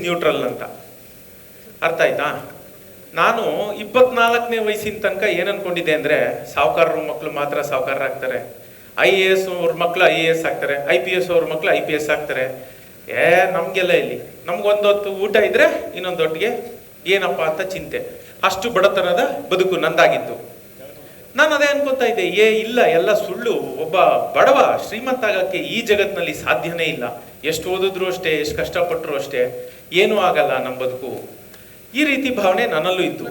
Neutral ಅಂತ. ಅರ್ಥ ಆಯ್ತಾ? ನಾನು 24ನೇ ವಯಸ್ಸಿನ ತನಕ ಏನು ಅನ್ಕೊಂಡಿದ್ದೆ ಅಂದರೆ, ಸಾಹುಕಾರರ ಮಕ್ಕಳು ಮಾತ್ರ ಸಾಹುಕಾರರಾಗ್ತಾರೆ, IAS ಅವ್ರ ಮಕ್ಕಳು IAS ಆಗ್ತಾರೆ, IPS ಅವ್ರ ಮಕ್ಕಳು IPS ಆಗ್ತಾರೆ. ನಮಗೆಲ್ಲ ಇಲ್ಲಿ ನಮ್ಗೊಂದೊತ್ತು ಊಟ ಇದ್ರೆ ಇನ್ನೊಂದೊಟ್ಟಿಗೆ ಏನಪ್ಪ ಅಂತ ಚಿಂತೆ. ಅಷ್ಟು ಬಡತನದ ಬದುಕು ನಂದಾಗಿತ್ತು. ನಾನು ಅದೇ ಅನ್ಕೋತಾ ಇದ್ದೆ, ಇಲ್ಲ, ಎಲ್ಲ ಸುಳ್ಳು. ಒಬ್ಬ ಬಡವ ಶ್ರೀಮಂತ ಆಗಕ್ಕೆ ಈ ಜಗತ್ತಿನಲ್ಲಿ ಸಾಧ್ಯನೇ ಇಲ್ಲ. ಎಷ್ಟು ಓದಿದ್ರು ಅಷ್ಟೇ, ಎಷ್ಟು ಕಷ್ಟಪಟ್ಟರು ಅಷ್ಟೇ, ಏನೂ ಆಗಲ್ಲ ನಮ್ಮ ಬದುಕು. ಈ ರೀತಿ ಭಾವನೆ ನನ್ನಲ್ಲೂ ಇತ್ತು.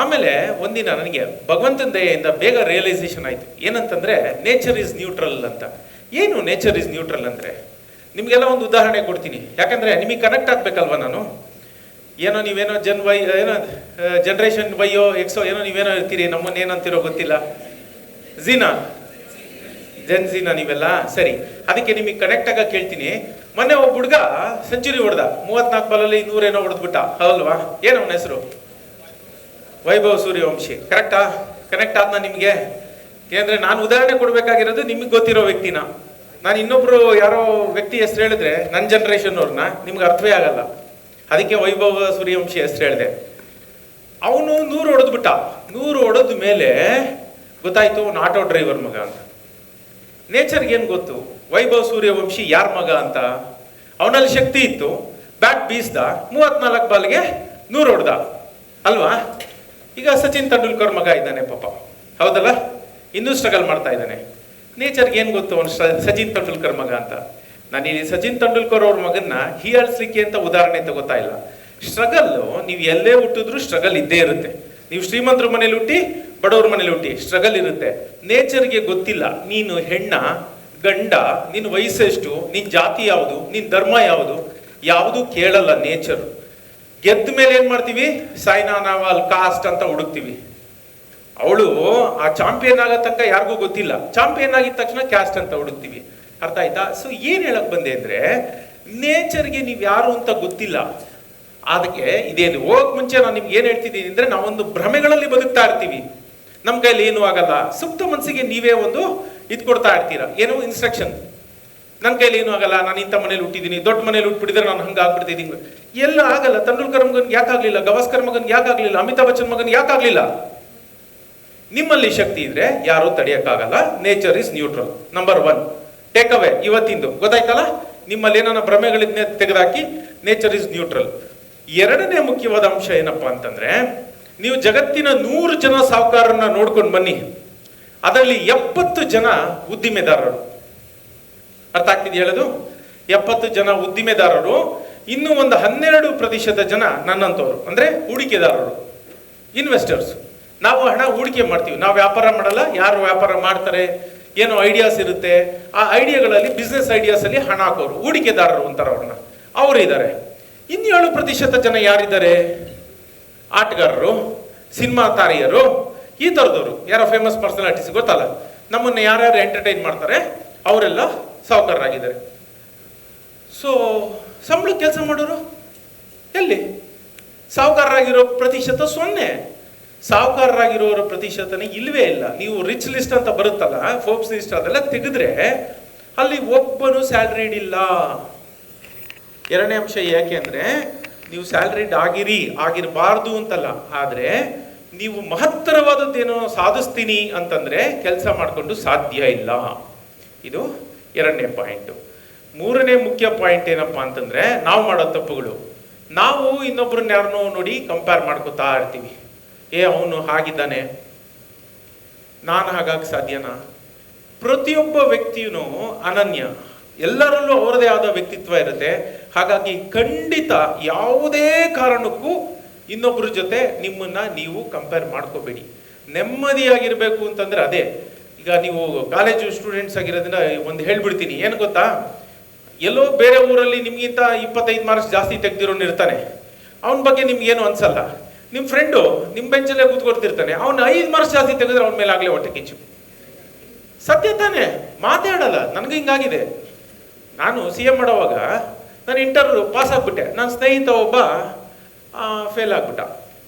ಆಮೇಲೆ ಒಂದಿನ ನನಗೆ ಭಗವಂತನ ದಯೆಯಿಂದ ಬೇಗ ರಿಯಲೈಸೇಷನ್ ಆಯಿತು. ಏನಂತಂದರೆ, ನೇಚರ್ ಈಸ್ ನ್ಯೂಟ್ರಲ್ ಅಂತ. ಏನು ನೇಚರ್ ಈಸ್ ನ್ಯೂಟ್ರಲ್ ಅಂದರೆ? ನಿಮಗೆಲ್ಲ ಒಂದು ಉದಾಹರಣೆ ಕೊಡ್ತೀನಿ, ಯಾಕಂದರೆ ನಿಮಗೆ ಕನೆಕ್ಟ್ ಆಗಬೇಕಲ್ವ. ನಾನು ನೀವೇನೋ ಜನ್ರೇಷನ್ ವೈಯೋ ಎಕ್ಸೋ ಏನೋ ನೀವೇನೋ ಇರ್ತೀರಿ, ನಮ್ಮನ್ನ ಏನಂತಿರೋ ಗೊತ್ತಿಲ್ಲ. ಜೆನ್ಝಿನಾ ನೀವೆಲ್ಲ? ಸರಿ, ಅದಕ್ಕೆ ನಿಮಗೆ ಕನೆಕ್ಟ್ ಆಗ ಕೇಳ್ತೀನಿ. ಮೊನ್ನೆ ಒಬ್ಬ ಹುಡುಗ ಸೆಂಚುರಿ ಹೊಡೆದ, 34 ಬಾಲಲ್ಲಿ 100 ಏನೋ ಹೊಡೆದ್ಬಿಟ್ಟ, ಹೌದಲ್ವಾ? ಏನವನ ಹೆಸರು? ವೈಭವ್ ಸೂರ್ಯವಂಶಿ. ಕರೆಕ್ಟಾ? ಕನೆಕ್ಟ್ ಆದ್ನ ನಿಮಗೆ? ಏಕೆಂದ್ರೆ ನಾನು ಉದಾಹರಣೆ ಕೊಡ್ಬೇಕಾಗಿರೋದು ನಿಮಗೆ ಗೊತ್ತಿರೋ ವ್ಯಕ್ತಿನ. ನಾನು ಇನ್ನೊಬ್ರು ಯಾರೋ ವ್ಯಕ್ತಿ ಹೆಸರು ಹೇಳಿದ್ರೆ ನನ್ನ ಜನ್ರೇಷನ್ ಅವ್ರನ್ನ ನಿಮ್ಗೆ ಅರ್ಥವೇ ಆಗಲ್ಲ. ಅದಕ್ಕೆ ವೈಭವ್ ಸೂರ್ಯವಂಶಿ ಹೆಸರು ಹೇಳಿದೆ. ಅವನು 100 ಹೊಡೆದ್ಬಿಟ್ಟ. 100 ಹೊಡೆದ ಮೇಲೆ ಗೊತ್ತಾಯ್ತು ಅವನು ಆಟೋ ಡ್ರೈವರ್ ಮಗ ಅಂತ. ನೇಚರ್ಗೆ ಏನು ಗೊತ್ತು ವೈಭವ್ ಸೂರ್ಯವಂಶಿ ಯಾರ ಮಗ ಅಂತ? ಅವನಲ್ಲಿ ಶಕ್ತಿ ಇತ್ತು, ಬ್ಯಾಟ್ ಬೀಸ್ದ, 34 ಬಾಲ್ಗೆ 100 ಹೊಡೆದ ಅಲ್ವಾ? ಈಗ ಸಚಿನ್ ತೆಂಡೂಲ್ಕರ್ ಮಗ ಇದ್ದಾನೆ ಪಾಪ, ಹೌದಲ್ಲ? ಇನ್ನೂ ಸ್ಟ್ರಗಲ್ ಮಾಡ್ತಾ ಇದ್ದಾನೆ. ನೇಚರ್ಗೆ ಏನು ಗೊತ್ತು ಅವನು ಸಚಿನ್ ತೆಂಡೂಲ್ಕರ್ ಮಗ ಅಂತ? ನಾನು ಇಲ್ಲಿ ಸಚಿನ್ ತೆಂಡೂಲ್ಕರ್ ಅವ್ರ ಮಗನ್ನ ಹೀಯಾಳಿಸ್ಲಿಕ್ಕೆ ಅಂತ ಉದಾಹರಣೆ ತಗೋತಾ ಇಲ್ಲ. ಸ್ಟ್ರಗಲ್ ನೀವು ಎಲ್ಲೇ ಹುಟ್ಟಿದ್ರು ಸ್ಟ್ರಗಲ್ ಇದ್ದೇ ಇರುತ್ತೆ. ನೀವು ಶ್ರೀಮಂತರ ಮನೇಲಿ ಹುಟ್ಟಿ, ಬಡವ್ರ ಮನೇಲಿ ಹುಟ್ಟಿ, ಸ್ಟ್ರಗಲ್ ಇರುತ್ತೆ. ನೇಚರ್ಗೆ ಗೊತ್ತಿಲ್ಲ ನೀನು ಹೆಣ್ಣ ಗಂಡ, ನಿನ್ನ ವಯಸ್ಸೆಷ್ಟು, ನಿನ್ನ ಜಾತಿ ಯಾವುದು, ನಿನ್ನ ಧರ್ಮ ಯಾವುದು, ಯಾವುದು ಕೇಳಲ್ಲ ನೇಚರ್. ಗೆದ್ದ ಮೇಲೆ ಏನ್ ಮಾಡ್ತೀವಿ? ಸೈನಾ ನೆಹ್ವಾಲ್ ಕಾಸ್ಟ್ ಅಂತ ಹುಡುಕ್ತೀವಿ. ಅವಳು ಆ ಚಾಂಪಿಯನ್ ಆಗೋ ತನಕ ಯಾರಿಗೂ ಗೊತ್ತಿಲ್ಲ, ಚಾಂಪಿಯನ್ ಆಗಿದ ತಕ್ಷಣ ಕ್ಯಾಸ್ಟ್ ಅಂತ ಹುಡುಕ್ತೀವಿ. ಅರ್ಥ ಆಯ್ತಾ? ಸೊ ಏನ್ ಹೇಳಕ್ ಬಂದೆ ಅಂದ್ರೆ, ನೇಚರ್ಗೆ ನೀವು ಯಾರು ಅಂತ ಗೊತ್ತಿಲ್ಲ. ಅದಕ್ಕೆ ಇದೇನು ಹೋಗಕ್ ಮುಂಚೆ ನಾನು ನಿಮ್ಗೆ ಏನ್ ಹೇಳ್ತಿದ್ದೀನಿ ಅಂದ್ರೆ, ನಾವೊಂದು ಭ್ರಮೆಗಳಲ್ಲಿ ಬದುಕ್ತಾ ಇರ್ತೀವಿ. ನಮ್ ಕೈಲಿ ಏನೂ ಆಗಲ್ಲ. ಸುಪ್ತ ಮನಸ್ಸಿಗೆ ನೀವೇ ಒಂದು ಇದು ಕೊಡ್ತಾ ಇರ್ತೀರಾ, ಏನು ಇನ್ಸ್ಟ್ರಕ್ಷನ್. ನನ್ನ ಕೈಲಿ ಏನೂ ಆಗಲ್ಲ, ನಾನು ಇಂಥ ಮನೇಲಿ ಹುಟ್ಟಿದ್ದೀನಿ, ದೊಡ್ಡ ಮನೇಲಿ ಹುಟ್ಬಿಟ್ಟಿದ್ರೆ ನಾನು ಹಂಗೆ ಆಗ್ಬಿಡ್ತಿದ್ದೀನಿ. ಎಲ್ಲ ಆಗಲ್ಲ. ತೆಂಡೂಲ್ಕರ್ ಮಗನ್ ಯಾಕಾಗ್ಲಿಲ್ಲ? ಗವಾಸ್ಕರ್ ಮಗನ್ ಯಾಕಾಗ್ಲಿಲ್ಲ? ಅಮಿತಾಬ್ ಬಚ್ಚನ್ ಮಗನ್ ಯಾಕಾಗ್ಲಿಲ್ಲ? ನಿಮ್ಮಲ್ಲಿ ಶಕ್ತಿ ಇದ್ರೆ ಯಾರು ತಡೆಯಕ್ಕಾಗಲ್ಲ. Nature is neutral. Number 1 take away ಇವತ್ತಿಂದು ಗೊತ್ತಾಯ್ತಲ್ಲ? ನಿಮ್ಮಲ್ಲಿ ಏನಾನ ಭ್ರಮೆಗಳಿದ್ನೇ ತೆಗೆದಾಕಿ, ನೇಚರ್ ಇಸ್ ನ್ಯೂಟ್ರಲ್. ಎರಡನೇ ಮುಖ್ಯವಾದ ಅಂಶ ಏನಪ್ಪಾ ಅಂತಂದ್ರೆ, ನೀವು ಜಗತ್ತಿನ 100 ಜನ ಸಾಹುಕಾರರನ್ನ ನೋಡ್ಕೊಂಡು ಬನ್ನಿ, ಅದರಲ್ಲಿ 70 ಜನ ಉದ್ದಿಮೆದಾರರು. ಅರ್ಥ ಆಗ್ತಿದೆ ಹೇಳೋದು? 70 ಜನ ಉದ್ದಿಮೆದಾರರು, ಇನ್ನೂ ಒಂದು 12% ಜನ ನನ್ನಂತವ್ರು, ಅಂದ್ರೆ ಹೂಡಿಕೆದಾರರು, ಇನ್ವೆಸ್ಟರ್ಸ್. ನಾವು ಹಣ ಹೂಡಿಕೆ ಮಾಡ್ತೀವಿ, ನಾವು ವ್ಯಾಪಾರ ಮಾಡಲ್ಲ. ಯಾರು ವ್ಯಾಪಾರ ಮಾಡ್ತಾರೆ, ಏನೋ ಐಡಿಯಾಸ್ ಇರುತ್ತೆ, ಆ ಐಡಿಯಾಗಳಲ್ಲಿ ಬಿಸ್ನೆಸ್ ಐಡಿಯಾಸ್ ಅಲ್ಲಿ ಹಣ ಹಾಕೋರು ಹೂಡಿಕೆದಾರರು ಅಂತಾರ ಅವ್ರನ್ನ, ಅವರು ಇದ್ದಾರೆ. 7% ಜನ ಯಾರಿದ್ದಾರೆ? ಆಟಗಾರರು, ಸಿನಿಮಾ ತಾರೆಯರು, ಈ ಥರದವರು. ಯಾರೋ ಫೇಮಸ್ ಪರ್ಸನಾಲಿಟೀಸ್ ಗೊತ್ತಲ್ಲ, ನಮ್ಮನ್ನ ಯಾರ್ಯಾರು ಎಂಟರ್ಟೈನ್ ಮಾಡ್ತಾರೆ ಅವರೆಲ್ಲ ಸಾಹುಕಾರರಾಗಿದ್ದಾರೆ. ಸೊ ಸಂಬಳ ಕೆಲಸ ಮಾಡೋರು ಎಲ್ಲಿ? ಸಾಹುಕಾರರಾಗಿರೋ ಪ್ರತಿಶತ 0. ಸಾಹುಕಾರರಾಗಿರೋರ ಪ್ರತಿಶತನೇ ಇಲ್ವೇ ಇಲ್ಲ. ನೀವು ರಿಚ್ ಲಿಸ್ಟ್ ಅಂತ ಬರುತ್ತಲ್ಲ, ಫೋರ್ಬ್ಸ್ ಲಿಸ್ಟ್, ಅದೆಲ್ಲ ತೆಗೆದ್ರೆ ಅಲ್ಲಿ ಒಬ್ಬನು ಸ್ಯಾಲ್ರಿಡ್ ಇಲ್ಲ. ಎರಡನೇ ಅಂಶ ಯಾಕೆ ಅಂದ್ರೆ, ನೀವು ಸ್ಯಾಲ್ರಿಡ್ ಆಗಿರಬಾರ್ದು ಅಂತಲ್ಲ, ಆದ್ರೆ ನೀವು ಮಹತ್ತರವಾದದ್ದೇನೋ ಸಾಧಿಸ್ತೀನಿ ಅಂತಂದ್ರೆ ಕೆಲಸ ಮಾಡಿಕೊಂಡು ಸಾಧ್ಯ ಇಲ್ಲ. ಇದು ಎರಡನೇ ಪಾಯಿಂಟ್. ಮೂರನೇ ಮುಖ್ಯ ಪಾಯಿಂಟ್ ಏನಪ್ಪಾ ಅಂತಂದ್ರೆ, ನಾವು ಮಾಡೋ ತಪ್ಪುಗಳು. ನಾವು ಇನ್ನೊಬ್ರನ್ನ ಯಾರನ್ನೋ ನೋಡಿ ಕಂಪೇರ್ ಮಾಡ್ಕೋತಾ ಇರ್ತೀವಿ. ಅವನು ಹಾಗಿದ್ದಾನೆ, ನಾನು ಹಾಗಾಗಿ ಸಾಧ್ಯನಾ? ಪ್ರತಿಯೊಬ್ಬ ವ್ಯಕ್ತಿಯೂ ಅನನ್ಯ, ಎಲ್ಲರಲ್ಲೂ ಅವರದೇ ಆದ ವ್ಯಕ್ತಿತ್ವ ಇರುತ್ತೆ. ಹಾಗಾಗಿ ಖಂಡಿತ ಯಾವುದೇ ಕಾರಣಕ್ಕೂ ಇನ್ನೊಬ್ಬರ ಜೊತೆ ನಿಮ್ಮನ್ನ ನೀವು ಕಂಪೇರ್ ಮಾಡ್ಕೋಬೇಡಿ. ನೆಮ್ಮದಿಯಾಗಿರ್ಬೇಕು ಅಂತಂದ್ರೆ ಅದೇ. ಈಗ ನೀವು ಕಾಲೇಜು ಸ್ಟೂಡೆಂಟ್ಸ್ ಆಗಿರೋದ್ರಿಂದ ಒಂದು ಹೇಳ್ಬಿಡ್ತೀನಿ, ಏನು ಗೊತ್ತಾ? ಎಲ್ಲೋ ಬೇರೆ ಊರಲ್ಲಿ ನಿಮ್ಗಿಂತ 25 ಮಾರ್ಕ್ಸ್ ಜಾಸ್ತಿ ತೆಗ್ದಿರೋನು ಇರ್ತಾನೆ, ಅವನ ಬಗ್ಗೆ ನಿಮ್ಗೇನು ಅನ್ಸಲ್ಲ. ನಿಮ್ಮ ಫ್ರೆಂಡು ನಿಮ್ಮ ಬೆಂಚಲ್ಲೇ ಕೂತ್ಕೊಡ್ತಿರ್ತಾನೆ, ಅವ್ನು 5 ಮಾರ್ಕ್ಸ್ ಜಾಸ್ತಿ ತೆಗೆದ್ರೆ ಅವನ ಮೇಲೆ ಆಗ್ಲೇ ಹೊಟ್ಟೆ ಕಿಚ್ಚು. ಸತ್ಯ ತಾನೆ, ಮಾತಾಡಲ್ಲ. ನನಗೆ ಹಿಂಗಾಗಿದೆ. ನಾನು CM ಮಾಡೋವಾಗ ನಾನು ಇಂಟರ್ವ್ಯೂ ಪಾಸ್ ಆಗ್ಬಿಟ್ಟೆ. ನನ್ನ ಸ್ನೇಹಿತ ಒಬ್ಬ ಫೇಲ್ ಆಗ್ಬಿಟ್ಟ.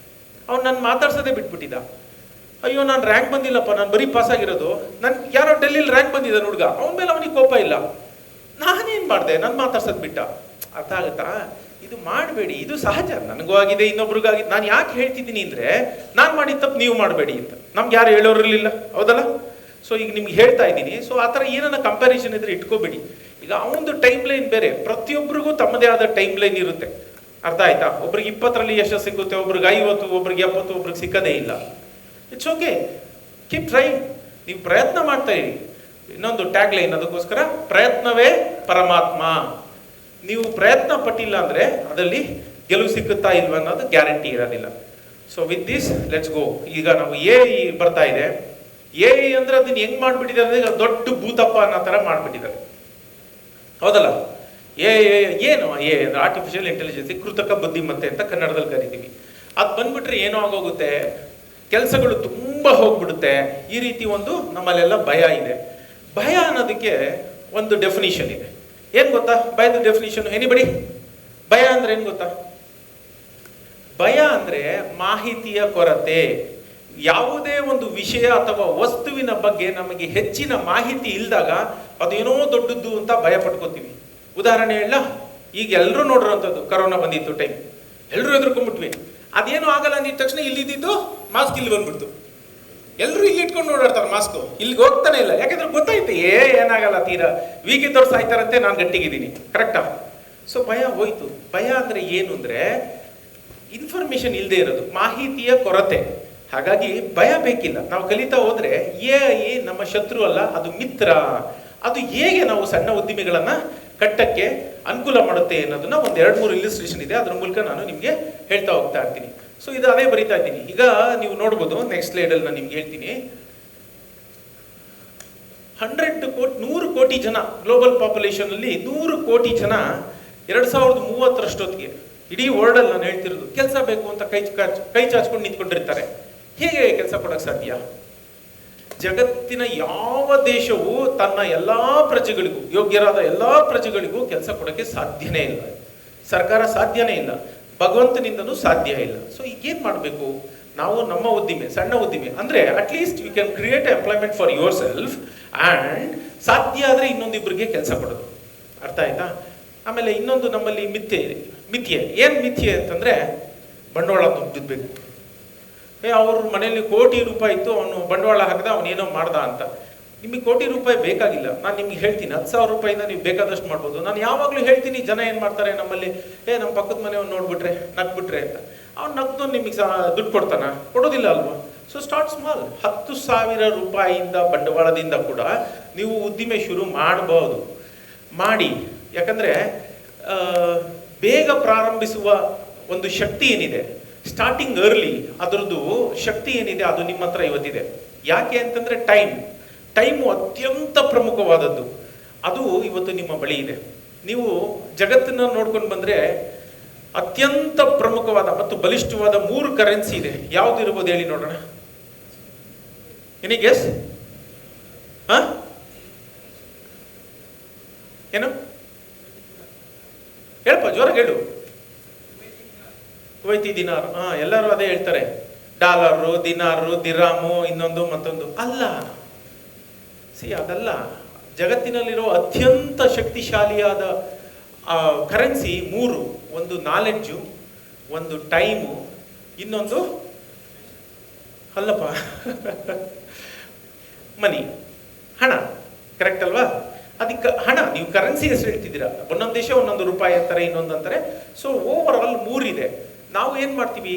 ಅವ್ನು ನಾನು ಮಾತಾಡ್ಸೋದೇ ಬಿಟ್ಬಿಟ್ಟಿದ್ದ. ಅಯ್ಯೋ ನಾನು ರ್ಯಾಂಕ್ ಬಂದಿಲ್ಲಪ್ಪ, ನಾನು ಬರೀ ಪಾಸ್ ಆಗಿರೋದು. ನನ್ ಯಾರೋ ಡೆಲ್ಲಿಲಿ ರ್ಯಾಂಕ್ ಬಂದಿದ್ದಾನೆ ಹುಡುಗ, ಅವನ ಮೇಲೆ ಅವನಿಗೆ ಕೋಪ ಇಲ್ಲ. ನಾನೇನು ಮಾಡಿದೆ? ನಾನು ಮಾತಾಡ್ಸೋದು ಬಿಟ್ಟ. ಅರ್ಥ ಆಗುತ್ತಾ? ಇದು ಮಾಡಬೇಡಿ, ಇದು ಸಹಜ. ನನಗೂ ಆಗಿದೆ, ಇನ್ನೊಬ್ರಿಗಾಗಿದೆ. ನಾನು ಯಾಕೆ ಹೇಳ್ತಿದ್ದೀನಿ ಅಂದರೆ, ನಾನು ಮಾಡಿದ ತಪ್ಪು ನೀವು ಮಾಡಬೇಡಿ ಅಂತ ನಮ್ಗೆ ಯಾರು ಹೇಳೋರಿರಲಿಲ್ಲ, ಹೌದಲ್ಲ? ಸೊ ಈಗ ನಿಮ್ಗೆ ಹೇಳ್ತಾ ಇದ್ದೀನಿ. ಸೊ ಆ ಥರ ಏನನ್ನ ಕಂಪ್ಯಾರಿಸನ್ ಇದ್ರೆ ಇಟ್ಕೋಬೇಡಿ. ಈಗ ಅವನದು ಟೈಮ್ ಲೈನ್ ಬೇರೆ, ಪ್ರತಿಯೊಬ್ಬರಿಗೂ ತಮ್ಮದೇ ಆದ ಟೈಮ್ ಲೈನ್ ಇರುತ್ತೆ. ಅರ್ಥ ಆಯ್ತಾ? ಒಬ್ರಿಗೆ 20ರಲ್ಲಿ ಯಶಸ್ಸು ಸಿಗುತ್ತೆ, ಒಬ್ರಿಗೆ 50, ಒಬ್ರಿಗೆ 70, ಒಬ್ರಿಗೆ ಸಿಕ್ಕದೇ ಇಲ್ಲ. It's okay, keep trying. ನೀವು ಪ್ರಯತ್ನ ಮಾಡ್ತಾ ಇರಿ. ಇನ್ನೊಂದು ಟ್ಯಾಗ್ ಲೈನ್ ಅದಕ್ಕೋಸ್ಕರ, ಪ್ರಯತ್ನವೇ ಪರಮಾತ್ಮ. ನೀವು ಪ್ರಯತ್ನ ಪಟ್ಟಿಲ್ಲ ಅಂದರೆ ಅದರಲ್ಲಿ ಗೆಲುವು ಸಿಕ್ಕುತ್ತಾ ಇಲ್ವ ಅನ್ನೋದು ಗ್ಯಾರಂಟಿ ಇರೋದಿಲ್ಲ. So with this let's go. ಈಗ ನಾವು AI ಬರ್ತಾ ಇದೆ. AI ಅಂದ್ರೆ ಅದನ್ನ ಹೆಂಗ್ ಮಾಡ್ಬಿಟ್ಟಿದ್ದಾರೆ, ದೊಡ್ಡ ಭೂತಪ್ಪ ಅನ್ನೋ ಥರ ಮಾಡ್ಬಿಟ್ಟಿದ್ದಾರೆ, ಹೌದಲ್ಲ? ಏನು AI ಅಂದ್ರೆ ಆರ್ಟಿಫಿಷಿಯಲ್ ಇಂಟೆಲಿಜೆನ್ಸ್, ಕೃತಕ ಬುದ್ಧಿಮತ್ತೆ ಅಂತ ಕನ್ನಡದಲ್ಲಿ ಕರಿತೀವಿ. ಅದು ಬಂದ್ಬಿಟ್ರೆ ಏನೋ ಆಗೋಗುತ್ತೆ, ಕೆಲಸಗಳು ತುಂಬ ಹೋಗ್ಬಿಡುತ್ತೆ. ಈ ರೀತಿ ಒಂದು ನಮ್ಮಲ್ಲೆಲ್ಲ ಭಯ ಇದೆ. ಭಯ ಅನ್ನೋದಕ್ಕೆ ಒಂದು ಡೆಫಿನಿಷನ್ ಇದೆ. ಏನು ಗೊತ್ತಾ ಭಯದ ಡೆಫಿನಿಷನ್? ಎನಿಬಡಿ? ಭಯ ಅಂದ್ರೆ ಏನು ಗೊತ್ತಾ? ಭಯ ಅಂದ್ರೆ ಮಾಹಿತಿಯ ಕೊರತೆ. ಯಾವುದೇ ಒಂದು ವಿಷಯ ಅಥವಾ ವಸ್ತುವಿನ ಬಗ್ಗೆ ನಮಗೆ ಹೆಚ್ಚಿನ ಮಾಹಿತಿ ಇಲ್ದಾಗ ಅದೇನೋ ದೊಡ್ಡದ್ದು ಅಂತ ಭಯ ಪಡ್ಕೋತೀವಿ. ಉದಾಹರಣೆ ಹೇಳ, ಈಗ ಎಲ್ಲರೂ ನೋಡಿರೋಂಥದ್ದು ಕರೋನಾ ಬಂದಿತ್ತು ಟೈಮ್, ಎಲ್ಲರೂ ಎದುರ್ಕೊಂಡ್ಬಿಟ್ವಿ. ಅದೇನು ಆಗಲ್ಲ ಅಂದಿದ ತಕ್ಷಣ ಇಲ್ಲಿದ್ದು ಮಾಸ್ಕ್ ಇಲ್ಲಿ ಬಂದ್ಬಿಡ್ತು. ಎಲ್ಲರೂ ಇಲ್ಲಿ ಇಟ್ಕೊಂಡು ಓಡಾಡ್ತಾರೆ ಮಾಸ್ಕ್, ಇಲ್ಲಿಗೆ ಹೋಗ್ತಾನೆ ಇಲ್ಲ. ಯಾಕಂದ್ರೆ ಗೊತ್ತಾಯ್ತು ಏನಾಗಲ್ಲ, ತೀರಾ ವೀಕ್ ಇದ್ದವ್ರು ಸಾಯ್ತಾರಂತೆ, ನಾನು ಗಟ್ಟಿಗಿದ್ದೀನಿ. ಕರೆಕ್ಟಾ? ಸೊ ಭಯ ಹೋಯ್ತು. ಭಯ ಅಂದ್ರೆ ಏನು ಅಂದ್ರೆ ಇನ್ಫಾರ್ಮೇಶನ್ ಇಲ್ಲದೆ ಇರೋದು, ಮಾಹಿತಿಯ ಕೊರತೆ. ಹಾಗಾಗಿ ಭಯ ಬೇಕಿಲ್ಲ. ನಾವು ಕಲಿತಾ ಹೋದ್ರೆ AI ನಮ್ಮ ಶತ್ರು ಅಲ್ಲ, ಅದು ಮಿತ್ರ. ಅದು ಹೇಗೆ ನಾವು ಸಣ್ಣ ಉದ್ದಿಮೆಗಳನ್ನ ಕಟ್ಟಕ್ಕೆ ಅನುಕೂಲ ಮಾಡುತ್ತೆ ಅನ್ನೋದನ್ನ ಒಂದು 2-3 ಇಲಿಸ್ಟ್ರೇಷನ್ ಇದೆ, ಅದ್ರ ಮೂಲಕ ನಾನು ನಿಮಗೆ ಹೇಳ್ತಾ ಹೋಗ್ತಾ ಇರ್ತೀನಿ. ಸೊ ಇದು ಅದೇ ಬರಿತಾ ಇದ್ದೀನಿ. ಈಗ ನೀವು ನೋಡ್ಬೋದು, ನೆಕ್ಸ್ಟ್ ಸ್ಲೈಡಲ್ಲಿ ನಾನು ನಿಮ್ಗೆ ಹೇಳ್ತೀನಿ. 100 ಕೋಟಿ ಜನ ಗ್ಲೋಬಲ್ ಪಾಪ್ಯುಲೇಷನ್ ಅಲ್ಲಿ 100 ಕೋಟಿ ಜನ 2030 ಇಡೀ ವರ್ಲ್ಡ್ ಅಲ್ಲಿ ನಾನು ಹೇಳ್ತಿರೋದು ಕೆಲಸ ಬೇಕು ಅಂತ ಕೈ ಚಾಚ್ಕೊಂಡು ನಿಂತ್ಕೊಂಡಿರ್ತಾರೆ. ಹೇಗೆ ಕೆಲಸ ಕೊಡಕ್ಕೆ ಸಾಧ್ಯ? ಜಗತ್ತಿನ ಯಾವ ದೇಶವೂ ತನ್ನ ಎಲ್ಲಾ ಪ್ರಜೆಗಳಿಗೂ, ಯೋಗ್ಯರಾದ ಎಲ್ಲಾ ಪ್ರಜೆಗಳಿಗೂ ಕೆಲಸ ಕೊಡಕ್ಕೆ ಸಾಧ್ಯನೇ ಇಲ್ಲ. ಸರ್ಕಾರ ಸಾಧ್ಯನೇ ಇಲ್ಲ, ಭಗವಂತನಿಂದನೂ ಸಾಧ್ಯ ಇಲ್ಲ. ಸೊ ಈಗೇನ್ ಮಾಡಬೇಕು ನಾವು? ನಮ್ಮ ಉದ್ದಿಮೆ, ಸಣ್ಣ ಉದ್ದಿಮೆ ಅಂದ್ರೆ at least you can create employment for yourself and ಸಾಧ್ಯ ಆದ್ರೆ ಇನ್ನೊಂದಿಬ್ಬರಿಗೆ ಕೆಲಸ ಕೊಡೋದು. ಅರ್ಥ ಆಯ್ತಾ? ಆಮೇಲೆ ಇನ್ನೊಂದು ನಮ್ಮಲ್ಲಿ ಮಿಥ್ಯೆ. ಏನ್ ಮಿಥ್ಯೆ ಅಂತಂದ್ರೆ ಬಂಡವಾಳ ತುಂಬಿದ್ಬೇಕು. ಅವ್ರ ಮನೆಯಲ್ಲಿ ಕೋಟಿ ರೂಪಾಯಿ ಇತ್ತು, ಅವನು ಬಂಡವಾಳ ಹಾಕಿದ, ಅವನೇನೋ ಮಾಡ್ದ ಅಂತ. ನಿಮಗೆ ಕೋಟಿ ರೂಪಾಯಿ ಬೇಕಾಗಿಲ್ಲ. ನಾನು ನಿಮ್ಗೆ ಹೇಳ್ತೀನಿ, 10,000 ರೂಪಾಯಿಂದ ನೀವು ಬೇಕಾದಷ್ಟು ಮಾಡ್ಬೋದು. ನಾನು ಯಾವಾಗಲೂ ಹೇಳ್ತೀನಿ, ಜನ ಏನು ಮಾಡ್ತಾರೆ ನಮ್ಮಲ್ಲಿ, ನಮ್ಮ ಪಕ್ಕದ ಮನೆಯವ್ನು ನೋಡ್ಬಿಟ್ರೆ ನಗ್ಬಿಟ್ರೆ ಅಂತ. ಅವ್ನು ನಗ್ದು ನಿಮಗೆ ದುಡ್ಡು ಕೊಡ್ತಾನ? ಕೊಡೋದಿಲ್ಲ ಅಲ್ವಾ? So start small. 10,000 ರೂಪಾಯಿಯಿಂದ ಬಂಡವಾಳದಿಂದ ಕೂಡ ನೀವು ಉದ್ದಿಮೆ ಶುರು ಮಾಡಬಹುದು. ಮಾಡಿ. ಯಾಕಂದ್ರೆ ಬೇಗ ಪ್ರಾರಂಭಿಸುವ ಒಂದು ಶಕ್ತಿ ಏನಿದೆ, ಸ್ಟಾರ್ಟಿಂಗ್ ಅರ್ಲಿ, ಅದರದ್ದು ಶಕ್ತಿ ಏನಿದೆ ಅದು ನಿಮ್ಮ ಹತ್ರ ಇವತ್ತಿದೆ. ಯಾಕೆ ಅಂತಂದ್ರೆ ಟೈಮು ಅತ್ಯಂತ ಪ್ರಮುಖವಾದದ್ದು. ಅದು ಇವತ್ತು ನಿಮ್ಮ ಬಳಿ ಇದೆ. ನೀವು ಜಗತ್ತನ್ನ ನೋಡ್ಕೊಂಡು ಬಂದ್ರೆ ಅತ್ಯಂತ ಪ್ರಮುಖವಾದ ಮತ್ತು ಬಲಿಷ್ಠವಾದ 3 ಕರೆನ್ಸಿ ಇದೆ. ಯಾವ್ದು ಇರ್ಬೋದು ಹೇಳಿ ನೋಡೋಣ? Any guess? ಏನು ಹೇಳಪ್ಪ, ಜೋರಾಗಿ ಹೇಳು. ಕುವೈತಿ ದಿನಾರ್. ಎಲ್ಲರೂ ಅದೇ ಹೇಳ್ತಾರೆ, ಡಾಲರು, ದಿನಾರು, ದಿರಾಮು, ಇನ್ನೊಂದು ಮತ್ತೊಂದು. ಅಲ್ಲ, ಅದಲ್ಲ. ಜಗತ್ತಿನಲ್ಲಿರೋ ಅತ್ಯಂತ ಶಕ್ತಿಶಾಲಿಯಾದ ಕರೆನ್ಸಿ 3. ಒಂದು ನಾಲೆಡ್ಜು, ಒಂದು ಟೈಮು, ಇನ್ನೊಂದು ಅಲ್ಲಪ್ಪ ಮನಿ, ಹಣ. ಕರೆಕ್ಟ್ ಅಲ್ವಾ? ಅದಕ್ಕೆ ಹಣ. ನೀವು ಕರೆನ್ಸಿ ಹೆಸರು ಹೇಳ್ತಿದ್ದೀರಾ, ಒಂದೊಂದು ದೇಶ ಒಂದೊಂದು ರೂಪಾಯಿ ಅಂತಾರೆ, ಇನ್ನೊಂದು ಅಂತಾರೆ. ಸೊ ಓವರ್ ಆಲ್ 3 ಇದೆ. ನಾವು ಏನ್ ಮಾಡ್ತೀವಿ,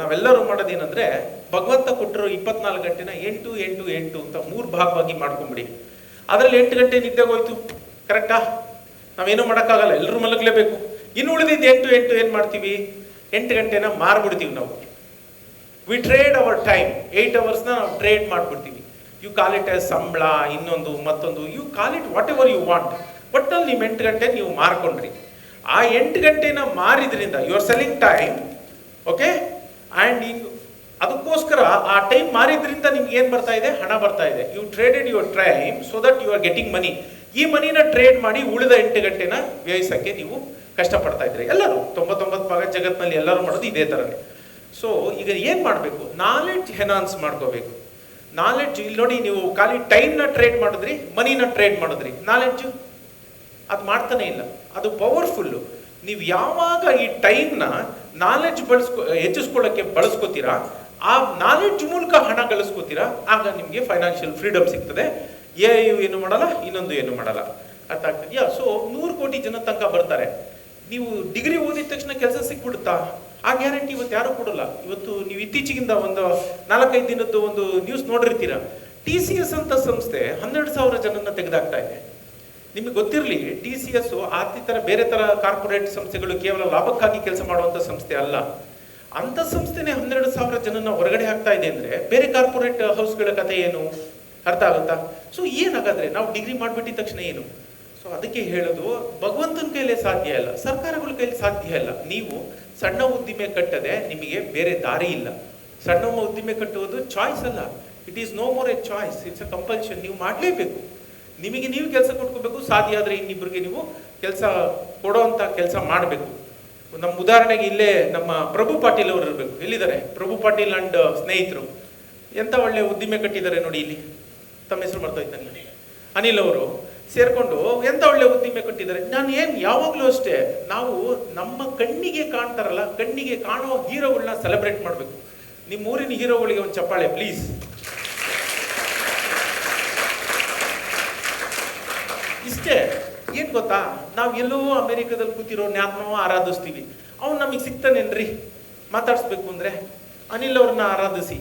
ನಾವೆಲ್ಲರೂ ಮಾಡೋದೇನಂದ್ರೆ, ಭಗವಂತ ಕೊಟ್ಟರು 24 ಗಂಟೆನ 8 8 8 ಅಂತ 3 ಭಾಗವಾಗಿ ಮಾಡ್ಕೊಂಬಿಡಿ. ಅದರಲ್ಲಿ 8 ಗಂಟೆ ನಿದ್ದೆಗೋಯ್ತು. ಕರೆಕ್ಟಾ? ನಾವೇನು ಮಾಡೋಕ್ಕಾಗಲ್ಲ, ಎಲ್ಲರೂ ಮಲಗಲೇಬೇಕು. ಇನ್ನು ಉಳಿದಿದ್ದು 8 8 ಏನ್ ಮಾಡ್ತೀವಿ? 8 ಗಂಟೆನ ಮಾರ್ಬಿಡ್ತೀವಿ ನಾವು. We trade our time. 8 ಅವರ್ಸ್ನ ನಾವು ಟ್ರೇಡ್ ಮಾಡ್ಬಿಡ್ತೀವಿ. ಯು ಕಾಲ್ ಇಟ್ ಆಸ್ ಸಂಬಳ, ಇನ್ನೊಂದು ಮತ್ತೊಂದು, you call it whatever you want. ಒಟ್ಟಲ್ಲಿ ನೀವು 8 ಗಂಟೆ ನೀವು ಮಾರ್ಕೊಂಡ್ರಿ. ಆ 8 ಗಂಟೆನ ಮಾರಿದ್ರಿಂದ you are selling time. Okay? And ಅದಕ್ಕೋಸ್ಕರ ಆ ಟೈಮ್ ಮಾರಿದ್ರಿಂದ ನಿಮ್ಗೆ ಏನು ಬರ್ತಾ ಇದೆ? ಹಣ ಬರ್ತಾ ಇದೆ. You traded your time so that you are getting money. ಈ ಮನಿನ ಟ್ರೇಡ್ ಮಾಡಿ ಉಳಿದ 8 ಗಂಟೆನ ವ್ಯಯಿಸಕ್ಕೆ ನೀವು ಕಷ್ಟಪಡ್ತಾ ಇದ್ರಿ. ಎಲ್ಲರೂ 99% ಜಗತ್ತಿನಲ್ಲಿ ಎಲ್ಲರೂ ಮಾಡೋದು ಇದೇ ಥರನೇ. ಸೊ ಈಗ ಏನು ಮಾಡಬೇಕು? ನಾಲೆಡ್ಜ್ ಎನ್ಹಾನ್ಸ್ ಮಾಡ್ಕೋಬೇಕು. ನಾಲೆಡ್ಜ್, ಇಲ್ಲಿ ನೋಡಿ, ನೀವು ಖಾಲಿ ಟೈಮ್ನ ಟ್ರೇಡ್ ಮಾಡಿದ್ರಿ, ಮನಿನ ಟ್ರೇಡ್ ಮಾಡಿದ್ರಿ, ನಾಲೆಡ್ಜು ಅದು ಮಾಡ್ತಾನೆ ಇಲ್ಲ. ಅದು ಪವರ್ಫುಲ್ಲು. ನೀವು ಯಾವಾಗ ಈ ಟೈಮ್ನ ನಾಲೆಡ್ಜ್ ಹೆಚ್ಚಿಸ್ಕೊಳ್ಳೋಕ್ಕೆ ಬಳಸ್ಕೋತೀರಾ, ಆ ನಾಲೆಡ್ಜ್ ಮೂಲಕ ಹಣ ಗಳಿಸ್ಕೋತೀರಾ, ಆಗ ನಿಮಗೆ ಫೈನಾನ್ಷಿಯಲ್ ಫ್ರೀಡಮ್ ಸಿಗ್ತದೆ. ಏನು ಮಾಡಲ್ಲ, ಇನ್ನೊಂದು ಏನು ಮಾಡಲ್ಲ. ಅರ್ಥ ಆಗ್ತದೆಯಾ? ಸೊ 100 ಕೋಟಿ ಜನ ತನಕ ಬರ್ತಾರೆ. ನೀವು ಡಿಗ್ರಿ ಓದಿದ ತಕ್ಷಣ ಕೆಲಸ ಸಿಕ್ಬಿಡುತ್ತಾ? ಆ ಗ್ಯಾರಂಟಿ ಇವತ್ತು ಯಾರು ಕೊಡಲ್ಲ. ಇವತ್ತು ನೀವು ಇತ್ತೀಚೆಗಿಂದ ಒಂದು 4-5 ದಿನದ್ದು ಒಂದು ನ್ಯೂಸ್ ನೋಡಿರ್ತೀರ. TCS ಅಂತ ಸಂಸ್ಥೆ 12,000 ಜನನ್ನ ತೆಗೆದಾಕ್ತಾ ಇದೆ. ನಿಮಗೆ ಗೊತ್ತಿರಲಿ, TCS ಥರ ಬೇರೆ ತರ ಕಾರ್ಪೊರೇಟ್ ಸಂಸ್ಥೆಗಳು ಕೇವಲ ಲಾಭಕ್ಕಾಗಿ ಕೆಲಸ ಮಾಡುವಂತ ಸಂಸ್ಥೆ ಅಲ್ಲ. ಅಂತ ಸಂಸ್ಥೆನೇ 12,000 ಜನನ ಹೊರಗಡೆ ಹಾಕ್ತಾ ಇದೆ ಅಂದ್ರೆ ಬೇರೆ ಕಾರ್ಪೊರೇಟ್ ಹೌಸ್ಗಳ ಕಥೆ ಏನು? ಅರ್ಥ ಆಗುತ್ತಾ? ಸೊ ಏನಾಗಾದ್ರೆ ನಾವು ಡಿಗ್ರಿ ಮಾಡ್ಬಿಟ್ಟಿದ ತಕ್ಷಣ ಏನು? ಸೊ ಅದಕ್ಕೆ ಹೇಳೋದು, ಭಗವಂತನ ಕೈಲೇ ಸಾಧ್ಯ ಇಲ್ಲ, ಸರ್ಕಾರಗಳ ಕೈಲಿ ಸಾಧ್ಯ ಇಲ್ಲ. ನೀವು ಸಣ್ಣ ಉದ್ದಿಮೆ ಕಟ್ಟದೆ ನಿಮಗೆ ಬೇರೆ ದಾರಿ ಇಲ್ಲ. ಸಣ್ಣ ಉದ್ದಿಮೆ ಕಟ್ಟುವುದು ಚಾಯ್ಸ್ ಅಲ್ಲ, it is no more a choice, it's a compulsion. ನೀವು ಮಾಡಲೇಬೇಕು. ನಿಮಗೆ ನೀವು ಕೆಲಸ ಕೊಟ್ಕೋಬೇಕು. ಸಾಧ್ಯ ಆದರೆ ಇನ್ನಿಬ್ಬರಿಗೆ ನೀವು ಕೆಲಸ ಕೊಡೋವಂಥ ಕೆಲಸ ಮಾಡಬೇಕು. ನಮ್ಮ ಉದಾಹರಣೆಗೆ ಇಲ್ಲೇ ನಮ್ಮ ಪ್ರಭು ಪಾಟೀಲ್ ಅವರು ಇರಬೇಕು. ಎಲ್ಲಿದ್ದಾರೆ ಪ್ರಭು ಪಾಟೀಲ್ ಅಂಡ್ ಸ್ನೇಹಿತರು? ಎಂಥ ಒಳ್ಳೆ ಉದ್ದಿಮೆ ಕಟ್ಟಿದ್ದಾರೆ ನೋಡಿ. ಇಲ್ಲಿ ತಮ್ಮ ಹೆಸರು ಮಾಡ್ತಾ ನನಗೆ ಅನಿಲ್ ಅವರು ಸೇರ್ಕೊಂಡು ಎಂಥ ಒಳ್ಳೆ ಉದ್ದಿಮೆ ಕಟ್ಟಿದ್ದಾರೆ. ನಾನು ಯಾವಾಗಲೂ ಅಷ್ಟೇ, ನಾವು ನಮ್ಮ ಕಣ್ಣಿಗೆ ಕಾಣ್ತಾರಲ್ಲ, ಕಣ್ಣಿಗೆ ಕಾಣೋ ಹೀರೋಗಳನ್ನ ಸೆಲೆಬ್ರೇಟ್ ಮಾಡಬೇಕು. ನಿಮ್ಮ ಊರಿನ ಹೀರೋಗಳಿಗೆ ಒಂದು ಚಪ್ಪಾಳೆ ಪ್ಲೀಸ್. ಇಷ್ಟೇ. ಏನ್ ಗೊತ್ತಾ, ನಾವು ಎಲ್ಲೋ ಅಮೆರಿಕದಲ್ಲಿ ಕೂತಿರೋ ನ್ಯಾಪ್ನೋ ಆರಾಧಿಸ್ತೀವಿ. ಅವ್ನು ನಮಗೆ ಸಿಗ್ತಾನೇನ್ರಿ ಮಾತಾಡಿಸ್ಬೇಕು ಅಂದ್ರೆ? ಅನಿಲ್ ಅವ್ರನ್ನ ಆರಾಧಿಸಿ,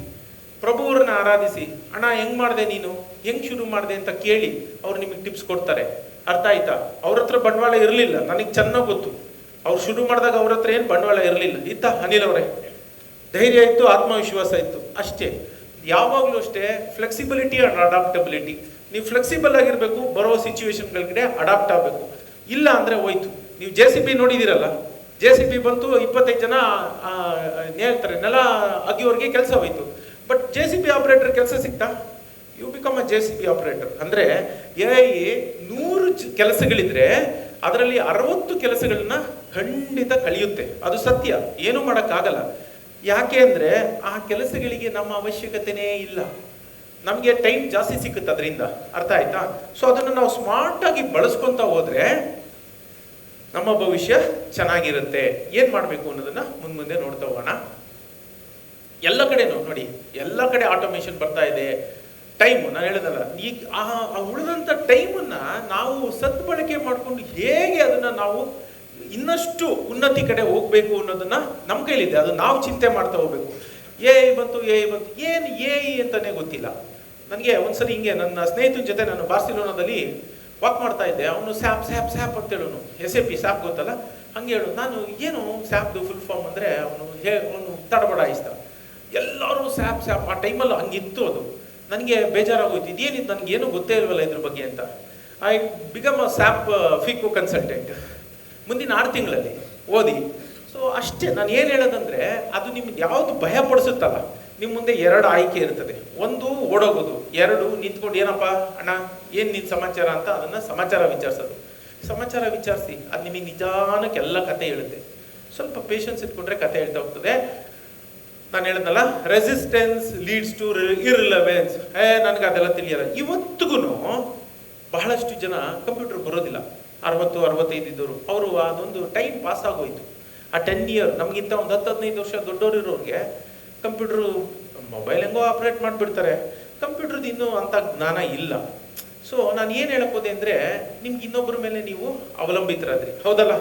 ಪ್ರಭು ಅವ್ರನ್ನ ಆರಾಧಿಸಿ. ಅಣ್ಣ ಹೆಂಗ್ ಮಾಡಿದೆ, ನೀನು ಹೆಂಗ್ ಶುರು ಮಾಡಿದೆ ಅಂತ ಕೇಳಿ ಅವ್ರು ನಿಮಗೆ ಟಿಪ್ಸ್ ಕೊಡ್ತಾರೆ. ಅರ್ಥ ಆಯ್ತಾ? ಅವ್ರ ಹತ್ರ ಬಂಡವಾಳ ಇರಲಿಲ್ಲ, ನನಗೆ ಚೆನ್ನಾಗಿ ಗೊತ್ತು. ಅವ್ರು ಶುರು ಮಾಡಿದಾಗ ಅವ್ರ ಹತ್ರ ಏನು ಬಂಡವಾಳ ಇರಲಿಲ್ಲ. ಇತ್ತ ಅನಿಲ್ ಅವರೇ, ಧೈರ್ಯ ಇತ್ತು, ಆತ್ಮವಿಶ್ವಾಸ ಇತ್ತು, ಅಷ್ಟೇ. ಯಾವಾಗಲೂ ಅಷ್ಟೇ, ಫ್ಲೆಕ್ಸಿಬಿಲಿಟಿ ಅಂಡ್ ಅಡಾಪ್ಟಬಿಲಿಟಿ. ನೀವು ಫ್ಲೆಕ್ಸಿಬಲ್ ಆಗಿರ್ಬೇಕು, ಬರೋ ಸಿಚುವೇಶನ್ಗಳಿಗೆ ಅಡಾಪ್ಟ್ ಆಗಬೇಕು. ಇಲ್ಲ ಅಂದ್ರೆ ಹೋಯ್ತು. ನೀವು JCB ನೋಡಿದಿರಲ್ಲ, JCB ಬಂತು, 25 ಜನ ಹೇಳ್ತಾರೆ ನೆಲ ಅಗಿಯೋರಿಗೆ ಕೆಲಸ ಹೋಯ್ತು. ಬಟ್ JCB ಆಪರೇಟರ್ ಕೆಲಸ ಸಿಗ್ತಾ? You become a JCB operator. ಅಂದ್ರೆ 100 ಕೆಲಸಗಳಿದ್ರೆ ಅದರಲ್ಲಿ 60 ಕೆಲಸಗಳನ್ನ ಖಂಡಿತ ಕಳಿಯುತ್ತೆ. ಅದು ಸತ್ಯ, ಏನು ಮಾಡೋಕ್ಕಾಗಲ್ಲ. ಯಾಕೆ ಅಂದ್ರೆ ಆ ಕೆಲಸಗಳಿಗೆ ನಮ್ಮ ಅವಶ್ಯಕತೆನೇ ಇಲ್ಲ. ನಮಗೆ ಟೈಮ್ ಜಾಸ್ತಿ ಸಿಕ್ಕುತ್ತೆ ಅದರಿಂದ. ಅರ್ಥ ಆಯ್ತಾ? ಸೊ ಅದನ್ನು ನಾವು ಸ್ಮಾರ್ಟ್ ಆಗಿ ಬಳಸ್ಕೊಂತ ಹೋದ್ರೆ ನಮ್ಮ ಭವಿಷ್ಯ ಚೆನ್ನಾಗಿರುತ್ತೆ. ಏನ್ ಮಾಡ್ಬೇಕು ಅನ್ನೋದನ್ನ ಮುಂದೆ ನೋಡ್ತಾ ಹೋಗೋಣ. ಎಲ್ಲ ಕಡೆನೂ ನೋಡಿ, ಎಲ್ಲ ಕಡೆ ಆಟೋಮೇಷನ್ ಬರ್ತಾ ಇದೆ. ಟೈಮ್ ನಾನು ಹೇಳಿದಲ್ಲ, ಈಗ ಆ ಉಳಿದಂಥ ಟೈಮನ್ನ ನಾವು ಸದ್ಬಳಕೆ ಮಾಡಿಕೊಂಡು ಹೇಗೆ ಅದನ್ನ ನಾವು ಇನ್ನಷ್ಟು ಉನ್ನತಿ ಕಡೆ ಹೋಗ್ಬೇಕು ಅನ್ನೋದನ್ನ ನಮ್ಮ ಕೈಲಿದೆ. ಅದು ನಾವು ಚಿಂತೆ ಮಾಡ್ತಾ ಹೋಗ್ಬೇಕು. AI ಬಂತು ಏನು AI ಅಂತಾನೆ ಗೊತ್ತಿಲ್ಲ ನನಗೆ. ಒಂದ್ಸರಿ ಹಿಂಗೆ ನನ್ನ ಸ್ನೇಹಿತನ ಜೊತೆ ನಾನು ಬಾರ್ಸಿಲೋನಾದಲ್ಲಿ ವಾಕ್ ಮಾಡ್ತಾ ಇದ್ದೆ. ಅವನು ಸ್ಯಾಪ್ ಅಂತ ಹೇಳೋನು. SAP ಸ್ಯಾಪ್ ಗೊತ್ತಲ್ಲ, ಹಂಗೆ ಹೇಳು. ನಾನು ಏನು ಸ್ಯಾಪ್ದು ಫುಲ್ ಫಾರ್ಮ್ ಅಂದರೆ ಅವನು ತಡಬಡಾಯಿಸ್ತ. ಎಲ್ಲರೂ ಸ್ಯಾಪ್ ಆ ಟೈಮಲ್ಲಿ ಹಂಗಿತ್ತು. ಅದು ನನಗೆ ಬೇಜಾರಾಗೋಯ್ತು. ಇದೇನಿತ್ತು, ನನಗೇನು ಗೊತ್ತೇ ಇಲ್ವಲ್ಲ ಇದ್ರ ಬಗ್ಗೆ ಅಂತ. I become a SAP FICO consultant ಮುಂದಿನ 6 ತಿಂಗಳಲ್ಲಿ ಓದಿ. ಸೊ ಅಷ್ಟೇ. ನಾನು ಏನು ಹೇಳೋದಂದ್ರೆ, ಅದು ನಿಮ್ಗೆ ಯಾವುದು ಭಯ ಪಡಿಸುತ್ತಲ್ಲ, ನಿಮ್ಮ ಮುಂದೆ 2 ಆಯ್ಕೆ ಇರ್ತದೆ. ಒಂದು ಓಡೋಗೋದು, 2 ನಿಂತ್ಕೊಂಡು ಏನಪ್ಪ ಅಣ್ಣ ಏನು ನಿನ್ನ ಸಮಾಚಾರ ಅಂತ ಅದನ್ನ ಸಮಾಚಾರ ವಿಚಾರಿಸೋದು. ಸಮಾಚಾರ ವಿಚಾರಿಸಿ ಅದು ನಿಮಗೆ ನಿಜಾನಕ್ಕೆ ಎಲ್ಲ ಕತೆ ಹೇಳುತ್ತೆ. ಸ್ವಲ್ಪ ಪೇಷನ್ಸ್ ಇಟ್ಕೊಂಡ್ರೆ ಕತೆ ಹೇಳ್ತಾ ಹೋಗ್ತದೆ. ನಾನು ಹೇಳಿದ್ನಲ್ಲ, ರೆಸಿಸ್ಟೆನ್ಸ್ ಲೀಡ್ಸ್ ಟು ಇರ್ರಿಲೆವೆನ್ಸ್. ನನಗೆ ಅದೆಲ್ಲ ತಿಳಿಯಲ್ಲ. ಇವತ್ತಿಗೂ ಬಹಳಷ್ಟು ಜನ ಕಂಪ್ಯೂಟರ್ ಬರೋದಿಲ್ಲ. 60-65 ಇದ್ದವರು, ಅವರು ಅದೊಂದು ಟೈಮ್ ಪಾಸ್ ಆಗೋಯ್ತು. ಆ 10 ಇಯರ್ ನಮಗಿಂತ ಒಂದು 10-15 ವರ್ಷ ದೊಡ್ಡವರು ಇರೋರಿಗೆ ಕಂಪ್ಯೂಟರ್ ಮೊಬೈಲ್ ಹೆಂಗೋ ಆಪ್ರೇಟ್ ಮಾಡಿಬಿಡ್ತಾರೆ. ಕಂಪ್ಯೂಟರ್ದು ಇನ್ನೂ ಅಂಥ ಜ್ಞಾನ ಇಲ್ಲ. ಸೊ ನಾನು ಏನು ಹೇಳಕ್ ಹೋದೆ ಅಂದರೆ, ನಿಮ್ಗೆ ಇನ್ನೊಬ್ಬರ ಮೇಲೆ ನೀವು ಅವಲಂಬಿತರಾದ್ರಿ, ಹೌದಲ್ಲ?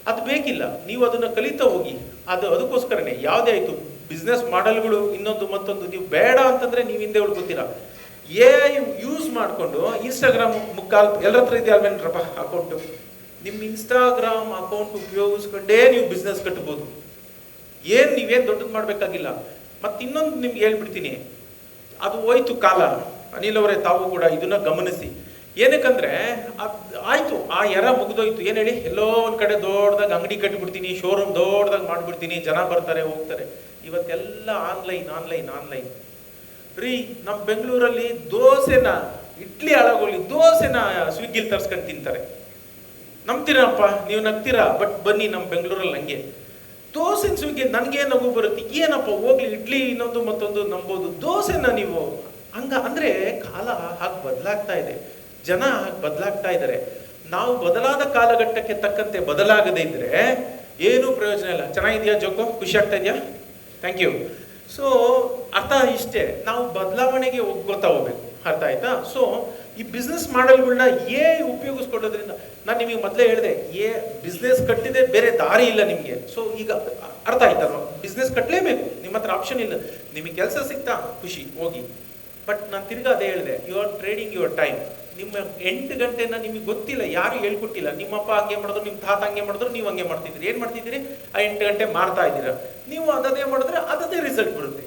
ಅದು ಬೇಕಿಲ್ಲ. ನೀವು ಅದನ್ನು ಕಲಿತಾ ಹೋಗಿ. ಅದಕ್ಕೋಸ್ಕರನೇ ಯಾವುದೇ ಆಯಿತು ಬಿಸ್ನೆಸ್ ಮಾಡೆಲ್ಗಳು ಇನ್ನೊಂದು ಮತ್ತೊಂದು ನೀವು ಬೇಡ ಅಂತಂದರೆ ನೀವು ಹಿಂದೆ ಉಳ್ಕೊತೀರಾ. AI ಯೂಸ್ ಮಾಡಿಕೊಂಡು ಇನ್ಸ್ಟಾಗ್ರಾಮ್ ಮುಕ್ಕಾಲು ಎಲ್ಲರ ಹತ್ರ ಇದೆ ಅಲ್ವೇನ್ರಪ್ಪ ಅಕೌಂಟು. ನಿಮ್ಮ ಇನ್ಸ್ಟಾಗ್ರಾಮ್ ಅಕೌಂಟ್ ಉಪಯೋಗಿಸ್ಕೊಂಡೇ ನೀವು ಬಿಸ್ನೆಸ್ ಕಟ್ಬೋದು. ನೀವೇನು ದೊಡ್ಡದು ಮಾಡಬೇಕಾಗಿಲ್ಲ. ಮತ್ತು ಇನ್ನೊಂದು ನಿಮ್ಗೆ ಹೇಳ್ಬಿಡ್ತೀನಿ, ಅದು ಹೋಯ್ತು ಕಾಲ. ಅನಿಲ್ ಅವರೇ, ತಾವು ಕೂಡ ಇದನ್ನ ಗಮನಿಸಿ. ಏನಕ್ಕಂದ್ರೆ ಆಯ್ತು, ಆ ಎರ ಮುಗಿದೋಯ್ತು. ಏನು ಹೇಳಿ, ಎಲ್ಲೋ ಒಂದು ಕಡೆ ದೊಡ್ಡದಾಗ ಅಂಗಡಿ ಕಟ್ಟಿಬಿಡ್ತೀನಿ, ಶೋರೂಮ್ ದೊಡ್ಡದಾಗಿ ಮಾಡಿಬಿಡ್ತೀನಿ, ಜನ ಬರ್ತಾರೆ ಹೋಗ್ತಾರೆ. ಇವತ್ತೆಲ್ಲ ಆನ್ಲೈನ್ ರೀ. ನಮ್ಮ ಬೆಂಗಳೂರಲ್ಲಿ ದೋಸೆನ, ಇಡ್ಲಿ ಹಾಳಾಗೋಲಿ, ದೋಸೆನ ಸ್ವಿಗ್ಗಿಲಿ ತರ್ಸ್ಕೊಂಡು ತಿಂತಾರೆ. ನಂಬ್ತೀರಪ್ಪ ನೀವು? ನಗ್ತೀರಾ. ಬಟ್ ಬನ್ನಿ, ನಮ್ಮ ಬೆಂಗಳೂರಲ್ಲಿ ಹಂಗೆ ದೋಸೆ ಸ್ವಿಗ್ಗಿ. ನನಗೆ ನಗು ಬರುತ್ತೆ. ಏನಪ್ಪ ಹೋಗ್ಲಿ, ಇಡ್ಲಿ ಇನ್ನೊಂದು ಮತ್ತೊಂದು ನಂಬೋದು, ದೋಸೆನ ನೀವು ಅಂದ್ರೆ ಕಾಲ ಹಾಗೆ ಬದಲಾಗ್ತಾ ಇದೆ, ಜನ ಹಾಗೆ ಬದಲಾಗ್ತಾ ಇದ್ದಾರೆ. ನಾವು ಬದಲಾದ ಕಾಲಘಟ್ಟಕ್ಕೆ ತಕ್ಕಂತೆ ಬದಲಾಗದೇ ಇದ್ರೆ ಏನೂ ಪ್ರಯೋಜನ ಇಲ್ಲ. ಚೆನ್ನಾಗಿದೆಯಾ ಜೋಕೋ? ಖುಷಿ ಆಗ್ತಾ ಇದೆಯಾ? Thank you. ಸೊ ಅರ್ಥ ಇಷ್ಟೇ, ನಾವು ಬದಲಾವಣೆಗೆ ಒಗ್ಗೋತಾ ಹೋಗ್ಬೇಕು. ಅರ್ಥ ಆಯ್ತಾ? ಸೊ ಈ ಬಿಸ್ನೆಸ್ ಮಾಡೆಲ್ಗಳನ್ನ ಉಪಯೋಗಿಸ್ಕೊಳ್ಳೋದ್ರಿಂದ ನಾನು ನಿಮಗೆ ಮೊದಲೇ ಹೇಳಿದೆ, ಬಿಸ್ನೆಸ್ ಕಟ್ಟಿದೆ, ಬೇರೆ ದಾರಿ ಇಲ್ಲ ನಿಮಗೆ. ಸೊ ಈಗ ಅರ್ಥ ಆಯ್ತಲ್ವ? ಬಿಸ್ನೆಸ್ ಕಟ್ಟಲೇಬೇಕು, ನಿಮ್ಮ ಹತ್ರ ಆಪ್ಷನ್ ಇಲ್ಲ. ನಿಮಗೆ ಕೆಲಸ ಸಿಗ್ತಾ ಖುಷಿ, ಹೋಗಿ. ಬಟ್ ನಾನು ತಿರ್ಗಾ ಅದೇ ಹೇಳಿದೆ, you are trading your time. ನಿಮ್ಮ 8 ಗಂಟೆನ ನಿಮಗೆ ಗೊತ್ತಿಲ್ಲ, ಯಾರು ಹೇಳ್ಕೊಟ್ಟಿಲ್ಲ. ನಿಮ್ಮಪ್ಪ ಹಂಗೆ ಮಾಡಿದ್ರು, ನಿಮ್ಮ ತಾತ ಹಂಗೆ ಮಾಡಿದ್ರು, ನೀವು ಹಂಗೆ ಮಾಡ್ತಿದ್ದೀರಿ. ಏನು ಮಾಡ್ತಿದ್ದೀರಿ? ಆ 8 ಗಂಟೆ ಮಾರ್ತಾ ಇದ್ದೀರಾ. ನೀವು ಅದೇ ಮಾಡಿದ್ರೆ ಅದೇ ರಿಸಲ್ಟ್ ಬರುತ್ತೆ.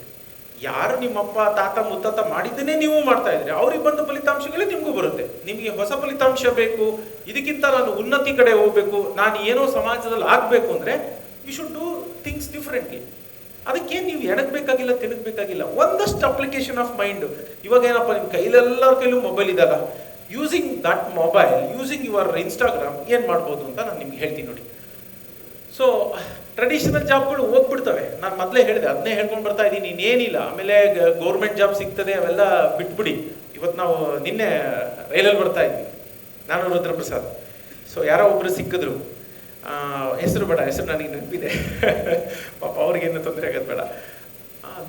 ಯಾರು ನಿಮ್ಮಪ್ಪ ತಾತ ಮುತ್ತಾತ ಮಾಡಿದ್ದನ್ನೇ ನೀವು ಮಾಡ್ತಾ ಇದ್ರಿ, ಅವ್ರಿಗೆ ಬಂದ ಫಲಿತಾಂಶಗಳೇ ನಿಮಗೂ ಬರುತ್ತೆ. ನಿಮಗೆ ಹೊಸ ಫಲಿತಾಂಶ ಬೇಕು, ಇದಕ್ಕಿಂತ ನಾನು ಉನ್ನತಿ ಕಡೆ ಹೋಗ್ಬೇಕು, ನಾನು ಏನೋ ಸಮಾಜದಲ್ಲಿ ಆಗಬೇಕು ಅಂದರೆ you should do things differently. ಅದಕ್ಕೆ ನೀವು ಎಡಗಬೇಕಾಗಿಲ್ಲ, ತಿರುಗಬೇಕಾಗಿಲ್ಲ. ಒಂದಷ್ಟು ಅಪ್ಲಿಕೇಶನ್ ಆಫ್ ಮೈಂಡ್. ಇವಾಗ ಏನಪ್ಪ, ನಿಮ್ಮ ಕೈಲೆಲ್ಲರ ಕೈಲೂ ಮೊಬೈಲ್ ಇದಲ್ಲ, using that mobile, using your Instagram ಏನು ಮಾಡ್ಬೋದು ಅಂತ ನಾನು ನಿಮ್ಗೆ ಹೇಳ್ತೀನಿ ನೋಡಿ. ಸೊ ಟ್ರೆಡಿಷನಲ್ ಜಾಬ್ಗಳು ಹೋಗ್ಬಿಡ್ತವೆ. ನಾನು ಮೊದಲೇ ಹೇಳಿದೆ, ಅದನ್ನೇ ಹೇಳ್ಕೊಂಡು ಬರ್ತಾ ಇದ್ದೀನಿ, ಇನ್ನೇನಿಲ್ಲ. ಆಮೇಲೆ ಗೌರ್ಮೆಂಟ್ ಜಾಬ್ ಸಿಗ್ತದೆ, ಅವೆಲ್ಲ ಬಿಟ್ಬಿಡಿ. ಇವತ್ತು ನಾವು ನಿನ್ನೆ ರೈಲಲ್ಲಿ ಬರ್ತಾ ಇದ್ವಿ, ನಾನು ರುದ್ರಪ್ರಸಾದ್. ಸೊ ಯಾರೋ ಒಬ್ಬರು ಸಿಕ್ಕಿದ್ರು, ಹೆಸರು ಬೇಡ, ಹೆಸರು ನನಗೆ ನೆನಪಿದೆ. ಪಾಪ ಅವ್ರಿಗೇನು ತೊಂದರೆ ಆಗೋದು ಬೇಡ.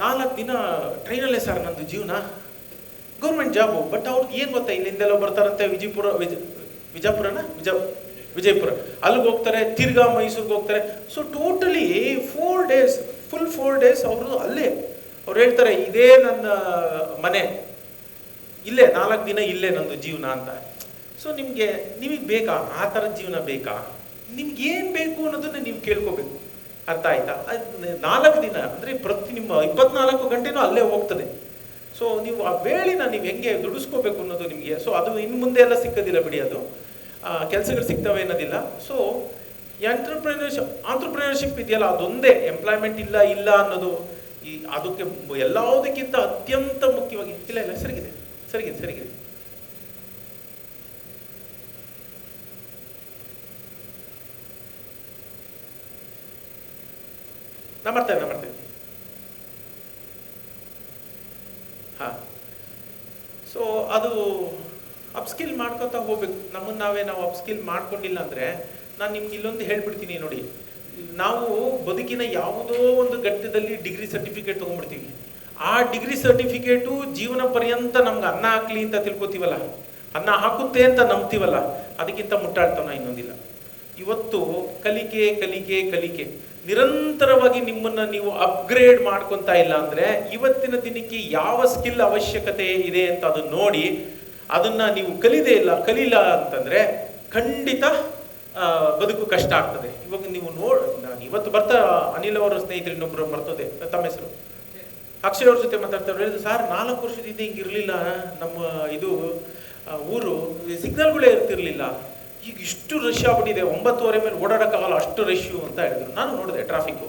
4 ದಿನ ಟ್ರೈನಲ್ಲೇ ಸರ್ ನಂದು ಜೀವನ. ಗೌರ್ಮೆಂಟ್ ಜಾಬು, ಬಟ್ ಅವ್ರಿಗೆ ಏನು ಗೊತ್ತಾ, ಇಲ್ಲಿಂದೆಲ್ಲ ಬರ್ತಾರಂತೆ ವಿಜಯಪುರ ಅಲ್ಲಿಗೆ ಹೋಗ್ತಾರೆ, ತಿರ್ಗಾ ಮೈಸೂರಿಗೆ ಹೋಗ್ತಾರೆ. So totally 4 days, full 4 days ಅವರು ಅಲ್ಲೇ. ಅವ್ರು ಹೇಳ್ತಾರೆ, ಇದೇ ನನ್ನ ಮನೆ, ಇಲ್ಲೇ 4 ದಿನ ಇಲ್ಲೇ ನಂದು ಜೀವನ ಅಂತ. ಸೊ ನಿಮಗೆ ಬೇಕಾ ಆ ಥರದ ಜೀವನ? ಬೇಕಾ? ನಿಮ್ಗೆ ಏನು ಬೇಕು ಅನ್ನೋದನ್ನ ನೀವು ಕೇಳ್ಕೋಬೇಕು. ಅರ್ಥ ಆಯ್ತಾ? 4 ದಿನ ಅಂದರೆ ನಿಮ್ಮ 24 ಗಂಟೆನೂ ಅಲ್ಲೇ ಹೋಗ್ತದೆ. ಸೊ ನೀವು ಆ ವೇಳೆನ ನೀವು ಹೆಂಗೆ ದುಡಿಸ್ಕೋಬೇಕು ಅನ್ನೋದು ನಿಮಗೆ. ಸೊ ಅದು ಇನ್ನು ಮುಂದೆ ಎಲ್ಲ ಸಿಕ್ಕೋದಿಲ್ಲ ಬಿಡಿ, ಅದು ಕೆಲಸಗಳು ಸಿಗ್ತವೆ ಅನ್ನೋದಿಲ್ಲ. ಸೊ ಆಂಟ್ರಪ್ರಿನರ್ಶಿಪ್ ಇದೆಯಲ್ಲ, ಅದೊಂದೇ. ಎಂಪ್ಲಾಯ್ಮೆಂಟ್ ಇಲ್ಲ ಅನ್ನೋದು ಅದಕ್ಕೆ ಎಲ್ಲದಕ್ಕಿಂತ ಅತ್ಯಂತ ಮುಖ್ಯವಾಗಿ. ಇಲ್ಲ ಸರಿಗಿದೆ. ನಾ ಮಾಡ್ತೇನೆ. ಸೊ ಅದು ಅಪ್ಸ್ಕಿಲ್ ಮಾಡ್ಕೊತಾ ಹೋಗ್ಬೇಕು. ನಾವು ಅಪ್ಸ್ಕಿಲ್ ಮಾಡ್ಕೊಂಡಿಲ್ಲ ಅಂದರೆ, ನಾನು ನಿಮ್ಗೆ ಇಲ್ಲೊಂದು ಹೇಳ್ಬಿಡ್ತೀನಿ ನೋಡಿ. ನಾವು ಬದುಕಿನ ಯಾವುದೋ ಒಂದು ಘಟ್ಟದಲ್ಲಿ ಡಿಗ್ರಿ ಸರ್ಟಿಫಿಕೇಟ್ ತೊಗೊಂಡ್ಬಿಡ್ತೀವಿ. ಆ ಡಿಗ್ರಿ ಸರ್ಟಿಫಿಕೇಟು ಜೀವನ ಪರ್ಯಂತ ನಮ್ಗೆ ಅನ್ನ ಹಾಕ್ಲಿ ಅಂತ ತಿಳ್ಕೊತೀವಲ್ಲ, ಅನ್ನ ಹಾಕುತ್ತೆ ಅಂತ ನಂಬ್ತೀವಲ್ಲ, ಅದಕ್ಕಿಂತ ಮುಟ್ಟಾಳ್ತನ ಇನ್ನೊಂದಿಲ್ಲ. ಇವತ್ತು ಕಲಿಕೆ ನಿರಂತರವಾಗಿ ನಿಮ್ಮನ್ನ ನೀವು ಅಪ್ಗ್ರೇಡ್ ಮಾಡ್ಕೊತಾ ಇಲ್ಲ ಅಂದರೆ, ಇವತ್ತಿನ ದಿನಕ್ಕೆ ಯಾವ ಸ್ಕಿಲ್ ಅವಶ್ಯಕತೆ ಇದೆ ಅಂತ ಅದನ್ನ ನೋಡಿ, ಅದನ್ನ ನೀವು ಕಲೀಲ ಅಂತಂದ್ರೆ ಖಂಡಿತ ಬದುಕು ಕಷ್ಟ ಆಗ್ತದೆ. ಇವಾಗ ನೀವು ನಾನು ಇವತ್ತು ಬರ್ತಾ ಅನಿಲ್ ಅವರ ಸ್ನೇಹಿತರು ಇನ್ನೊಬ್ರು ಬರ್ತದೆ, ತಮ್ಮ ಹೆಸರು ಅಕ್ಷಯ್ ಅವ್ರ ಜೊತೆ ಮಾತಾಡ್ತಾರೆ. ಹೇಳಿದ್ರು, ಸರ್ 4 ವರ್ಷದಿಂದ ಹಿಂಗಿರ್ಲಿಲ್ಲ ನಮ್ಮ ಇದು ಊರು, ಸಿಗ್ನಲ್ಗಳೇ ಇರ್ತಿರ್ಲಿಲ್ಲ, ಈಗ ಇಷ್ಟು ರಶ್ ಆಗ್ಬಿಟ್ಟಿದೆ, 9:30 ಮೇಲೆ ಓಡಾಡೋಕ್ಕಾಗಲ್ಲ, ಅಷ್ಟು ರಶ್ಶು ಅಂತ ಹೇಳಿದ್ರು. ನಾನು ನೋಡಿದೆ ಟ್ರಾಫಿಕ್ಕು.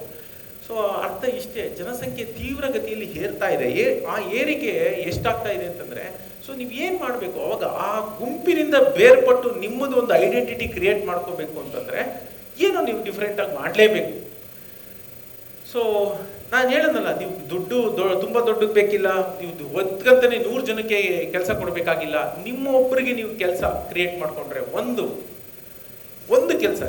ಸೊ ಅರ್ಥ ಇಷ್ಟೇ, ಜನಸಂಖ್ಯೆ ತೀವ್ರಗತಿಯಲ್ಲಿ ಏರ್ತಾ ಇದೆ. ಆ ಏರಿಕೆ ಎಷ್ಟಾಗ್ತಾ ಇದೆ ಅಂತಂದರೆ, ಸೊ ನೀವು ಏನು ಮಾಡಬೇಕು, ಅವಾಗ ಆ ಗುಂಪಿನಿಂದ ಬೇರ್ಪಟ್ಟು ನಿಮ್ಮದು ಒಂದು ಐಡೆಂಟಿಟಿ ಕ್ರಿಯೇಟ್ ಮಾಡ್ಕೋಬೇಕು ಅಂತಂದರೆ ಏನೋ ನೀವು ಡಿಫ್ರೆಂಟಾಗಿ ಮಾಡಲೇಬೇಕು. ಸೊ ನಾನು ಹೇಳೋದಲ್ಲ, ನೀವು ತುಂಬ ದೊಡ್ಡದು ಬೇಕಿಲ್ಲ, ನೀವು ಒದ್ಕಂತಾನೆ 100 ಜನಕ್ಕೆ ಕೆಲಸ ಕೊಡಬೇಕಾಗಿಲ್ಲ. ನಿಮ್ಮ ಒಬ್ಬರಿಗೆ ನೀವು ಕೆಲಸ ಕ್ರಿಯೇಟ್ ಮಾಡ್ಕೊಂಡ್ರೆ, ಒಂದು ಕೆಲಸ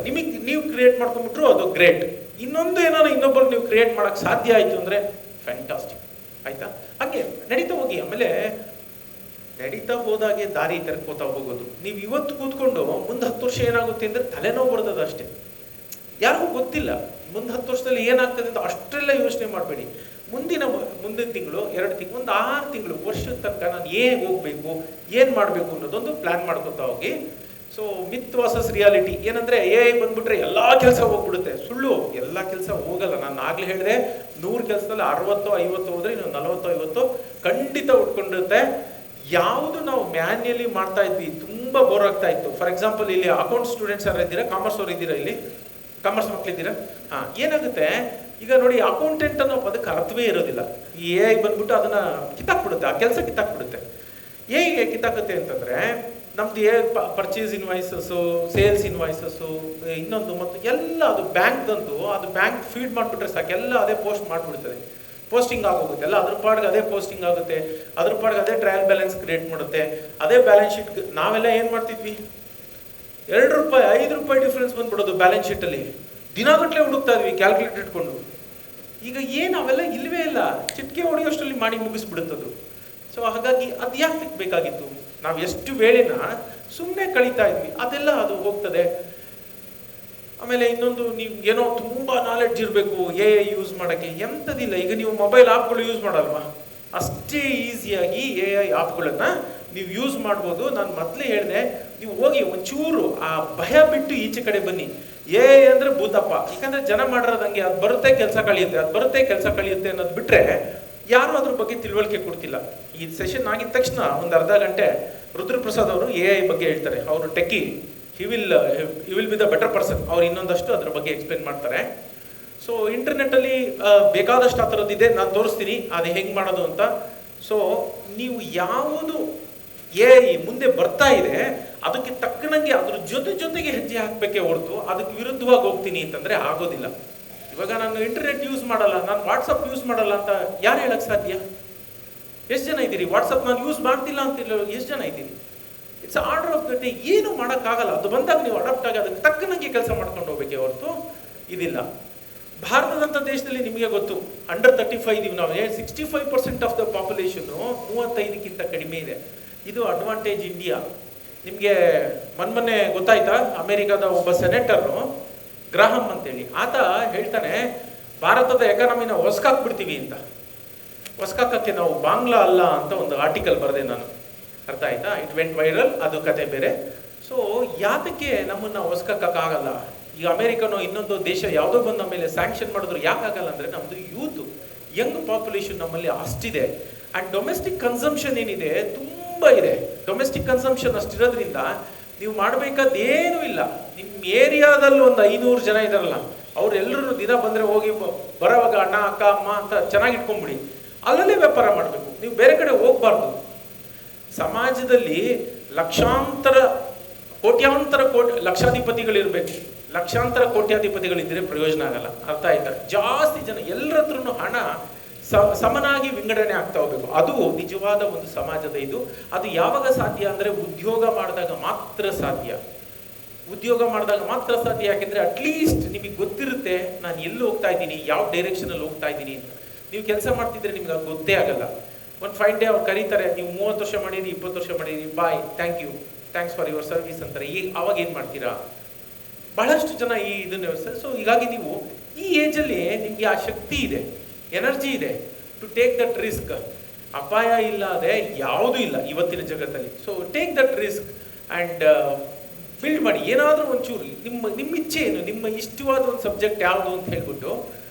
ನೀವು ಕ್ರಿಯೇಟ್ ಮಾಡ್ಕೊಂಡ್ಬಿಟ್ರು ಅದು ಗ್ರೇಟ್. ಇನ್ನೊಂದು ಏನಾದ್ರು ಇನ್ನೊಬ್ಬರು ನೀವು ಕ್ರಿಯೇಟ್ ಮಾಡೋಕ್ಕೆ ಸಾಧ್ಯ ಆಯಿತು ಅಂದರೆ ಫ್ಯಾಂಟಾಸ್ಟಿಕ್. ಆಯಿತಾ? ಹಾಗೆ ನಡೀತಾ ಹೋಗಿ. ಆಮೇಲೆ ನಡೀತಾ ಹೋದಾಗೆ ದಾರಿ ತೆರ್ಕೋತಾ ಹೋಗೋದು. ನೀವು ಇವತ್ತು ಕೂತ್ಕೊಂಡು ಮುಂದೆ 10 ವರ್ಷ ಏನಾಗುತ್ತೆ ಅಂದರೆ ತಲೆನೋವು ಬರ್ತದೆ ಅಷ್ಟೇ. ಯಾರಿಗೂ ಗೊತ್ತಿಲ್ಲ ಮುಂದೆ 10 ವರ್ಷದಲ್ಲಿ ಏನಾಗ್ತದೆ ಅಂತ ಅಷ್ಟೆಲ್ಲ ಯೋಚನೆ ಮಾಡಬೇಡಿ. ಮುಂದಿನ ತಿಂಗಳು 2 ತಿಂಗಳು, ಒಂದು 6 ತಿಂಗಳು, ವರ್ಷದ ತನಕ ನಾನು ಹೇಗೆ ಹೋಗ್ಬೇಕು, ಏನು ಮಾಡಬೇಕು ಅನ್ನೋದೊಂದು ಪ್ಲಾನ್ ಮಾಡ್ಕೊತಾ ಹೋಗಿ. ಸೊ ಮಿತ್ ವರ್ಸಸ್ ರಿಯಾಲಿಟಿ ಏನಂದರೆ, ಬಂದ್ಬಿಟ್ರೆ ಎಲ್ಲ ಕೆಲಸ ಹೋಗ್ಬಿಡುತ್ತೆ. ಸುಳ್ಳು, ಎಲ್ಲ ಕೆಲಸ ಹೋಗಲ್ಲ. ನಾನು ಆಗಲೇ ಹೇಳಿದೆ, 100 ಕೆಲಸದಲ್ಲಿ 60-50 ಹೋದ್ರೆ ಇನ್ನೊಂದು 40-50 ಖಂಡಿತ ಉಟ್ಕೊಂಡಿರುತ್ತೆ. ಯಾವುದು ನಾವು ಮ್ಯಾನ್ಯಲಿ ಮಾಡ್ತಾ ಇದ್ವಿ, ತುಂಬ ಬೋರ್ ಆಗ್ತಾ ಇತ್ತು. ಫಾರ್ ಎಕ್ಸಾಂಪಲ್, ಇಲ್ಲಿ ಅಕೌಂಟ್ ಸ್ಟೂಡೆಂಟ್ಸ್ ಯಾರು ಇದ್ದೀರಾ, ಕಾಮರ್ಸ್ ಅವ್ರು ಇದ್ದೀರಾ, ಇಲ್ಲಿ ಕಾಮರ್ಸ್ ಮಕ್ಕಳಿದ್ದೀರಾ? ಏನಾಗುತ್ತೆ ಈಗ ನೋಡಿ, ಅಕೌಂಟೆಂಟ್ ಅನ್ನೋ ಪದಕ್ಕೆ ಅರ್ಥವೇ ಇರೋದಿಲ್ಲ. ಈ ಬಂದ್ಬಿಟ್ಟು ಅದನ್ನ ಕಿತ್ತಾಕ್ಬಿಡುತ್ತೆ, ಆ ಕೆಲಸ ಕಿತ್ತಾಕ್ಬಿಡುತ್ತೆ. ಹೇಗೆ ಕಿತ್ತಾಕುತ್ತೆ ಅಂತಂದ್ರೆ, ನಮ್ದು ಪರ್ಚೇಸ್ ಇನ್ವಾಯ್ಸಸ್ಸು, ಸೇಲ್ಸ್ ಇನ್ವಾಯ್ಸಸ್ಸು, ಇನ್ನೊಂದು ಮತ್ತು ಎಲ್ಲ ಅದು ಬ್ಯಾಂಕ್ದಂತೂ, ಅದು ಬ್ಯಾಂಕ್ ಫೀಡ್ ಮಾಡಿಬಿಟ್ರೆ ಸಾಕು, ಎಲ್ಲ ಅದೇ ಪೋಸ್ಟ್ ಮಾಡಿಬಿಡ್ತದೆ. ಪೋಸ್ಟಿಂಗ್ ಆಗೋಗುತ್ತೆ, ಎಲ್ಲ ಅದ್ರ ಪಾಡ್ಗೆ ಅದೇ ಪೋಸ್ಟಿಂಗ್ ಆಗುತ್ತೆ, ಅದ್ರ ಪಾಡ್ಗೆ ಅದೇ ಟ್ರಯಲ್ ಬ್ಯಾಲೆನ್ಸ್ ಕ್ರಿಯೇಟ್ ಮಾಡುತ್ತೆ, ಅದೇ ಬ್ಯಾಲೆನ್ಸ್ ಶೀಟ್. ನಾವೆಲ್ಲ ಏನು ಮಾಡ್ತಿದ್ವಿ, ₹2 ₹5 ಡಿಫ್ರೆನ್ಸ್ ಬಂದ್ಬಿಡೋದು ಬ್ಯಾಲೆನ್ಸ್ ಶೀಟಲ್ಲಿ. ದಿನಗಟ್ಟಲೆ ಹುಡುಕ್ತಾ ಇದ್ವಿ ಕ್ಯಾಲ್ಕುಲೇಟರ್ ಇಟ್ಕೊಂಡು. ಈಗ ಏನು ಅವೆಲ್ಲ ಇಲ್ವೇ ಇಲ್ಲ, ಚಿಟಿಕೆ ಹೊಡೆಯೋಷ್ಟರಲ್ಲಿ ಮಾಡಿ ಮುಗಿಸ್ಬಿಡುತ್ತದು. ಸೊ ಹಾಗಾಗಿ ಅದು ಯಾಕೆ ಬೇಕಾಗಿತ್ತು? ನಾವು ಎಷ್ಟು ವೇಳೆನ ಸುಮ್ಮನೆ ಕಳೀತಾ ಇದ್ವಿ, ಅದೆಲ್ಲ ಅದು ಹೋಗ್ತದೆ. ಆಮೇಲೆ ಇನ್ನೊಂದು, ನೀವು ಏನೋ ತುಂಬ ನಾಲೆಡ್ಜ್ ಇರಬೇಕು AI ಯೂಸ್ ಮಾಡೋಕ್ಕೆ, ಎಂಥದಿಲ್ಲ. ಈಗ ನೀವು ಮೊಬೈಲ್ ಆ್ಯಪ್ಗಳು ಯೂಸ್ ಮಾಡಲ್ವಾ, ಅಷ್ಟೇ ಈಸಿಯಾಗಿ AI ಆ್ಯಪ್ಗಳನ್ನು ನೀವು ಯೂಸ್ ಮಾಡ್ಬೋದು. ನಾನು ಮೊದಲೇ ಹೇಳಿದೆ, ನೀವು ಹೋಗಿ ಒಂಚೂರು ಆ ಭಯ ಬಿಟ್ಟು ಈಚೆ ಕಡೆ ಬನ್ನಿ. AI ಅಂದರೆ ಭೂತಪ್ಪ, ಯಾಕಂದರೆ ಜನ ಮಾಡಿರೋದಂಗೆ ಅದು ಬರುತ್ತೆ ಕೆಲಸ ಕಳಿಯುತ್ತೆ, ಅದು ಬರುತ್ತೆ ಕೆಲಸ ಕಳಿಯುತ್ತೆ ಅನ್ನೋದು ಬಿಟ್ಟರೆ ಯಾರು ಅದ್ರ ಬಗ್ಗೆ ತಿಳುವಳಿಕೆ ಕೊಡ್ತಿಲ್ಲ. ಈ ಸೆಷನ್ ಆಗಿದ ತಕ್ಷಣ ಒಂದು ಅರ್ಧ ಗಂಟೆ ರುದ್ರಪ್ರಸಾದ್ ಅವರು AI ಬಗ್ಗೆ ಹೇಳ್ತಾರೆ. ಅವರು techie, he will be the better person. ಅವ್ರು ಇನ್ನೊಂದಷ್ಟು ಅದ್ರ ಬಗ್ಗೆ ಎಕ್ಸ್ಪ್ಲೇನ್ ಮಾಡ್ತಾರೆ. ಸೊ ಇಂಟರ್ನೆಟ್ಟಲ್ಲಿ ಬೇಕಾದಷ್ಟು ಆ ಥರದ್ದಿದೆ, ನಾನು ತೋರಿಸ್ತೀನಿ ಅದು ಹೆಂಗೆ ಮಾಡೋದು ಅಂತ. ಸೊ ನೀವು ಯಾವುದು AI ಮುಂದೆ ಬರ್ತಾ ಇದೆ ಅದಕ್ಕೆ ತಕ್ಕನಂಗೆ ಅದ್ರ ಜೊತೆಗೆ ಹೆಜ್ಜೆ ಹಾಕಬೇಕೇ ಹೊರತು ಅದಕ್ಕೆ ವಿರುದ್ಧವಾಗಿ ಹೋಗ್ತೀನಿ ಅಂತಂದರೆ ಆಗೋದಿಲ್ಲ. ಇವಾಗ ನಾನು ಇಂಟರ್ನೆಟ್ ಯೂಸ್ ಮಾಡಲ್ಲ, ನಾನು ವಾಟ್ಸಪ್ ಯೂಸ್ ಮಾಡಲ್ಲ ಅಂತ ಯಾರು ಹೇಳಕ್ಕೆ ಸಾಧ್ಯ? ಎಷ್ಟು ಜನ ಇದ್ದೀರಿ? ವಾಟ್ಸಪ್ ನಾನು ಯೂಸ್ ಮಾಡ್ತಿಲ್ಲ ಅಂತ ಎಷ್ಟು ಜನ ಇದ್ದೀರಿ? It's order of the day. ಏನು ಮಾಡೋಕ್ಕಾಗಲ್ಲ, ಅದು ಬಂದಾಗ ನೀವು ಅಡಾಪ್ಟ್ ಆಗಿ ಅದಕ್ಕೆ ತಕ್ಕನಂಗೆ ಕೆಲಸ ಮಾಡ್ಕೊಂಡು ಹೋಗ್ಬೇಕೆ ಹೊರತು ಇದಿಲ್ಲ. ಭಾರತದಂಥ ದೇಶದಲ್ಲಿ ನಿಮಗೆ ಗೊತ್ತು, ಅಂಡರ್ 35 ಇದೀವಿ ನಾವು. 65% ಆಫ್ ದ ಪಾಪ್ಯುಲೇಷನ್ನು 35ಕ್ಕಿಂತ ಕಡಿಮೆ ಇದೆ. ಇದು ಅಡ್ವಾಂಟೇಜ್ ಇಂಡಿಯಾ. ನಿಮಗೆ ಮೊನ್ನೆ ಗೊತ್ತಾಯ್ತಾ, ಅಮೆರಿಕದ ಒಬ್ಬ ಸೆನೆಟರು ಗ್ರಾಹಂ ಅಂತೇಳಿ, ಆತ ಹೇಳ್ತಾನೆ ಭಾರತದ ಎಕಾನಮಿನ ಹೊಸ್ಕಾಕ್ಬಿಡ್ತೀವಿ ಅಂತ. ಹೊಸ್ಕಾಕಕ್ಕೆ ನಾವು ಬಾಂಗ್ಲಾ ಅಲ್ಲ ಅಂತ ಒಂದು ಆರ್ಟಿಕಲ್ ಬರೆದೆ ನಾನು, ಅರ್ಥ ಆಯ್ತಾ? ಇಟ್ ವೆಂಟ್ ವೈರಲ್, ಅದು ಕತೆ ಬೇರೆ. ಸೊ ಯಾತಕ್ಕೆ ನಮ್ಮನ್ನು ಹೊಸ್ಕಾಕಕ್ಕಾಗಲ್ಲ? ಈಗ ಅಮೆರಿಕನೋ ಇನ್ನೊಂದು ದೇಶ ಯಾವುದೋ ಬಂದ ಮೇಲೆ ಸ್ಯಾಂಕ್ಷನ್ ಮಾಡಿದ್ರು ಯಾಕಾಗಲ್ಲ ಅಂದರೆ, ನಮ್ಮದು ಯೂತ್ ಯಂಗ್ ಪಾಪ್ಯುಲೇಷನ್ ನಮ್ಮಲ್ಲಿ ಅಷ್ಟಿದೆ. ಆ್ಯಂಡ್ ಡೊಮೆಸ್ಟಿಕ್ ಕನ್ಸಂಪ್ಷನ್ ಏನಿದೆ ತುಂಬ ಇದೆ. ಡೊಮೆಸ್ಟಿಕ್ ಕನ್ಸಂಪ್ಷನ್ ಅಷ್ಟಿರೋದ್ರಿಂದ ನೀವು ಮಾಡಬೇಕಾದೇನೂ ಇಲ್ಲ. ನಿಮ್ಮ ಏರಿಯಾದಲ್ಲಿ ಒಂದು 500 ಜನ ಇದಾರಲ್ಲ, ಅವರೆಲ್ಲರೂ ದಿನ ಬಂದರೆ ಹೋಗಿ ಬರೋವಾಗ ಅಣ್ಣ ಅಕ್ಕ ಅಮ್ಮ ಅಂತ ಚೆನ್ನಾಗಿ ಇಟ್ಕೊಂಡ್ಬಿಡಿ, ಅಲ್ಲಲ್ಲೇ ವ್ಯಾಪಾರ ಮಾಡಬೇಕು. ನೀವು ಬೇರೆ ಕಡೆ ಹೋಗ್ಬಾರ್ದು. ಸಮಾಜದಲ್ಲಿ ಕೋಟ್ಯಾಂತರ ಲಕ್ಷಾಧಿಪತಿಗಳಿರಬೇಕು. ಲಕ್ಷಾಂತರ ಕೋಟ್ಯಾಧಿಪತಿಗಳಿದ್ದರೆ ಪ್ರಯೋಜನ ಆಗಲ್ಲ, ಅರ್ಥ ಆಯ್ತಾ? ಜಾಸ್ತಿ ಜನ ಎಲ್ಲರ ಹತ್ರನೂ ಹಣ ಸಮನಾಗಿ ವಿಂಗಡಣೆ ಆಗ್ತಾ ಹೋಗ್ಬೇಕು. ಅದು ನಿಜವಾದ ಒಂದು ಸಮಾಜದ ಇದು. ಅದು ಯಾವಾಗ ಸಾಧ್ಯ ಅಂದರೆ ಉದ್ಯೋಗ ಮಾಡಿದಾಗ ಮಾತ್ರ ಸಾಧ್ಯ. ಉದ್ಯೋಗ ಮಾಡಿದಾಗ ಮಾತ್ರ ಸಾಧ್ಯ. ಯಾಕೆಂದರೆ ಅಟ್ಲೀಸ್ಟ್ ನಿಮಗೆ ಗೊತ್ತಿರುತ್ತೆ ನಾನು ಎಲ್ಲಿ ಹೋಗ್ತಾ ಇದ್ದೀನಿ, ಯಾವ ಡೈರೆಕ್ಷನಲ್ಲಿ ಹೋಗ್ತಾ ಇದ್ದೀನಿ ಅಂತ. ನೀವು ಕೆಲಸ ಮಾಡ್ತಿದ್ರೆ ನಿಮ್ಗೆ ಅದು ಗೊತ್ತೇ ಆಗಲ್ಲ. ಒಂದು ಫೈನ್ ಡೇ ಅವ್ರು ಕರೀತಾರೆ, ನೀವು 30 ವರ್ಷ ಮಾಡಿರಿ, 20 ವರ್ಷ ಮಾಡಿರಿ, bye, thank you, thanks for your service ಅಂತಾರೆ. ಅವಾಗ ಏನು ಮಾಡ್ತೀರಾ? ಬಹಳಷ್ಟು ಜನ ಈ ಇದನ್ನ ವ್ಯವಸ್ಥೆ. ಸೊ ಹೀಗಾಗಿ ನೀವು ಈ ಏಜಲ್ಲಿ ನಿಮಗೆ ಆ ಶಕ್ತಿ ಇದೆ, ಎನರ್ಜಿ ಇದೆ ಟು ಟೇಕ್ ದಟ್ ರಿಸ್ಕ್. ಅಪಾಯ ಇಲ್ಲದೆ ಯಾವುದೂ ಇಲ್ಲ ಇವತ್ತಿನ ಜಗತ್ತಲ್ಲಿ. So take that risk and build ಮಾಡಿ. ಏನಾದರೂ ಒಂಚೂರು ನಿಮ್ಮ ಇಚ್ಛೆ ಏನು, ನಿಮ್ಮ ಇಷ್ಟವಾದ ಒಂದು ಸಬ್ಜೆಕ್ಟ್ ಯಾವುದು ಅಂತ ಹೇಳ್ಬಿಟ್ಟು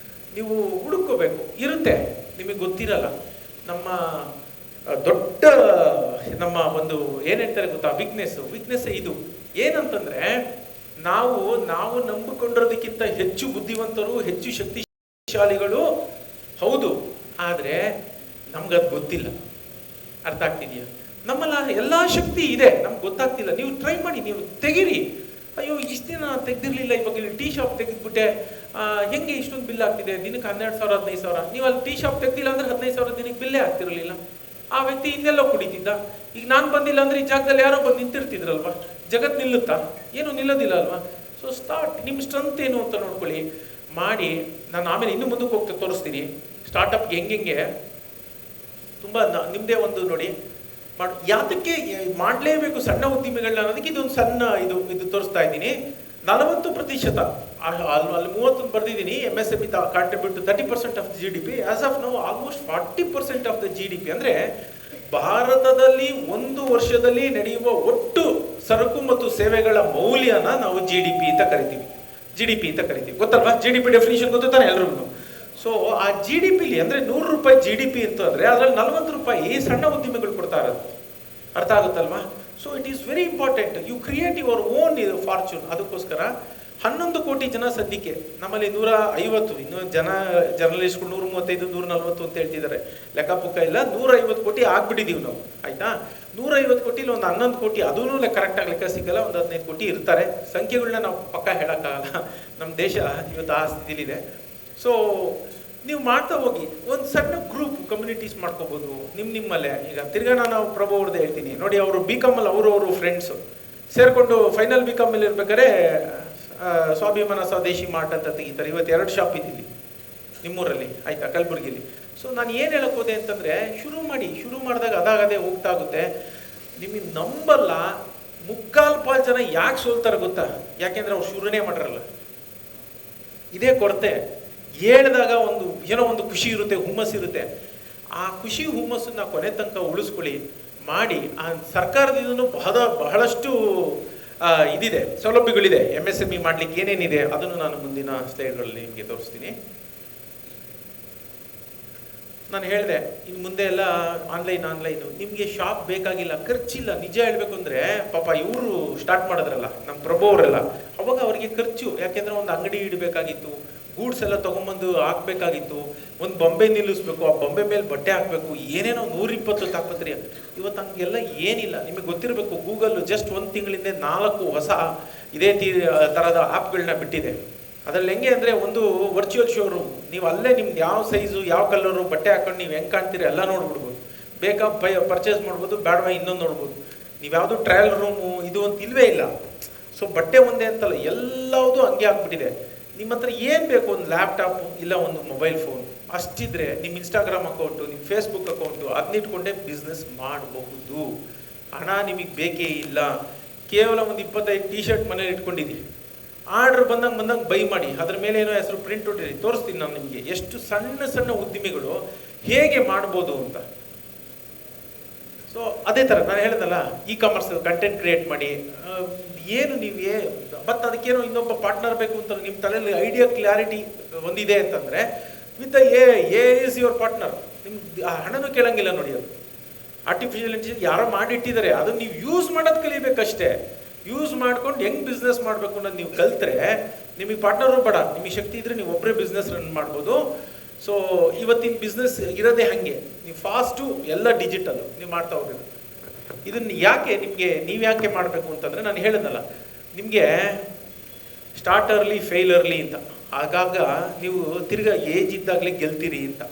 ನೀವು ಹುಡುಕೋಬೇಕು. ಇರುತ್ತೆ, ನಿಮಗೆ ಗೊತ್ತಿರಲ್ಲ. ನಮ್ಮ ದೊಡ್ಡ ನಮ್ಮ ಒಂದು ಏನು ಹೇಳ್ತಾರೆ ಗೊತ್ತಾ, ವೀಕ್ನೆಸ್ ಇದು ಏನಂತಂದರೆ, ನಾವು ನಂಬಿಕೊಂಡಿರೋದಕ್ಕಿಂತ ಹೆಚ್ಚು ಬುದ್ಧಿವಂತರು, ಹೆಚ್ಚು ಶಕ್ತಿಶಾಲಿಗಳು ಹೌದು, ಆದರೆ ನಮ್ಗದು ಗೊತ್ತಿಲ್ಲ. ಅರ್ಥ ಆಗ್ತಿದೆಯಾ? ನಮ್ಮಲ್ಲ ಎಲ್ಲ ಶಕ್ತಿ ಇದೆ, ನಮ್ಗೆ ಗೊತ್ತಾಗ್ತಿಲ್ಲ. ನೀವು ಟ್ರೈ ಮಾಡಿ, ನೀವು ತೆಗೀರಿ. ಅಯ್ಯೋ ಇಷ್ಟು ದಿನ ತೆಗ್ದಿರ್ಲಿಲ್ಲ, ಇವಾಗ ಇಲ್ಲಿ ಟೀ ಶಾಪ್ ತೆಗೆದ್ಬಿಟ್ಟೆ, ಹೆಂಗೆ ಇಷ್ಟೊಂದು ಬಿಲ್ ಆಗ್ತಿದೆ, ದಿನಕ್ಕೆ 12,000 15,000. ನೀವು ಅಲ್ಲಿ ಟೀ ಶಾಪ್ ತೆಗ್ದಿಲ್ಲ ಅಂದರೆ 15,000 ದಿನಕ್ಕೆ ಬಿಲ್ಲೇ ಆಗ್ತಿರಲಿಲ್ಲ. ಆ ವ್ಯಕ್ತಿ ಇನ್ನೆಲ್ಲೋ ಕುಡಿತಿದ್ದ. ಈಗ ನಾನು ಬಂದಿಲ್ಲ ಅಂದರೆ ಈ ಜಾಗದಲ್ಲಿ ಯಾರೋ ಬಂದು ನಿಂತಿರ್ತಿದ್ರಲ್ವ. ಜಗತ್ತು ನಿಲ್ಲುತ್ತಾ? ಏನು ನಿಲ್ಲೋದಿಲ್ಲ ಅಲ್ವಾ? So start. ನಿಮ್ಮ ಸ್ಟ್ರೆಂತ್ ಏನು ಅಂತ ನೋಡ್ಕೊಳ್ಳಿ, ಮಾಡಿ. ನಾನು ಆಮೇಲೆ ಇನ್ನೂ ಮುಂದಕ್ಕೆ ಹೋಗ್ತಾ ತೋರಿಸ್ತೀನಿ ಸ್ಟಾರ್ಟಪ್ಗೆ ಹೆಂಗೆ ತುಂಬ ನಿಮ್ಮದೇ ಒಂದು ನೋಡಿ ಮಾಡಿ. ಯಾತಕ್ಕೆ ಮಾಡಲೇಬೇಕು ಸಣ್ಣ ಉದ್ದಿಮೆಗಳನ್ನ ಅನ್ನೋದಕ್ಕೆ ಇದೊಂದು ಸಣ್ಣ ಇದು ತೋರಿಸ್ತಾ ಇದ್ದೀನಿ. 40% ಅಲ್ಲಿ 30 ಬರೆದಿದ್ದೀನಿ. MSME contribute to 30% of the GDP. As of now almost 40% of the GDP. ಅಂದರೆ ಭಾರತದಲ್ಲಿ ಒಂದು ವರ್ಷದಲ್ಲಿ ನಡೆಯುವ ಒಟ್ಟು ಸರಕು ಮತ್ತು ಸೇವೆಗಳ ಮೌಲ್ಯನ ನಾವು GDP ಅಂತ ಕರಿತೀವಿ. ಗೊತ್ತಲ್ವಾ? GDP ಡೆಫಿನಿಷನ್ ಗೊತ್ತು ತಾನೆ ಎಲ್ರಿಗೂ. ಸೊ ಆ GDPಲಿ ಅಂದರೆ ₹100 GDP ಅಂತಂದರೆ ಅದರಲ್ಲಿ ₹40 ಸಣ್ಣ ಉದ್ಯಮಿಗಳು ಕೊಡ್ತಾ ಇರೋದು. ಅರ್ಥ ಆಗುತ್ತಲ್ವಾ? So it is very important. You create your own fortune. ಅದಕ್ಕೋಸ್ಕರ 11 ಕೋಟಿ ಜನ ಸದ್ಯಕ್ಕೆ ನಮ್ಮಲ್ಲಿ 150, ಇನ್ನು ಜರ್ನಲಿಸ್ಟ್ಗಳು 135 140 ಅಂತ ಹೇಳ್ತಿದ್ದಾರೆ, ಲೆಕ್ಕ ಪುಕ್ಕ ಇಲ್ಲ. 150 ಕೋಟಿ ಆಗ್ಬಿಟ್ಟಿದ್ದೀವಿ ನಾವು, ಆಯ್ತಾ? 150 ಕೋಟಿಲಿ ಒಂದು 11 ಕೋಟಿ, ಅದೂ ಕರೆಕ್ಟಾಗಿ ಲೆಕ್ಕ ಸಿಗಲ್ಲ, ಒಂದು 15 ಕೋಟಿ ಇರ್ತಾರೆ. ಸಂಖ್ಯೆಗಳನ್ನ ನಾವು ಪಕ್ಕ ಹೇಳೋಕ್ಕಾಗಲ್ಲ. ನಮ್ಮ ದೇಶ ಇವತ್ತು ಆ ಸ್ಥಿತಿಲಿದೆ. ಸೊ ನೀವು ಮಾಡ್ತಾ ಹೋಗಿ ಒಂದು ಸಣ್ಣ ಗ್ರೂಪ್ ಕಮ್ಯುನಿಟೀಸ್ ಮಾಡ್ಕೋಬೋದು ನಿಮ್ಮಲ್ಲೇ. ಈಗ ತಿರ್ಗಾ ನಾನು ಪ್ರಭು ಅವ್ರದ್ದು ಹೇಳ್ತೀನಿ ನೋಡಿ, ಅವರು BCom ಅವರು ಫ್ರೆಂಡ್ಸು ಸೇರಿಕೊಂಡು ಫೈನಲ್ BCom ಮೇಲೆ ಇರ್ಬೇಕಾದ್ರೆ ಸ್ವಾಭಿಮಾನ ಸ್ವದೇಶಿ ಮಾರ್ಟ್ ಅಂತ ತೆಗಿತಾರೆ. ಇವತ್ತು 2 ಶಾಪ್ ಇದ್ದಿಲ್ಲಿ ನಿಮ್ಮೂರಲ್ಲಿ, ಆಯ್ತಾ, ಕಲಬುರಗಿಲಿ. ಸೊ ನಾನು ಏನು ಹೇಳಕ್ ಹೋದೆ ಅಂತಂದರೆ, ಶುರು ಮಾಡಿದಾಗ ಅದಾಗದೇ ಹೋಗ್ತಾ ಆಗುತ್ತೆ. ನಿಮಗೆ ನಂಬಲ್ಲ, 3/4 ಜನ ಯಾಕೆ ಸೋಲ್ತಾರೆ ಗೊತ್ತಾ? ಯಾಕೆಂದ್ರೆ ಅವ್ರು ಶುರುನೇ ಮಾಡಿರಲ್ಲ. ಇದೇ ಕೊರತೆ. ಹೇಳಿದಾಗ ಒಂದು ಖುಷಿ ಇರುತ್ತೆ, ಹುಮ್ಮಸ್ಸು ಇರುತ್ತೆ. ಆ ಖುಷಿ ಹುಮ್ಮಸ್ಸನ್ನ ಕೊನೆ ತನಕ ಉಳಿಸ್ಕೊಳ್ಳಿ ಮಾಡಿ. ಆ ಸರ್ಕಾರದಿಂದ ಬಹಳಷ್ಟು ಇದಿದೆ, ಸೌಲಭ್ಯಗಳಿದೆ. MSME ಮಾಡ್ಲಿಕ್ಕೆ ಏನೇನಿದೆ ಅದನ್ನು ನಾನು ಮುಂದಿನ ಸ್ಲೈಡ್ಗಳಲ್ಲಿ ನಿಮಗೆ ತೋರಿಸ್ತೀನಿ. ನಾನು ಹೇಳಿದೆ, ಇನ್ನು ಮುಂದೆ ಎಲ್ಲ ಆನ್ಲೈನು. ನಿಮಗೆ ಶಾಪ್ ಬೇಕಾಗಿಲ್ಲ, ಖರ್ಚಿಲ್ಲ. ನಿಜ ಹೇಳಬೇಕು ಅಂದರೆ, ಪಾಪ ಇವರು ಸ್ಟಾರ್ಟ್ ಮಾಡಿದ್ರಲ್ಲ, ನಮ್ಮ ಪ್ರಭು ಅವರೆಲ್ಲ, ಅವಾಗ ಅವರಿಗೆ ಖರ್ಚು. ಯಾಕೆಂದರೆ ಒಂದು ಅಂಗಡಿ ಇಡಬೇಕಾಗಿತ್ತು, ಗೂಡ್ಸ್ ಎಲ್ಲ ತೊಗೊಂಬಂದು ಹಾಕ್ಬೇಕಾಗಿತ್ತು, ಒಂದು ಬೊಂಬೆ ನಿಲ್ಲಿಸ್ಬೇಕು, ಆ ಬೊಂಬೆ ಮೇಲೆ ಬಟ್ಟೆ ಹಾಕಬೇಕು, ಏನೇನೋ 120 ತಾಪತ್ರಿ. ಇವತ್ತು ಹಂಗೆಲ್ಲ ಏನಿಲ್ಲ. ನಿಮಗೆ ಗೊತ್ತಿರಬೇಕು, ಗೂಗಲ್ ಜಸ್ಟ್ 1 ತಿಂಗಳಿಂದ 4 ಹೊಸ ಇದೇ ಥರದ ಆ್ಯಪ್ಗಳನ್ನ ಬಿಟ್ಟಿದೆ. ಅದರಲ್ಲಿ ಹೆಂಗೆ ಅಂದರೆ, ಒಂದು ವರ್ಚುವಲ್ ಶೋರೂಮ್. ನೀವು ಅಲ್ಲೇ ನಿಮ್ದು ಯಾವ ಸೈಜು, ಯಾವ ಕಲರು ಬಟ್ಟೆ ಹಾಕೊಂಡು ನೀವು ಹೆಂಗೆ ಕಾಣ್ತೀರಿ ಎಲ್ಲ ನೋಡ್ಬಿಡ್ಬೋದು. ಬೇಕಾ ಪರ್ಚೇಸ್ ಮಾಡ್ಬೋದು, ಬೇಡವಾ ಇನ್ನೊಂದು ನೋಡ್ಬೋದು. ನೀವು ಯಾವುದು ಟ್ರಯಲ್ ರೂಮು ಇದು ಅಂತ ಇಲ್ವೇ ಇಲ್ಲ. ಸೊ ಬಟ್ಟೆ ಒಂದೇ ಅಂತಲ್ಲ, ಎಲ್ಲವುದು ಹಂಗೆ ಆಗ್ಬಿಟ್ಟಿದೆ. ನಿಮ್ಮ ಹತ್ರ ಏನು ಬೇಕು, ಒಂದು ಲ್ಯಾಪ್ಟಾಪು ಇಲ್ಲ ಒಂದು ಮೊಬೈಲ್ ಫೋನ್ ಅಷ್ಟಿದ್ರೆ, ನಿಮ್ಮ ಇನ್ಸ್ಟಾಗ್ರಾಮ್ ಅಕೌಂಟು, ನಿಮ್ಮ ಫೇಸ್ಬುಕ್ ಅಕೌಂಟು, ಅದನ್ನಿಟ್ಕೊಂಡೇ ಬಿಸ್ನೆಸ್ ಮಾಡಬಹುದು. ಹಣ ನಿಮಗೆ ಬೇಕೇ ಇಲ್ಲ. ಕೇವಲ ಒಂದು 25 ಟಿ ಶರ್ಟ್ ಮನೇಲಿ ಇಟ್ಕೊಂಡಿದ್ದೀವಿ. ಆರ್ಡ್ರ್ ಬಂದಂಗೆ ಬೈ ಮಾಡಿ, ಅದ್ರ ಮೇಲೆ ಏನೋ ಹೆಸರು ಪ್ರಿಂಟ್ ಹೊಟ್ಟಿರಿ, ತೋರಿಸ್ತೀನಿ ನಾನು ನಿಮಗೆ ಎಷ್ಟು ಸಣ್ಣ ಉದ್ದಿಮೆಗಳು ಹೇಗೆ ಮಾಡ್ಬೋದು ಅಂತ. ಸೊ ಅದೇ ಥರ ನಾನು ಹೇಳಿದಲ್ಲ, ಇ-ಕಾಮರ್ಸ್ ಕಂಟೆಂಟ್ ಕ್ರಿಯೇಟ್ ಮಾಡಿ. ಏನು ಮತ್ತು ಅದಕ್ಕೇನೋ ಇನ್ನೊಬ್ಬ ಪಾರ್ಟ್ನರ್ ಬೇಕು ಅಂತ ನಿಮ್ಮ ತಲೆಯಲ್ಲಿ ಐಡಿಯಾ ಕ್ಲಾರಿಟಿ ಒಂದಿದೆ ಅಂತಂದರೆ, with A is your partner. ನಿಮ್ಗೆ ಹಣನೂ ಕೇಳಂಗಿಲ್ಲ ನೋಡಿ. ಅದು ಆರ್ಟಿಫಿಷಿಯಲ್ ಇಂಟೆಲಿಜೆನ್ಸ್ ಯಾರೋ ಮಾಡಿಟ್ಟಿದ್ದಾರೆ, ಅದನ್ನು ನೀವು ಯೂಸ್ ಮಾಡೋದು ಕಲಿಬೇಕಷ್ಟೇ. ಯೂಸ್ ಮಾಡ್ಕೊಂಡು ಹೆಂಗೆ ಬಿಸ್ನೆಸ್ ಮಾಡಬೇಕು ಅನ್ನೋದು ನೀವು ಕಲ್ತ್ರೆ, ನಿಮಗೆ ಪಾರ್ಟ್ನರು ಬೇಡ. ನಿಮಗೆ ಶಕ್ತಿ ಇದ್ದರೆ ನೀವು ಒಬ್ಬರೇ ಬಿಸ್ನೆಸ್ ರನ್ ಮಾಡ್ಬೋದು. ಸೊ ಇವತ್ತಿನ ಬಿಸ್ನೆಸ್ ಇರೋದೇ ಹಾಗೆ, ನೀವು ಫಾಸ್ಟು ಎಲ್ಲ ಡಿಜಿಟಲ್ ನೀವು ಮಾಡ್ತಾ ಹೋಗ್ಬೇಕು. ಇದನ್ನು ಯಾಕೆ ನೀವು ಯಾಕೆ ಮಾಡಬೇಕು ಅಂತಂದರೆ, ನಾನು ಹೇಳಿದ್ನಲ್ಲ ನಿಮಗೆ ಸ್ಟಾರ್ಟ್ ಅರ್ಲಿ ಫೇಲ್ ಅರ್ಲಿ ಅಂತ. ಆಗಾಗ ನೀವು ತಿರ್ಗಾ ಏಜ್ ಇದ್ದಾಗಲೇ ಗೆಲ್ತೀರಿ ಅಂತ.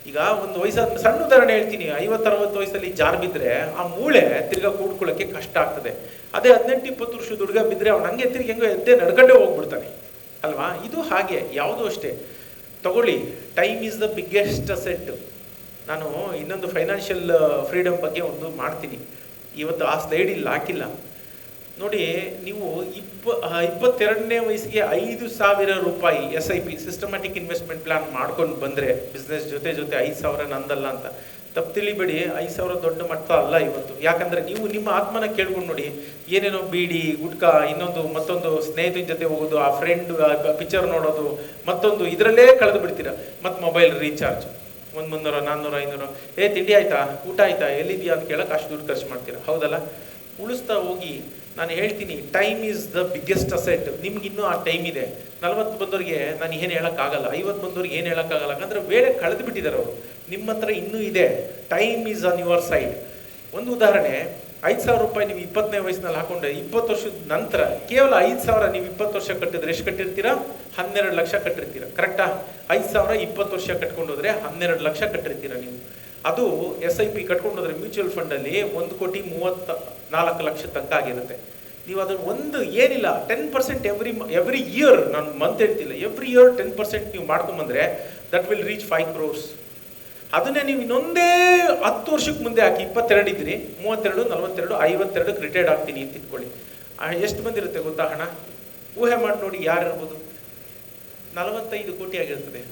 ಈಗ ಒಂದು ವಯಸ್ಸಾದ ಸಣ್ಣ ಉದಾಹರಣೆ ಹೇಳ್ತೀನಿ. 50-60 ವಯಸ್ಸಲ್ಲಿ ಜಾರ್ ಬಿದ್ದರೆ ಆ ಮೂಳೆ ತಿರ್ಗಾ ಕೂಡ್ಕೊಳ್ಳೋಕ್ಕೆ ಕಷ್ಟ ಆಗ್ತದೆ. ಅದೇ 18-20 ವರ್ಷದ ಹುಡುಗ ಬಿದ್ದರೆ ಅವ್ನು ಹಂಗೆ ತಿರ್ಗಿ ಹೆಂಗೋ ಎದ್ದೇ ನಡ್ಕೊಂಡೇ ಹೋಗ್ಬಿಡ್ತಾನೆ ಅಲ್ವಾ? ಇದು ಹಾಗೆ ಯಾವುದೂ ಅಷ್ಟೇ. ತಗೊಳ್ಳಿ, time is the biggest asset. ನಾನು ಇನ್ನೊಂದು ಫೈನಾನ್ಷಿಯಲ್ ಫ್ರೀಡಮ್ ಬಗ್ಗೆ ಒಂದು ಮಾಡ್ತೀನಿ. ಇವತ್ತು ಆ ಸ್ಲೈಡ್ ಇಲ್ಲಿ ಹಾಕಿಲ್ಲ ನೋಡಿ. ನೀವು 22ನೇ ವಯಸ್ಸಿಗೆ 5,000 ರೂಪಾಯಿ SIP ಸಿಸ್ಟಮ್ಯಾಟಿಕ್ ಇನ್ವೆಸ್ಟ್ಮೆಂಟ್ ಪ್ಲಾನ್ ಮಾಡ್ಕೊಂಡು ಬಂದರೆ, ಬಿಸ್ನೆಸ್ ಜೊತೆ 5,000 ನಂದಲ್ಲ ಅಂತ ತಪ್ಪು ತಿಳಿಬೇಡಿ. 5,000 ದೊಡ್ಡ ಮಟ್ಟ ಅಲ್ಲ ಇವತ್ತು. ಯಾಕಂದರೆ ನೀವು ನಿಮ್ಮ ಆತ್ಮನ ಕೇಳ್ಕೊಂಡು ನೋಡಿ. ಏನೇನೋ ಬೀಡಿ, ಗುಟ್ಕಾ, ಮತ್ತೊಂದು ಸ್ನೇಹಿತನ ಜೊತೆ ಹೋಗೋದು, ಆ ಫ್ರೆಂಡ್ ಪಿಕ್ಚರ್ ನೋಡೋದು, ಮತ್ತೊಂದು ಇದರಲ್ಲೇ ಕಳೆದು ಬಿಡ್ತೀರ. ಮತ್ತು ಮೊಬೈಲ್ ರೀಚಾರ್ಜ್ 300, 400, 500. ತಿಂಡಿ ಆಯ್ತಾ, ಊಟ ಆಯ್ತಾ, ಎಲ್ಲಿದೆಯಾ ಅಂತ ಕೇಳಕ್ಕೆ ಅಷ್ಟು ದುಡ್ಡು ಖರ್ಚು ಮಾಡ್ತೀರಾ, ಹೌದಲ್ಲ? ಉಳಿಸ್ತಾ ಹೋಗಿ. ನಾನು ಹೇಳ್ತೀನಿ, time is the biggest asset. ನಿಮ್ಗಿನ್ನೂ ಆ ಟೈಮ್ ಇದೆ. 40 ಬಂದವ್ರಿಗೆ ನಾನು ಏನು ಹೇಳೋಕ್ಕಾಗಲ್ಲ, 50 ಬಂದವ್ರಿಗೆ ಏನು ಹೇಳೋಕ್ಕಾಗಲ್ಲ. ಯಾಕಂದರೆ ವೇಳೆ ಕಳೆದು ಬಿಟ್ಟಿದ್ದಾರೆ ಅವರು. ನಿಮ್ಮ ಹತ್ರ ಇನ್ನೂ ಇದೆ. Time is on your side. ಒಂದು ಉದಾಹರಣೆ, 5,000 ರೂಪಾಯಿ ನೀವು 20ನೇ ವಯಸ್ಸಿನಲ್ಲಿ ಹಾಕೊಂಡ್ರೆ, 20 ವರ್ಷದ ನಂತರ ಕೇವಲ 5,000 ನೀವು 20 ವರ್ಷ ಕಟ್ಟಿದ್ರೆ ಎಷ್ಟು ಕಟ್ಟಿರ್ತೀರಾ? 12 ಲಕ್ಷ ಕಟ್ಟಿರ್ತೀರ. ಕರೆಕ್ಟಾ? 5,000 20 ವರ್ಷ ಕಟ್ಕೊಂಡು ಹೋದ್ರೆ 12 ಲಕ್ಷ ಕಟ್ಟಿರ್ತೀರ ನೀವು. ಅದು SIP ಕಟ್ಕೊಂಡು ಹೋದ್ರೆ ಮ್ಯೂಚುವಲ್ ಫಂಡಲ್ಲಿ 1,34 ಲಕ್ಷ ತನಕ ಆಗಿರುತ್ತೆ. ನೀವು ಅದನ್ನು ಒಂದು ಏನಿಲ್ಲ 10% ಎವ್ರಿ ಇಯರ್, ನಾನು ಮಂತ್ ಹೇಳ್ತಿಲ್ಲ, ಎವ್ರಿ ಇಯರ್ 10% ನೀವು ಮಾಡ್ಕೊಂಬಂದ್ರೆ ದಟ್ ವಿಲ್ ರೀಚ್ 5 crores. ಅದನ್ನೇ ನೀವು ಇನ್ನೊಂದೇ 10 ವರ್ಷಕ್ಕೆ ಮುಂದೆ ಹಾಕಿ, 22 ಇದ್ರಿ, 32, 42, 52ಕ್ಕೆ ರಿಟೈರ್ಡ್ ಆಗ್ತೀನಿ ಅಂತ ಇಟ್ಕೊಳ್ಳಿ. ಎಷ್ಟು ಬಂದಿರುತ್ತೆ ಗೊತ್ತಾ ಹಣ? ಊಹೆ ಮಾಡಿ ನೋಡಿ ಯಾರಿರ್ಬೋದು. 45 ಕೋಟಿ ಆಗಿರ್ತದೆ.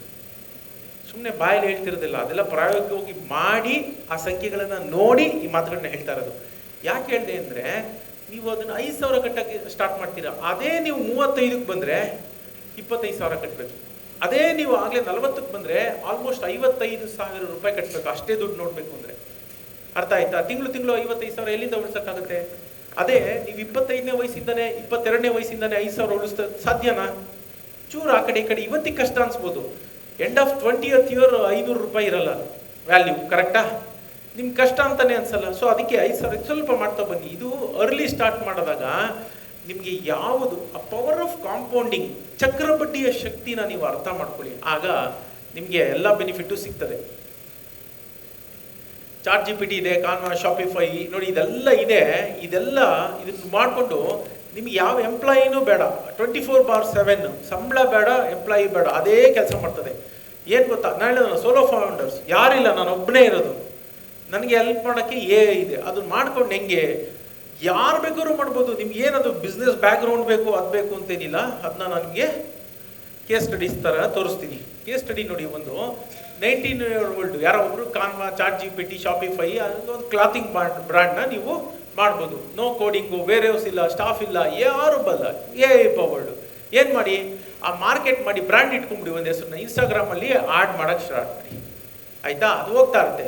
ಸುಮ್ಮನೆ ಬಾಯಲ್ಲಿ ಹೇಳ್ತಿರೋದಿಲ್ಲ, ಅದೆಲ್ಲ ಪ್ರಾಯೋಗಿಕವಾಗಿ ಮಾಡಿ ಆ ಸಂಖ್ಯೆಗಳನ್ನು ನೋಡಿ ಈ ಮಾತುಗಳನ್ನ ಹೇಳ್ತಾ ಇರೋದು. ಯಾಕೆ ಹೇಳಿದೆ ಅಂದರೆ, ನೀವು ಅದನ್ನು 5,000 ಕಟ್ಟಕ್ಕೆ ಸ್ಟಾರ್ಟ್ ಮಾಡ್ತೀರಾ. ಅದೇ ನೀವು 35ಕ್ಕೆ ಬಂದರೆ 25,000 ಕಟ್ಟಬೇಕು. ಅದೇ ನೀವು ಆಗಲೇ 40ಕ್ಕೆ ಬಂದರೆ ಆಲ್ಮೋಸ್ಟ್ 55,000 ರೂಪಾಯಿ ಕಟ್ಟಬೇಕು. ಅಷ್ಟೇ ದುಡ್ಡು ನೋಡಬೇಕು ಅಂದರೆ. ಅರ್ಥ ಆಯ್ತಾ? ತಿಂಗಳು 55,000 ಎಲ್ಲಿಂದ ಉಳಿಸೋಕ್ಕಾಗುತ್ತೆ? ಅದೇ ನೀವು 25ನೇ ವಯಸ್ಸಿಂದನೇ 22ನೇ ವಯಸ್ಸಿಂದನೇ 5,000 ಉಳಿಸ್ತಾ ಸಾಧ್ಯನಾ? ಚೂರು ಆ ಕಡೆ ಈ ಕಡೆ ಇವತ್ತಿಗೆ ಕಷ್ಟ ಅನ್ಸ್ಬೋದು. ಎಂಡ್ ಆಫ್ 20th year 500 ರೂಪಾಯಿ ಇರಲ್ಲ ವ್ಯಾಲ್ಯೂ. ಕರೆಕ್ಟಾ? ನಿಮ್ಗೆ ಕಷ್ಟ ಅಂತಾನೆ ಅನ್ಸಲ್ಲ. ಸೊ ಅದಕ್ಕೆ 5,000 ಸ್ವಲ್ಪ ಮಾಡ್ತಾ ಬನ್ನಿ. ಇದು ಅರ್ಲಿ ಸ್ಟಾರ್ಟ್ ಮಾಡಿದಾಗ ನಿಮಗೆ ಯಾವುದು ಆ ಪವರ್ ಆಫ್ ಕಾಂಪೌಂಡಿಂಗ್, ಚಕ್ರಬಡ್ಡಿಯ ಶಕ್ತಿನ ನೀವು ಅರ್ಥ ಮಾಡ್ಕೊಳ್ಳಿ. ಆಗ ನಿಮಗೆ ಎಲ್ಲ ಬೆನಿಫಿಟ್ಟು ಸಿಗ್ತದೆ. ಚಾಟ್ ಜಿ ಪಿ ಟಿ ಇದೆ, ಕಾನ್ವಾ, ಶಾಪಿಫೈ, ನೋಡಿ ಇದೆಲ್ಲ ಇದೆ. ಇದನ್ನು ಮಾಡಿಕೊಂಡು ನಿಮ್ಗೆ ಯಾವ ಎಂಪ್ಲಾಯಿನೂ ಬೇಡ, 24/7 ಸಂಬಳ ಬೇಡ, ಎಂಪ್ಲಾಯಿ ಬೇಡ, ಅದೇ ಕೆಲಸ ಮಾಡ್ತದೆ. ಏನು ಗೊತ್ತಾ, ನಾಳೆ ಸೋಲೋ ಫೌಂಡರ್ಸ್ ಯಾರಿಲ್ಲ, ನಾನು ಒಬ್ಬನೇ ಇರೋದು, ನನಗೆ ಹೆಲ್ಪ್ ಮಾಡೋಕ್ಕೆ ಇದೆ. ಅದನ್ನ ಮಾಡ್ಕೊಂಡು ಹೆಂಗೆ ಯಾರು ಬೇಕಾದ್ರೂ ಮಾಡ್ಬೋದು. ನಿಮ್ಗೆ ಏನದು ಬಿಸ್ನೆಸ್ ಬ್ಯಾಕ್ಗ್ರೌಂಡ್ ಬೇಕು ಅದು ಬೇಕು ಅಂತೇನಿಲ್ಲ. ಅದನ್ನ ನನಗೆ ಕೇಸ್ ಸ್ಟಡೀಸ್ ಥರ ತೋರಿಸ್ತೀನಿ. ಕೇಸ್ ಸ್ಟಡಿ ನೋಡಿ, ಒಂದು 19 ಯಾರೋ ಒಬ್ರು ಕಾನ್ವಾ, ಚಾಟ್ ಜಿ ಪಿ ಟಿ, ಶಾಪಿಫೈ ಒಂದು ಕ್ಲಾತಿಂಗ್ ಬ್ರ್ಯಾಂಡ್ನ ನೀವು ಮಾಡ್ಬೋದು. ನೋ ಕೋಡಿಂಗು, ವೇರ್ ಹೌಸ್ ಇಲ್ಲ, ಸ್ಟಾಫ್ ಇಲ್ಲ, ಯಾರು ಬಲ್ಲ, ಪವರ್ಡ್. ಏನು ಮಾಡಿ, ಆ ಮಾರ್ಕೆಟ್ ಮಾಡಿ ಬ್ರ್ಯಾಂಡ್ ಇಟ್ಕೊಂಡ್ಬಿಡಿ. ಒಂದು ಹೆಸರನ್ನ ಇನ್ಸ್ಟಾಗ್ರಾಮಲ್ಲಿ ಆಡ್ ಮಾಡೋಕ್ಕೆ ಸ್ಟಾರ್ಟ್ ಮಾಡಿ, ಆಯಿತಾ? ಅದು ಹೋಗ್ತಾ ಇರುತ್ತೆ.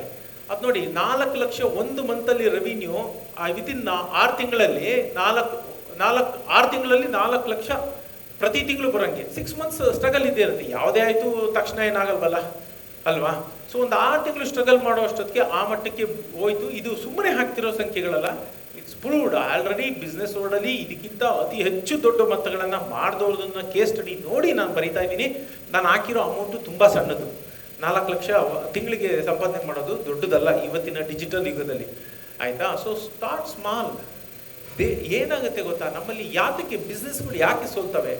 ಅದು ನೋಡಿ, 4 ಲಕ್ಷ ಒಂದು ಮಂತಲ್ಲಿ ರೆವಿನ್ಯೂ, ವಿತಿನ್ 6 ತಿಂಗಳಲ್ಲಿ 6 ತಿಂಗಳಲ್ಲಿ 4 ಲಕ್ಷ ಪ್ರತಿ ತಿಂಗಳು ಬರೋಂಗೆ. 6 ಮಂತ್ಸ್ ಸ್ಟ್ರಗಲ್ ಇದ್ದೇ ಇರುತ್ತೆ. ಯಾವುದೇ ಆಯಿತು ತಕ್ಷಣ ಏನಾಗಲ್ವಲ್ಲ ಅಲ್ವಾ? ಸೊ ಒಂದು 6 ತಿಂಗಳು ಸ್ಟ್ರಗಲ್ ಮಾಡೋ ಅಷ್ಟೊತ್ತಿಗೆ ಆ ಮಟ್ಟಕ್ಕೆ ಹೋಯ್ತು. ಇದು ಸುಮ್ಮನೆ ಹಾಕ್ತಿರೋ ಸಂಖ್ಯೆಗಳಲ್ಲ, ಇಟ್ಸ್ ಪ್ರೂವ್ಡ್ ಆಲ್ರೆಡಿ. ಬಿಸ್ನೆಸ್ ವರ್ಲ್ಡಲ್ಲಿ ಇದಕ್ಕಿಂತ ಅತಿ ಹೆಚ್ಚು ದೊಡ್ಡ ಮೊತ್ತಗಳನ್ನು ಮಾಡಿದವ್ರದನ್ನ ಕೇಸ್ ಸ್ಟಡಿ ನೋಡಿ ನಾನು ಬರಿತಾ ಇದ್ದೀನಿ. ನಾನು ಹಾಕಿರೋ ಅಮೌಂಟು ತುಂಬ ಸಣ್ಣದು. 4 ಲಕ್ಷ ತಿಂಗಳಿಗೆ ಸಂಪಾದನೆ ಮಾಡೋದು ದೊಡ್ಡದಲ್ಲ ಇವತ್ತಿನ ಡಿಜಿಟಲ್ ಯುಗದಲ್ಲಿ, ಆಯಿತಾ? So start small. ಏನಾಗುತ್ತೆ ಗೊತ್ತಾ, ನಮ್ಮಲ್ಲಿ ಯಾತಕ್ಕೆ ಬಿಸ್ನೆಸ್ಗಳು ಯಾಕೆ ಸೋಲ್ತವೆ?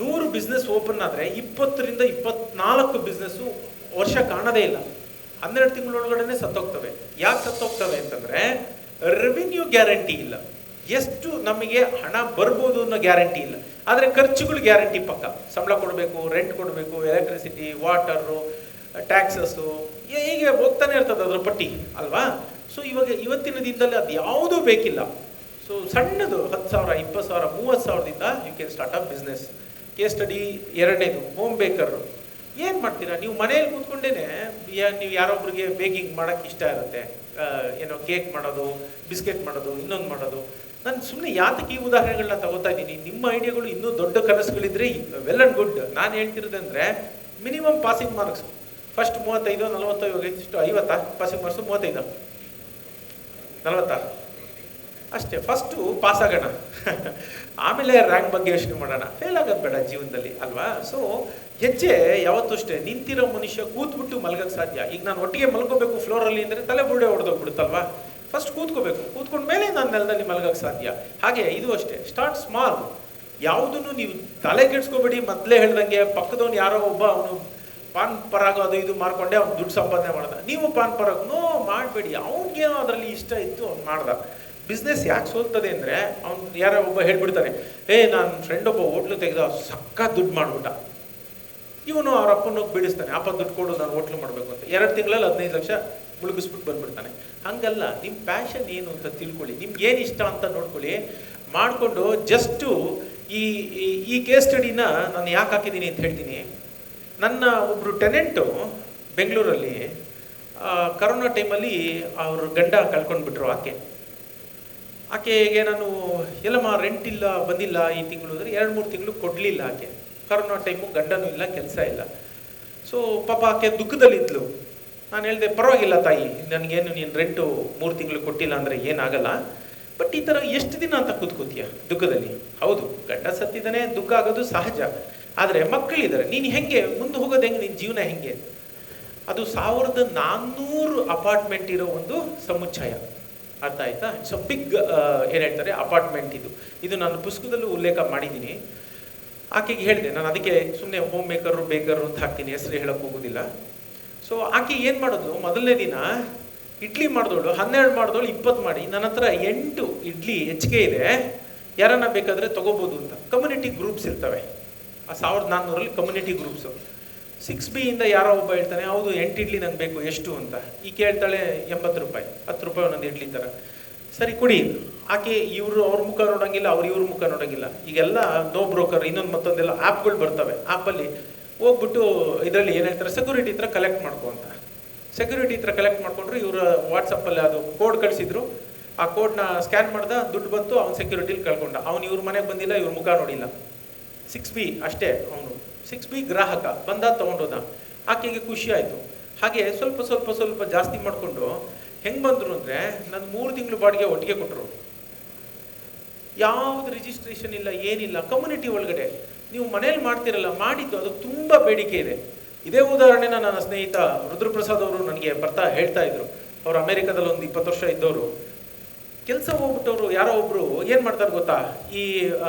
100 ಬಿಸ್ನೆಸ್ ಓಪನ್ ಆದರೆ 20ರಿಂದ 24 ಬಿಸ್ನೆಸ್ಸು ವರ್ಷ ಕಾಣದೇ ಇಲ್ಲ. 12 ತಿಂಗಳೊಳಗಡೆ ಸತ್ತೋಗ್ತವೆ. ಯಾಕೆ ಸತ್ತೋಗ್ತವೆ ಅಂತಂದರೆ ರೆವಿನ್ಯೂ ಗ್ಯಾರಂಟಿ ಇಲ್ಲ. ಎಷ್ಟು ನಮಗೆ ಹಣ ಬರ್ಬೋದು ಅನ್ನೋ ಗ್ಯಾರಂಟಿ ಇಲ್ಲ. ಆದರೆ ಖರ್ಚುಗಳು ಗ್ಯಾರಂಟಿ ಪಕ್ಕ. ಸಂಬಳ ಕೊಡಬೇಕು, ರೆಂಟ್ ಕೊಡಬೇಕು, ಎಲೆಕ್ಟ್ರಿಸಿಟಿ, ವಾಟರು, ಟ್ಯಾಕ್ಸಸ್ಸು, ಹೀಗೆ ಹೋಗ್ತಾನೆ ಇರ್ತದೆ ಅದರ ಪಟ್ಟಿ ಅಲ್ವಾ? ಸೊ ಇವತ್ತಿನ ದಿನದಲ್ಲಿ ಅದು ಯಾವುದೂ ಬೇಕಿಲ್ಲ. ಸೊ ಸಣ್ಣದು 10,000, 20,000, 30,000ದಿಂದ you can start up business. Case study 2ನೇದು, ಹೋಮ್ ಬೇಕರು. ಏನು ಮಾಡ್ತೀರಾ ನೀವು? ಮನೆಯಲ್ಲಿ ಕೂತ್ಕೊಂಡೇನೆ ನೀವು ಯಾರೊಬ್ರಿಗೆ ಬೇಕಿಂಗ್ ಮಾಡೋಕ್ಕೆ ಇಷ್ಟ ಇರುತ್ತೆ, ಏನೋ ಕೇಕ್ ಮಾಡೋದು, ಬಿಸ್ಕೆಟ್ ಮಾಡೋದು, ಇನ್ನೊಂದು ಮಾಡೋದು. ನಾನು ಸುಮ್ಮನೆ ಯಾತಕ್ಕೆ ಈ ಉದಾಹರಣೆಗಳನ್ನ ತಗೋತಾ ಇದ್ದೀನಿ. ನಿಮ್ಮ ಐಡಿಯಾಗಳು ಇನ್ನೂ ದೊಡ್ಡ ಕನಸುಗಳಿದ್ರೆ ವೆಲ್ ಆ್ಯಂಡ್ ಗುಡ್. ನಾನು ಹೇಳ್ತಿರೋದಂದರೆ ಮಿನಿಮಮ್ ಪಾಸಿಂಗ್ ಮಾರ್ಕ್ಸ್ ಫಸ್ಟ್ 35, 40, ಇವಾಗ ಇಷ್ಟು 50 ಪಾಸಿಂಗ್ ಮಾರ್ಕ್ಸು, 35, 40 ಅಷ್ಟೇ. ಫಸ್ಟು ಪಾಸ್ ಆಗೋಣ, ಆಮೇಲೆ ರ್ಯಾಂಕ್ ಬಗ್ಗೆ ಯೋಚನೆ ಮಾಡೋಣ. ಫೇಲ್ ಆಗೋದು ಬೇಡ ಜೀವನದಲ್ಲಿ ಅಲ್ವಾ? ಸೊ ಹೆಜ್ಜೆ ಯಾವತ್ತೂ ಅಷ್ಟೇ. ನಿಂತಿರೋ ಮನುಷ್ಯ ಕೂತ್ಬಿಟ್ಟು ಮಲಗೋಕ್ಕೆ ಸಾಧ್ಯ. ಈಗ ನಾನು ಒಟ್ಟಿಗೆ ಮಲ್ಕೋಬೇಕು ಫ್ಲೋರಲ್ಲಿ ಅಂದರೆ ತಲೆ ಬುರುಡೆ ಹೊಡೆದೋಗ್ಬಿಡುತ್ತಲ್ವಾ? ಫಸ್ಟ್ ಕೂತ್ಕೋಬೇಕು, ಕೂತ್ಕೊಂಡ ಮೇಲೆ ನಾನು ನೆಲದಲ್ಲಿ ಮಲಗೋಕ್ಕೆ ಸಾಧ್ಯ. ಹಾಗೆ ಇದು ಅಷ್ಟೇ, ಸ್ಟಾರ್ಟ್ ಸ್ಮಾಲ್. ಯಾವುದನ್ನು ನೀವು ತಲೆ ಕೆಡ್ಸ್ಕೊಬೇಡಿ. ಮೊದಲೇ ಹೇಳ್ದಂಗೆ ಪಕ್ಕದವನು ಯಾರೋ ಒಬ್ಬ ಅವನು ಪಾನ್ ಪರಾಗ ಅದು ಇದು ಮಾಡ್ಕೊಂಡೆ ಅವ್ನು ದುಡ್ಡು ಸಂಪಾದನೆ ಮಾಡ್ದ, ನೀವು ಪಾನ್ ಪರಾಗ ಮಾಡಬೇಡಿ. ಅವ್ನಿಗೇನೋ ಅದರಲ್ಲಿ ಇಷ್ಟ ಇತ್ತು, ಅವ್ನು ಮಾಡ್ದ. ಬಿಸ್ನೆಸ್ ಯಾಕೆ ಸೋಲ್ತದೆ ಅಂದರೆ ಅವ್ನು ಯಾರೋ ಒಬ್ಬ ಹೇಳ್ಬಿಡ್ತಾನೆ, ನನ್ನ ಫ್ರೆಂಡ್ ಒಬ್ಬ ಹೋಟ್ಲು ತೆಗೆದ ಸಕ್ಕ ದುಡ್ಡು ಮಾಡ್ಬಿಟ್ಟ. ಇವನು ಅವ್ರ ಅಪ್ಪನೋಗಿ ಬಿಡಿಸ್ತಾನೆ, ಅಪ್ಪ ದುಡ್ಡು ಕೊಡು ನಾನು ಹೋಟ್ಲು ಮಾಡಬೇಕು ಅಂತ. 2 ತಿಂಗಳಲ್ಲಿ 15 ಲಕ್ಷ ಮುಳುಗಿಸ್ಬಿಟ್ಟು ಬಂದ್ಬಿಡ್ತಾನೆ. ಹಂಗಲ್ಲ, ನಿಮ್ಮ ಪ್ಯಾಷನ್ ಏನು ಅಂತ ತಿಳ್ಕೊಳ್ಳಿ, ನಿಮ್ಗೆ ಏನು ಇಷ್ಟ ಅಂತ ನೋಡ್ಕೊಳ್ಳಿ. ಮಾಡಿಕೊಂಡು ಜಸ್ಟು ಈ ಕೇಸ್ ಸ್ಟಡಿನ ನಾನು ಯಾಕೆ ಹಾಕಿದ್ದೀನಿ ಅಂತ ಹೇಳ್ತೀನಿ. ನನ್ನ ಒಬ್ಬರು ಟೆನೆಂಟು ಬೆಂಗಳೂರಲ್ಲಿ ಕರೋನಾ ಟೈಮಲ್ಲಿ ಅವ್ರ ಗಂಡ ಕಳ್ಕೊಂಡ್ಬಿಟ್ರು. ಆಕೆಗೆ ನಾನು ಎಲ್ಲಮ್ಮ ರೆಂಟ್ ಇಲ್ಲ, ಬಂದಿಲ್ಲ ಈ ತಿಂಗಳು ಅಂದರೆ 2-3 ತಿಂಗಳು ಕೊಡಲಿಲ್ಲ ಆಕೆ. ಕರೋನಾ ಟೈಮು, ಗಂಡನೂ ಇಲ್ಲ, ಕೆಲಸ ಇಲ್ಲ. ಸೊ ಪಾಪ ಆಕೆ ದುಃಖದಲ್ಲಿದ್ಲು. ನಾನು ಹೇಳಿದೆ, ಪರವಾಗಿಲ್ಲ ತಾಯಿ, ನನಗೇನು ನೀನು ರೆಂಟು 3 ತಿಂಗಳು ಕೊಟ್ಟಿಲ್ಲ ಅಂದರೆ ಏನಾಗಲ್ಲ, ಬಟ್ ಈ ಥರ ಎಷ್ಟು ದಿನ ಅಂತ ಕೂತ್ಕೋತೀಯ ದುಃಖದಲ್ಲಿ? ಹೌದು, ಗಂಡ ಸತ್ತಿದ್ದಾನೆ, ದುಃಖ ಆಗೋದು ಸಹಜ. ಆದರೆ ಮಕ್ಕಳಿದ್ದಾರೆ, ನೀನು ಹೆಂಗೆ ಮುಂದೆ ಹೋಗೋದು, ಹೆಂಗೆ ನಿನ್ನ ಜೀವನ ಹೆಂಗೆ? ಅದು 1400 ಅಪಾರ್ಟ್ಮೆಂಟ್ ಇರೋ ಒಂದು ಸಮುಚ್ಚಯ, ಅರ್ಥ ಆಯ್ತಾ? ಇಟ್ಸ್ ಅ ಬಿಗ್ ಏನು ಹೇಳ್ತಾರೆ ಅಪಾರ್ಟ್ಮೆಂಟ್. ಇದು ನಾನು ಪುಸ್ತಕದಲ್ಲೂ ಉಲ್ಲೇಖ ಮಾಡಿದ್ದೀನಿ. ಆಕೆಗೆ ಹೇಳಿದೆ, ನಾನು ಅದಕ್ಕೆ ಸುಮ್ಮನೆ ಹೋಮ್ ಮೇಕರು ಬೇಕರು ಅಂತ ಹಾಕ್ತೀನಿ, ಹೆಸರು ಹೇಳೋಕ್ಕೆ ಹೋಗೋದಿಲ್ಲ. ಸೊ ಆಕೆ ಏನು ಮಾಡಿದ್ಲು, ಮೊದಲನೇ ದಿನ ಇಡ್ಲಿ ಮಾಡಿದವಳು 12 ಮಾಡಿದವಳು 20 ಮಾಡಿ, ನನ್ನ ಹತ್ರ 8 ಇಡ್ಲಿ ಹೆಚ್ಚಿಗೆ ಇದೆ, ಯಾರನ್ನ ಬೇಕಾದರೆ ತೊಗೋಬೋದು ಅಂತ. ಕಮ್ಯುನಿಟಿ ಗ್ರೂಪ್ಸ್ ಇರ್ತವೆ, ಆ 1400ರಲ್ಲಿ ಕಮ್ಯುನಿಟಿ ಗ್ರೂಪ್ಸು. 6B ಇಂದ ಯಾರೋ ಒಬ್ಬ ಹೇಳ್ತಾನೆ, ಹೌದು 8 ಇಡ್ಲಿ ನಂಗೆ ಬೇಕು, ಎಷ್ಟು ಅಂತ. ಈ ಕೇಳ್ತಾಳೆ 80 ರೂಪಾಯಿ, 10 ರೂಪಾಯಿ ಒಂದೊಂದು ಇಡ್ಲಿ ಥರ. ಸರಿ ಕೊಡಿ. ಆಕೆ ಅವ್ರ ಮುಖ ನೋಡೋಂಗಿಲ್ಲ, ಇವ್ರ ಮುಖ ನೋಡೋಂಗಿಲ್ಲ. ಈಗೆಲ್ಲ ನೋ ಬ್ರೋಕರ್ ಇನ್ನೊಂದು ಮತ್ತೊಂದೆಲ್ಲ ಆ್ಯಪ್ಗಳು ಬರ್ತವೆ. ಆ್ಯಪಲ್ಲಿ ಹೋಗ್ಬಿಟ್ಟು ಇದರಲ್ಲಿ ಏನು ಹೇಳ್ತಾರೆ, ಸೆಕ್ಯೂರಿಟಿ ಹತ್ರ ಕಲೆಕ್ಟ್ ಮಾಡ್ಕೊ ಅಂತ. ಸೆಕ್ಯೂರಿಟಿ ಹತ್ರ ಕಲೆಕ್ಟ್ ಮಾಡ್ಕೊಂಡ್ರು. ಇವರು ವಾಟ್ಸಪ್ಪಲ್ಲಿ ಅದು ಕೋಡ್ ಕಳಿಸಿದ್ರು. ಆ ಕೋಡ್ನ ಸ್ಕ್ಯಾನ್ ಮಾಡ್ದ, ದುಡ್ಡು ಬಂತು, ಅವ್ನು ಸೆಕ್ಯೂರಿಟಿಲಿ ಕಳ್ಕೊಂಡ. ಅವ್ನು ಇವ್ರ ಮನೆಗೆ ಬಂದಿಲ್ಲ, ಇವ್ರ ಮುಖ ನೋಡಿಲ್ಲ. 6B ಅಷ್ಟೇ. ಅವನು 6B ಗ್ರಾಹಕ ಬಂದ, ತೊಗೊಂಡೋದ. ಆಕೆಗೆ ಖುಷಿ ಆಯಿತು. ಹಾಗೆ ಸ್ವಲ್ಪ ಜಾಸ್ತಿ ಮಾಡಿಕೊಂಡು ಹೆಂಗೆ ಬಂದರು ಅಂದರೆ, ನನ್ನ 3 ತಿಂಗಳು ಬಾಡಿಗೆ ಒಟ್ಟಿಗೆ ಕೊಟ್ಟರು. ಯಾವುದು ರಿಜಿಸ್ಟ್ರೇಷನ್ ಇಲ್ಲ, ಏನಿಲ್ಲ. ಕಮ್ಯುನಿಟಿ ಒಳಗಡೆ ನೀವು ಮನೇಲಿ ಮಾಡ್ತಿರಲ್ಲ, ಮಾಡಿದ್ದು ಅದು ತುಂಬ ಬೇಡಿಕೆ ಇದೆ. ಇದೇ ಉದಾಹರಣೆನ ನನ್ನ ಸ್ನೇಹಿತ ರುದ್ರಪ್ರಸಾದ್ ಅವರು ನನಗೆ ಬರ್ತಾ ಹೇಳ್ತಾ ಇದ್ರು. ಅವರು ಅಮೆರಿಕದಲ್ಲಿ ಒಂದು 20 ವರ್ಷ ಇದ್ದವರು. ಕೆಲಸ ಹೋಗ್ಬಿಟ್ಟವರು ಯಾರೋ ಒಬ್ರು ಏನ್ ಮಾಡ್ತಾರೆ ಗೊತ್ತಾ, ಈ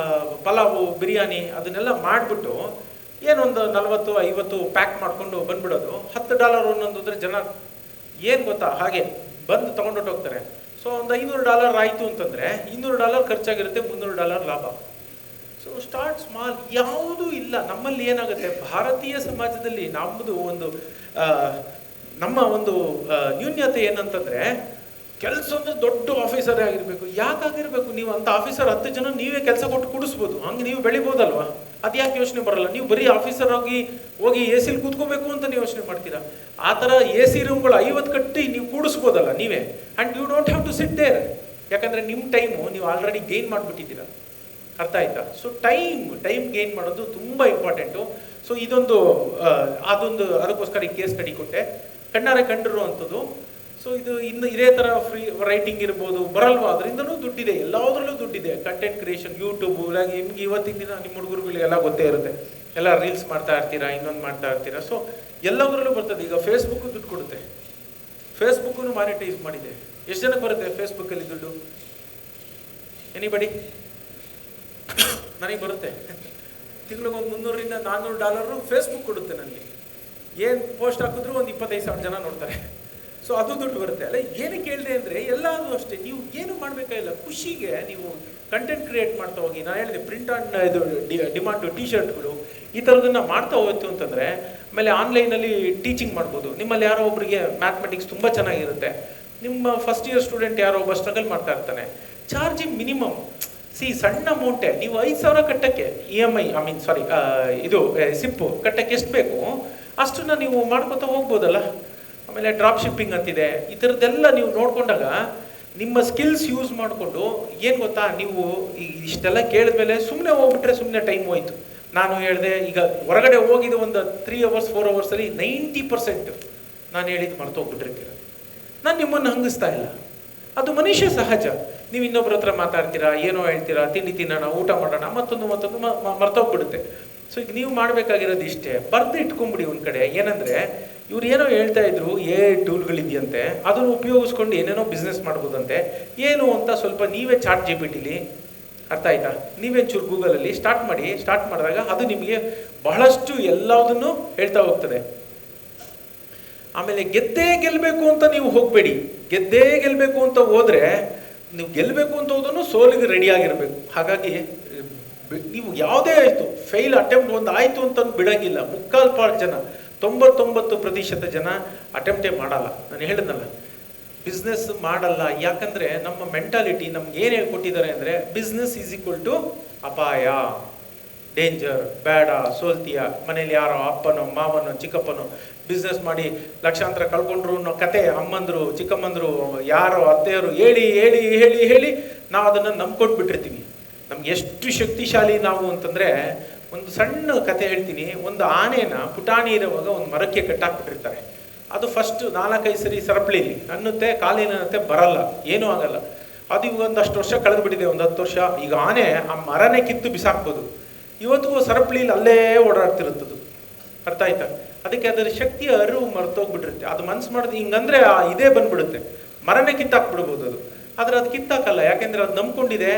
ಪಲಾವು ಬಿರಿಯಾನಿ ಅದನ್ನೆಲ್ಲ ಮಾಡ್ಬಿಟ್ಟು ಏನೊಂದು 40-50 ಪ್ಯಾಕ್ ಮಾಡ್ಕೊಂಡು ಬಂದ್ಬಿಡೋದು. $10 ಒಂದೊಂದು ಅಂದ್ರೆ ಜನ ಏನ್ ಗೊತ್ತಾ ಹಾಗೆ ಬಂದು ತಗೊಂಡೊಟ್ಟು ಹೋಗ್ತಾರೆ. ಸೊ ಒಂದು $500 ಆಯ್ತು ಅಂತಂದ್ರೆ $200 ಖರ್ಚಾಗಿರುತ್ತೆ, $300 ಲಾಭ. So start small. ಯಾವುದೂ ಇಲ್ಲ ನಮ್ಮಲ್ಲಿ. ಏನಾಗುತ್ತೆ ಭಾರತೀಯ ಸಮಾಜದಲ್ಲಿ ನಮ್ಮದು ಒಂದು ನಮ್ಮ ಒಂದು ನ್ಯೂನ್ಯತೆ ಏನಂತಂದ್ರೆ, ಕೆಲಸ ಅಂದ್ರೆ ದೊಡ್ಡ ಆಫೀಸರೇ ಆಗಿರ್ಬೇಕು. ಯಾಕಾಗಿರ್ಬೇಕು? ನೀವು ಅಂತ ಆಫೀಸರ್ 10 ಜನ ನೀವೇ ಕೆಲಸ ಕೊಟ್ಟು ಕುಡಿಸ್ಬೋದು, ಹಂಗೆ ನೀವು ಬೆಳಿಬೋದಲ್ವಾ? ಅದ್ಯಾಕೆ ಯೋಚನೆ ಬರಲ್ಲ? ನೀವು ಬರೀ ಆಫೀಸರ್ ಹೋಗಿ ಎ ಸಿಲಿ ಕೂತ್ಕೋಬೇಕು ಅಂತ ನೀವು ಯೋಚನೆ ಮಾಡ್ತೀರಾ. ಆ ಥರ ಎ ಸಿ ರೂಮ್ಗಳು 50 ಕಟ್ಟಿ ನೀವು ಕೂಡಿಸ್ಬೋದಲ್ಲ ನೀವೇ. And you don't have to sit there. ಯಾಕಂದ್ರೆ ನಿಮ್ಮ ಟೈಮು ನೀವು ಆಲ್ರೆಡಿ ಗೇನ್ ಮಾಡಿಬಿಟ್ಟಿದ್ದೀರಾ. ಅರ್ಥ ಆಯ್ತಾ? ಸೊ ಟೈಮ್ ಗೇನ್ ಮಾಡೋದು ತುಂಬ ಇಂಪಾರ್ಟೆಂಟು. ಸೊ ಇದೊಂದು ಅದೊಂದು ಅದಕ್ಕೋಸ್ಕರ ಈ ಕೇಸ್ ಸ್ಟಡಿ ಕೊಟ್ಟೆ. ಕಣ್ಣಾರೆ ಕಂಡಿರೋ ಅಂಥದ್ದು. ಸೊ ಇದು ಇನ್ನು ಇದೇ ಥರ ಫ್ರೀ ರೈಟಿಂಗ್ ಇರ್ಬೋದು, ಬರಲ್ವಾ? ಅದರಿಂದನೂ ದುಡ್ಡಿದೆ, ಎಲ್ಲದರಲ್ಲೂ ದುಡ್ಡಿದೆ. Content creation, YouTube. ನಿಮ್ಗೆ ಇವತ್ತಿನ ದಿನ ನಿಮ್ಮ ಹುಡುಗರುಗಳಿಗೆಲ್ಲ ಗೊತ್ತೇ ಇರುತ್ತೆ. ಎಲ್ಲ ರೀಲ್ಸ್ ಮಾಡ್ತಾ ಇರ್ತೀರಾ, ಇನ್ನೊಂದು ಮಾಡ್ತಾ ಇರ್ತೀರಾ. ಸೊ ಎಲ್ಲದರಲ್ಲೂ ಬರ್ತದೆ. ಈಗ ಫೇಸ್ಬುಕ್ ದುಡ್ಡು ಕೊಡುತ್ತೆ. ಫೇಸ್ಬುಕ್ಕನ್ನು ಮಾನಿಟೈಸ್ ಮಾಡಿದೆ. ಎಷ್ಟು ಜನಕ್ಕೆ ಬರುತ್ತೆ ಫೇಸ್ಬುಕ್ಕಲ್ಲಿ ದುಡ್ಡು? ಎನಿಬಡಿ? ನನಗೆ ಬರುತ್ತೆ. ತಿಂಗಳಿಗೊಂದು $300-400 ಫೇಸ್ಬುಕ್ ಕೊಡುತ್ತೆ ನನಗೆ. ಏನು ಪೋಸ್ಟ್ ಹಾಕಿದ್ರು ಒಂದು 25,000 ಜನ ನೋಡ್ತಾರೆ. ಸೊ ಅದು ದುಡ್ಡು ಬರುತ್ತೆ ಅಲ್ಲ. ಏನಕ್ಕೆ ಹೇಳಿದೆ ಅಂದರೆ, ಎಲ್ಲರೂ ಅಷ್ಟೇ, ನೀವು ಏನು ಮಾಡಬೇಕಾಗಿಲ್ಲ, ಖುಷಿಗೆ ನೀವು ಕಂಟೆಂಟ್ ಕ್ರಿಯೇಟ್ ಮಾಡ್ತಾ ಹೋಗಿ. ನಾನು ಹೇಳಿದೆ ಪ್ರಿಂಟ್ ಆ್ಯಂಡ್ ಇದು ಡಿಮಾಂಡು ಟಿ ಶರ್ಟ್ಗಳು ಈ ಥರದನ್ನ ಮಾಡ್ತಾ ಹೋಯ್ತು ಅಂತಂದರೆ, ಆಮೇಲೆ ಆನ್ಲೈನಲ್ಲಿ ಟೀಚಿಂಗ್ ಮಾಡ್ಬೋದು. ನಿಮ್ಮಲ್ಲಿ ಯಾರೋ ಒಬ್ಬರಿಗೆ ಮ್ಯಾಥಮೆಟಿಕ್ಸ್ ತುಂಬ ಚೆನ್ನಾಗಿರುತ್ತೆ, ನಿಮ್ಮ ಫಸ್ಟ್ ಇಯರ್ ಸ್ಟೂಡೆಂಟ್ ಯಾರೋ ಒಬ್ಬ ಸ್ಟ್ರಗಲ್ ಮಾಡ್ತಾ ಇರ್ತಾನೆ. ಚಾರ್ಜಿಂಗ್ ಮಿನಿಮಮ್ ಸಣ್ಣ ಅಮೌಂಟೇ. ನೀವು 5,000 ಕಟ್ಟಕ್ಕೆ EMI ಇದು ಸಿಪ್ಪು ಕಟ್ಟಕ್ಕೆ ಎಷ್ಟು ಬೇಕು ಅಷ್ಟನ್ನ ನೀವು ಮಾಡ್ಕೊತಾ ಹೋಗ್ಬೋದಲ್ಲ. ಆಮೇಲೆ ಡ್ರಾಪ್ ಶಿಪ್ಪಿಂಗ್ ಅಂತಿದೆ. ಈ ಥರದ್ದೆಲ್ಲ ನೀವು ನೋಡ್ಕೊಂಡಾಗ ನಿಮ್ಮ ಸ್ಕಿಲ್ಸ್ ಯೂಸ್ ಮಾಡಿಕೊಂಡು, ಏನು ಗೊತ್ತಾ, ನೀವು ಇಷ್ಟೆಲ್ಲ ಕೇಳಿದ್ಮೇಲೆ ಸುಮ್ಮನೆ ಹೋಗ್ಬಿಟ್ರೆ ಸುಮ್ಮನೆ ಟೈಮ್ ಹೋಯ್ತು. ನಾನು ಹೇಳಿದೆ, ಈಗ ಹೊರಗಡೆ ಹೋಗಿದ್ದು ಒಂದು 3 hours 4 ಅವರ್ಸಲ್ಲಿ 90% ನಾನು ಹೇಳಿದ್ದು ಮರ್ತೋಗ್ಬಿಟ್ಟಿರ್ತೀರ. ನಾನು ನಿಮ್ಮನ್ನು ಹಂಗಿಸ್ತಾ ಇಲ್ಲ, ಅದು ಮನುಷ್ಯ ಸಹಜ. ನೀವು ಇನ್ನೊಬ್ಬರ ಹತ್ರ ಮಾತಾಡ್ತೀರಾ, ಏನೋ ಹೇಳ್ತೀರಾ, ತಿಂಡಿ ತಿನ್ನೋಣ, ಊಟ ಮಾಡೋಣ, ಮತ್ತೊಂದು ಮರ್ತೋಗ್ಬಿಡುತ್ತೆ. ಸೊ ಈಗ ನೀವು ಮಾಡಬೇಕಾಗಿರೋದು ಇಷ್ಟೇ, ಬರೆದು ಇಟ್ಕೊಂಬಿಡಿ ಒಂದು ಕಡೆ. ಏನಂದರೆ, ಇವ್ರು ಏನೋ ಹೇಳ್ತಾ ಇದ್ರು, ಟೂಲ್ಗಳಿದೆಯಂತೆ, ಅದನ್ನು ಉಪಯೋಗಿಸ್ಕೊಂಡು ಏನೇನೋ ಬಿಸ್ನೆಸ್ ಮಾಡ್ಬೋದಂತೆ. ಏನು ಅಂತ ಸ್ವಲ್ಪ ನೀವೇ ಚಾಟ್ GPT ಅರ್ಥ ಆಯ್ತಾ, ನೀವೇ ಚೂರು ಗೂಗಲಲ್ಲಿ ಸ್ಟಾರ್ಟ್ ಮಾಡಿದಾಗ ಅದು ನಿಮಗೆ ಬಹಳಷ್ಟು ಎಲ್ಲದನ್ನು ಹೇಳ್ತಾ ಹೋಗ್ತದೆ. ಆಮೇಲೆ ಗೆದ್ದೇ ಗೆಲ್ಲಬೇಕು ಅಂತ ನೀವು ಹೋಗಬೇಡಿ. ಗೆದ್ದೇ ಗೆಲ್ಲಬೇಕು ಅಂತ ಹೋದರೆ, ನೀವು ಗೆಲ್ಲಬೇಕು ಅಂತ ಹೋದನು ಸೋಲಿಗೆ ರೆಡಿ ಆಗಿರಬೇಕು. ಹಾಗಾಗಿ ನೀವು ಯಾವುದೇ ಆಯಿತು ಫೇಲ್ ಅಟೆಂಪ್ಟ್ ಒಂದು ಆಯಿತು ಅಂತ ಬಿಡೋಂಗಿಲ್ಲ. 3/4 ಜನ 99% ಜನ ಅಟೆಂಪ್ಟೇ ಮಾಡಲ್ಲ. ನಾನು ಹೇಳಿದ್ನಲ್ಲ, ಬಿಸ್ನೆಸ್ ಮಾಡಲ್ಲ. ಯಾಕಂದರೆ ನಮ್ಮ ಮೆಂಟಾಲಿಟಿ ನಮ್ಗೆ ಏನು ಹೇಳ್ಕೊಟ್ಟಿದ್ದಾರೆ ಅಂದರೆ, ಬಿಸ್ನೆಸ್ ಈಸ್ ಈಕ್ವಲ್ ಟು ಅಪಾಯ, ಡೇಂಜರ್, ಬೇಡ, ಸೋಲ್ತೀಯ, ಮನೇಲಿ ಯಾರೋ ಅಪ್ಪನೋ ಮಾವನೋ ಚಿಕ್ಕಪ್ಪನೋ ಬಿಸ್ನೆಸ್ ಮಾಡಿ ಲಕ್ಷಾಂತರ ಕಳ್ಕೊಂಡ್ರು ಅನ್ನೋ ಕತೆ ಅಮ್ಮಂದರು ಚಿಕ್ಕಮ್ಮಂದರು ಯಾರೋ ಅತ್ತೆಯರು ಹೇಳಿ ಹೇಳಿ ಹೇಳಿ ಹೇಳಿ ನಾವು ಅದನ್ನು ನಂಬ್ಕೊಂಡು ಬಿಟ್ಟಿರ್ತೀವಿ. ನಮ್ಗೆ ಎಷ್ಟು ಶಕ್ತಿಶಾಲಿ ನಾವು ಅಂತಂದರೆ, ಒಂದು ಸಣ್ಣ ಕತೆ ಹೇಳ್ತೀನಿ. ಒಂದು ಆನೆನ ಪುಟಾಣಿ ಇರುವಾಗ ಒಂದು ಮರಕ್ಕೆ ಕಟ್ಟಾಕ್ಬಿಟ್ಟಿರ್ತಾರೆ. ಅದು ಫಸ್ಟ್ 4-5 ಸರಿ ಸರಪಳಿಲಿ ಅನ್ನುತ್ತೆ, ಕಾಲಿನತ್ತೆ, ಬರಲ್ಲ, ಏನೂ ಆಗಲ್ಲ. ಅದು ಇವಾಗ ಒಂದಷ್ಟು ವರ್ಷ ಕಳೆದುಬಿಟ್ಟಿದೆ, ಒಂದು 10 ವರ್ಷ. ಈಗ ಆನೆ ಆ ಮರನೇ ಕಿತ್ತು ಬಿಸಾಕ್ಬೋದು. ಇವತ್ತಿಗೂ ಸರಪಳಿಲಿ ಅಲ್ಲೇ ಓಡಾಡ್ತಿರುತ್ತದು. ಅರ್ಥ ಆಯ್ತಾ? ಅದಕ್ಕೆ ಅದರ ಶಕ್ತಿಯ ಅರಿವು ಮರ್ತೋಗ್ಬಿಟ್ಟಿರುತ್ತೆ. ಅದು ಮನ್ಸು ಮಾಡಿದ್ರೆ ಹಿಂಗಂದ್ರೆ ಇದೇ ಬಂದ್ಬಿಡುತ್ತೆ, ಮರನೇ ಕಿತ್ತಾಕ್ಬಿಡ್ಬೋದು ಅದು. ಆದರೆ ಅದು ಕಿತ್ತಾಕಲ್ಲ, ಯಾಕೆಂದರೆ ಅದು ನಂಬ್ಕೊಂಡಿದೆ,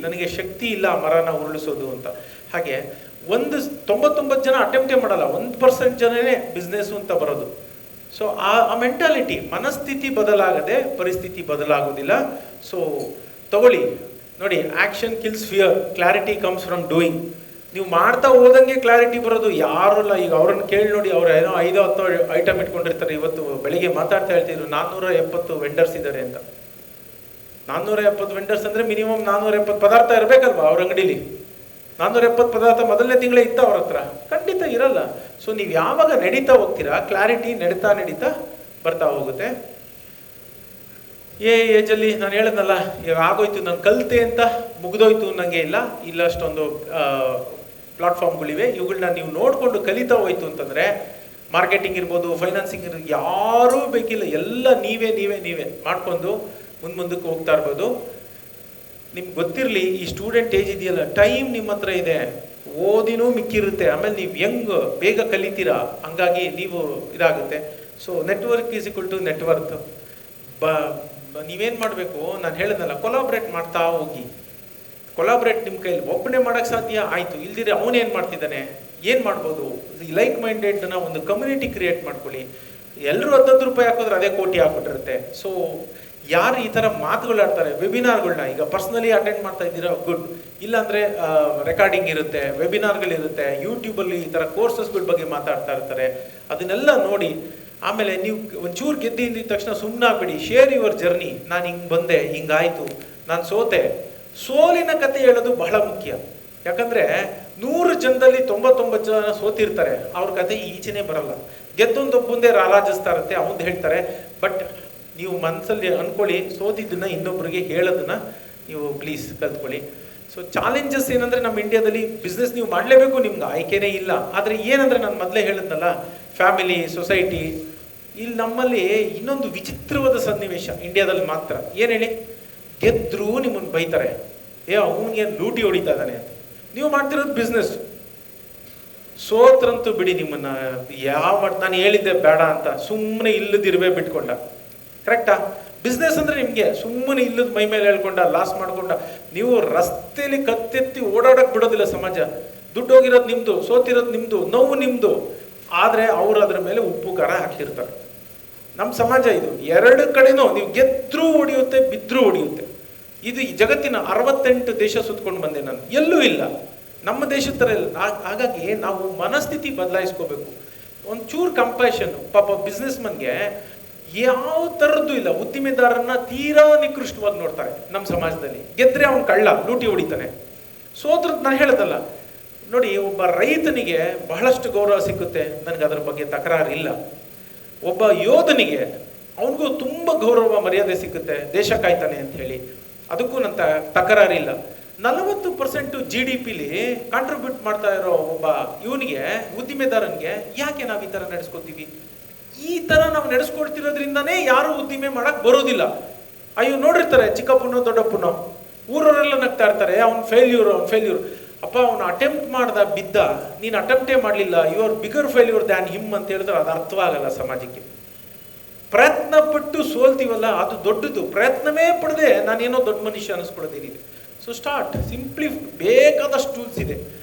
ನನಗೆ ಶಕ್ತಿ ಇಲ್ಲ ಮರನ ಉರುಳಿಸೋದು ಅಂತ. ಹಾಗೆ 99 ಜನ ಅಟೆಂಪ್ಟೇ ಮಾಡಲ್ಲ, 1% ಜನನೇ ಬಿಸ್ನೆಸ್ಸು ಅಂತ ಬರೋದು. ಸೊ ಆ ಮೆಂಟಾಲಿಟಿ, ಮನಸ್ಥಿತಿ ಬದಲಾಗದೆ ಪರಿಸ್ಥಿತಿ ಬದಲಾಗೋದಿಲ್ಲ. ಸೊ ತಗೊಳ್ಳಿ ನೋಡಿ, action kills fear, clarity comes from doing. ನೀವು ಮಾಡ್ತಾ ಹೋದಂಗೆ ಕ್ಲಾರಿಟಿ ಬರೋದು. ಯಾರಲ್ಲ, ಈಗ ಅವ್ರನ್ನ ಕೇಳಿ ನೋಡಿ, ಅವ್ರು ಏನೋ 5-10 ಐಟಮ್ ಇಟ್ಕೊಂಡಿರ್ತಾರೆ. ಇವತ್ತು ಬೆಳಿಗ್ಗೆ ಮಾತಾಡ್ತಾ ಹೇಳ್ತಿದ್ರು 470 ವೆಂಡರ್ಸ್ ಇದ್ದಾರೆ ಅಂತ. 470 ವೆಂಡರ್ಸ್ ಅಂದರೆ ಮಿನಿಮಮ್ 470 ಪದಾರ್ಥ ಇರಬೇಕಲ್ವಾ ಅವ್ರ ಅಂಗಡಿಲಿ. 470 ಪದಾರ್ಥ ಮೊದಲನೇ ತಿಂಗಳೇ ಇತ್ತ ಅವ್ರ ಹತ್ರ? ಖಂಡಿತ ಇರಲ್ಲ. ಸೊ ನೀವು ಯಾವಾಗ ನಡೀತಾ ಹೋಗ್ತೀರಾ, ಕ್ಲಾರಿಟಿ ನಡೀತಾ ಬರ್ತಾ ಹೋಗುತ್ತೆ. ಏಜಲ್ಲಿ ನಾನು ಹೇಳಿದ್ನಲ್ಲ, ಈಗ ಆಗೋಯ್ತು, ನಾನು ಕಲಿತೆ ಅಂತ ಮುಗಿದೋಯ್ತು ನನಗೆ ಇಲ್ಲ ಅಷ್ಟೊಂದು ಪ್ಲಾಟ್ಫಾರ್ಮ್ಗಳಿವೆ. ಇವುಗಳನ್ನ ನೀವು ನೋಡಿಕೊಂಡು ಕಲಿತಾ ಹೋಯ್ತು ಅಂತಂದರೆ, ಮಾರ್ಕೆಟಿಂಗ್ ಇರ್ಬೋದು, ಫೈನಾನ್ಸಿಂಗ್ ಇರ್ಬೋದು, ಯಾರೂ ಬೇಕಿಲ್ಲ, ಎಲ್ಲ ನೀವೇ ಮಾಡ್ಕೊಂಡು ಮುಂದಕ್ಕೆ ಹೋಗ್ತಾ ಇರ್ಬೋದು. ನಿಮ್ಗೆ ಗೊತ್ತಿರಲಿ, ಈ ಸ್ಟೂಡೆಂಟ್ ಏಜ್ ಇದೆಯಲ್ಲ, ಟೈಮ್ ನಿಮ್ಮ ಹತ್ರ ಇದೆ. ಓದಿನೂ ಮಿಕ್ಕಿರುತ್ತೆ, ಆಮೇಲೆ ನೀವು ಹೆಂಗ್ ಬೇಗ ಕಲಿತೀರಾ, ಹಂಗಾಗಿ ನೀವು ಇದಾಗುತ್ತೆ. So network is equal to network. ನೀವೇನು ಮಾಡಬೇಕು, ನಾನು ಹೇಳಿದ್ನಲ್ಲ, ಕೊಲಾಬ್ರೇಟ್ ಮಾಡ್ತಾ ಹೋಗಿ. ಕೊಲಾಬ್ರೇಟ್ ನಿಮ್ಮ ಕೈಲಿ ಒಬ್ಬನೇ ಮಾಡೋಕ್ಕೆ ಸಾಧ್ಯ ಆಯಿತು, ಇಲ್ದಿರೆ ಅವನೇನು ಮಾಡ್ತಿದ್ದಾನೆ, ಏನು ಮಾಡ್ಬೋದು, ಈ ಲೈಕ್ ಮೈಂಡೆಡ್ನ ಒಂದು ಕಮ್ಯುನಿಟಿ ಕ್ರಿಯೇಟ್ ಮಾಡ್ಕೊಳ್ಳಿ. ಎಲ್ಲರೂ 10 ರೂಪಾಯಿ ಹಾಕಿದ್ರೆ ಅದೇ ಕೋಟಿ ಆಗ್ಬಿಟ್ಟಿರುತ್ತೆ. ಸೊ ಯಾರು ಈ ಥರ ಮಾತುಗಳು ಆಡ್ತಾರೆ, ವೆಬಿನಾರ್ಗಳನ್ನ ಈಗ ಪರ್ಸ್ನಲಿ ಅಟೆಂಡ್ ಮಾಡ್ತಾ ಇದ್ದೀರಾ, ಗುಡ್. ಇಲ್ಲಾಂದರೆ ರೆಕಾರ್ಡಿಂಗ್ ಇರುತ್ತೆ, ವೆಬಿನಾರ್ಗಳಿರುತ್ತೆ, ಯೂಟ್ಯೂಬಲ್ಲಿ ಈ ಥರ ಕೋರ್ಸಸ್ಗಳ ಬಗ್ಗೆ ಮಾತಾಡ್ತಾ ಇರ್ತಾರೆ, ಅದನ್ನೆಲ್ಲ ನೋಡಿ. ಆಮೇಲೆ ನೀವು ಒಂಚೂರು ಗೆದ್ದಿದ್ದ ತಕ್ಷಣ ಸುಮ್ಮನಾಗ್ಬಿಡಿ. Share your journey. ನಾನು ಹಿಂಗೆ ಬಂದೆ, ಹಿಂಗಾಯಿತು, ನಾನು ಸೋತೆ. ಸೋಲಿನ ಕತೆ ಹೇಳೋದು ಬಹಳ ಮುಖ್ಯ. ಯಾಕಂದರೆ 100 ಜನದಲ್ಲಿ 99 ಜನ ಸೋತಿರ್ತಾರೆ, ಅವ್ರ ಕತೆ ಈಚೆನೇ ಬರಲ್ಲ. ಗೆದ್ದೊಂದೊಬ್ಬಂದೇ ರಾಲಾಜಿಸ್ತಾ ಇರುತ್ತೆ, ಅವನು ಹೇಳ್ತಾರೆ. ಬಟ್ ನೀವು ಮನಸ್ಸಲ್ಲಿ ಅಂದ್ಕೊಳ್ಳಿ, ಸೋತಿದ್ದನ್ನ ಇನ್ನೊಬ್ಬರಿಗೆ ಹೇಳೋದನ್ನ ನೀವು ಪ್ಲೀಸ್ ಕಲ್ತ್ಕೊಳ್ಳಿ. ಸೊ ಚಾಲೆಂಜಸ್ ಏನಂದರೆ, ನಮ್ಮ ಇಂಡಿಯಾದಲ್ಲಿ ಬಿಸ್ನೆಸ್ ನೀವು ಮಾಡಲೇಬೇಕು, ನಿಮ್ಗೆ ಆಯ್ಕೆನೇ ಇಲ್ಲ. ಆದರೆ ಏನಂದರೆ, ನಾನು ಮೊದಲೇ ಹೇಳಿದ್ನಲ್ಲ, ಫ್ಯಾಮಿಲಿ, ಸೊಸೈಟಿ, ಇಲ್ಲಿ ನಮ್ಮಲ್ಲಿ ಇನ್ನೊಂದು ವಿಚಿತ್ರವಾದ ಸನ್ನಿವೇಶ ಇಂಡಿಯಾದಲ್ಲಿ ಮಾತ್ರ. ಏನು ಹೇಳಿ, ಗೆದ್ದರೂ ನಿಮ್ಮನ್ನು ಬೈತಾರೆ, ಅವನಿಗೆ ಲೂಟಿ ಹೊಡಿತಾ ಇದ್ದಾನೆ ಅಂತ. ನೀವು ಮಾಡ್ತಿರೋದು ಬಿಸ್ನೆಸ್. ಸೋತ್ರಂತೂ ಬಿಡಿ, ನಿಮ್ಮನ್ನು ನಾನು ಹೇಳಿದ್ದೆ ಬೇಡ ಅಂತ ಸುಮ್ಮನೆ ಇಲ್ಲದಿರುವೆ ಬಿಟ್ಕೊಂಡ. ಕರೆಕ್ಟಾ? ಬಿಸ್ನೆಸ್ ಅಂದರೆ ನಿಮಗೆ ಸುಮ್ಮನೆ ಇಲ್ಲದ ಮೈ ಮೇಲೆ ಹೇಳ್ಕೊಂಡ, ಲಾಸ್ ಮಾಡ್ಕೊಂಡ, ನೀವು ರಸ್ತೆಯಲ್ಲಿ ಕತ್ತೆತ್ತಿ ಓಡಾಡಕ್ಕೆ ಬಿಡೋದಿಲ್ಲ ಸಮಾಜ. ದುಡ್ಡು ಹೋಗಿರೋದು ನಿಮ್ಮದು, ಸೋತಿರೋದು ನಿಮ್ಮದು, ನೋವು ನಿಮ್ಮದು. ಆದರೆ ಅವರು ಅದರ ಮೇಲೆ ಉಪ್ಪು ಖಾರ ಹಾಕ್ತಿರ್ತಾರೆ. ನಮ್ಮ ಸಮಾಜ ಇದು. 2 ಕಡೆನೂ ನೀವು ಗೆದ್ರೂ ಹೊಡೆಯುತ್ತೆ, ಬಿದ್ದರೂ ಹೊಡೆಯುತ್ತೆ. ಇದು ಈ ಜಗತ್ತಿನ 68 ದೇಶ ಸುತ್ಕೊಂಡು ಬಂದೆ ನಾನು, ಎಲ್ಲೂ ಇಲ್ಲ. ನಮ್ಮ ದೇಶದ ಥರ ಇಲ್ಲ. ಹಾಗಾಗಿ ನಾವು ಮನಸ್ಥಿತಿ ಬದಲಾಯಿಸ್ಕೋಬೇಕು. ಒಂಚೂರು ಕಂಪ್ಯಾಷನ್. ಪಾಪ ಬಿಸ್ನೆಸ್ಮನ್ಗೆ ಯಾವ ಥರದ್ದು ಇಲ್ಲ. ಉದ್ದಿಮೆದಾರರನ್ನ ತೀರಾ ನಿಕೃಷ್ಟವಾಗಿ ನೋಡ್ತಾರೆ ನಮ್ಮ ಸಮಾಜದಲ್ಲಿ. ಗೆದ್ರೆ ಅವನು ಕಳ್ಳ, ಲೂಟಿ ಹೊಡಿತಾನೆ. ಸೋತ್ರದ್ದು ನಾನು ಹೇಳೋದಲ್ಲ ನೋಡಿ, ಒಬ್ಬ ರೈತನಿಗೆ ಬಹಳಷ್ಟು ಗೌರವ ಸಿಕ್ಕುತ್ತೆ, ನನಗೆ ಅದರ ಬಗ್ಗೆ ತಕರಾರು ಇಲ್ಲ. ಒಬ್ಬ ಯೋಧನಿಗೆ ಅವನಿಗೂ ತುಂಬ ಗೌರವ ಮರ್ಯಾದೆ ಸಿಕ್ಕುತ್ತೆ, ದೇಶ ಕಾಯ್ತಾನೆ ಅಂತ ಹೇಳಿ, ಅದಕ್ಕೂ ನನ್ನ ತಕರಾರಿಲ್ಲ. 40% GDPಲಿ ಕಾಂಟ್ರಿಬ್ಯೂಟ್ ಮಾಡ್ತಾ ಇರೋ ಒಬ್ಬ ಇವನಿಗೆ, ಉದ್ದಿಮೆದಾರನಿಗೆ, ಯಾಕೆ ನಾವು ಈ ಥರ ನಡೆಸ್ಕೊತೀವಿ? ಈ ಥರ ನಾವು ನಡೆಸ್ಕೊಡ್ತಿರೋದ್ರಿಂದನೇ ಯಾರು ಉದ್ದಿಮೆ ಮಾಡಕ್ಕೆ ಬರೋದಿಲ್ಲ. ಅಯ್ಯೋ ನೋಡಿರ್ತಾರೆ, ಚಿಕ್ಕಪ್ಪನೋ ದೊಡ್ಡಪ್ಪನೋ, ಊರವರೆಲ್ಲ ನಗ್ತಾ ಇರ್ತಾರೆ, ಅವ್ನು ಫೇಲ್ಯೂರ್. ಅಪ್ಪ, ಅವನು ಅಟೆಂಪ್ಟ್ ಮಾಡ್ದ, ಬಿದ್ದ, ನೀನು ಅಟೆಂಪ್ಟೇ ಮಾಡಲಿಲ್ಲ, you are bigger failure than him ಅಂತ ಹೇಳಿದ್ರೆ ಅದು ಅರ್ಥವಾಗಲ್ಲ ಸಮಾಜಕ್ಕೆ. ಪ್ರಯತ್ನ ಪಟ್ಟು ಸೋಲ್ತೀವಲ್ಲ, ಅದು ದೊಡ್ಡದು. ಪ್ರಯತ್ನವೇ ಪಡದೆ ನಾನೇನೋ ದೊಡ್ಡ ಮನುಷ್ಯ ಅನ್ನಿಸ್ಕೊಡೋದೇನಿದೆ. So start simply. ಬೇಕಾದಷ್ಟು ಟೂಲ್ಸ್ ಇದೆ.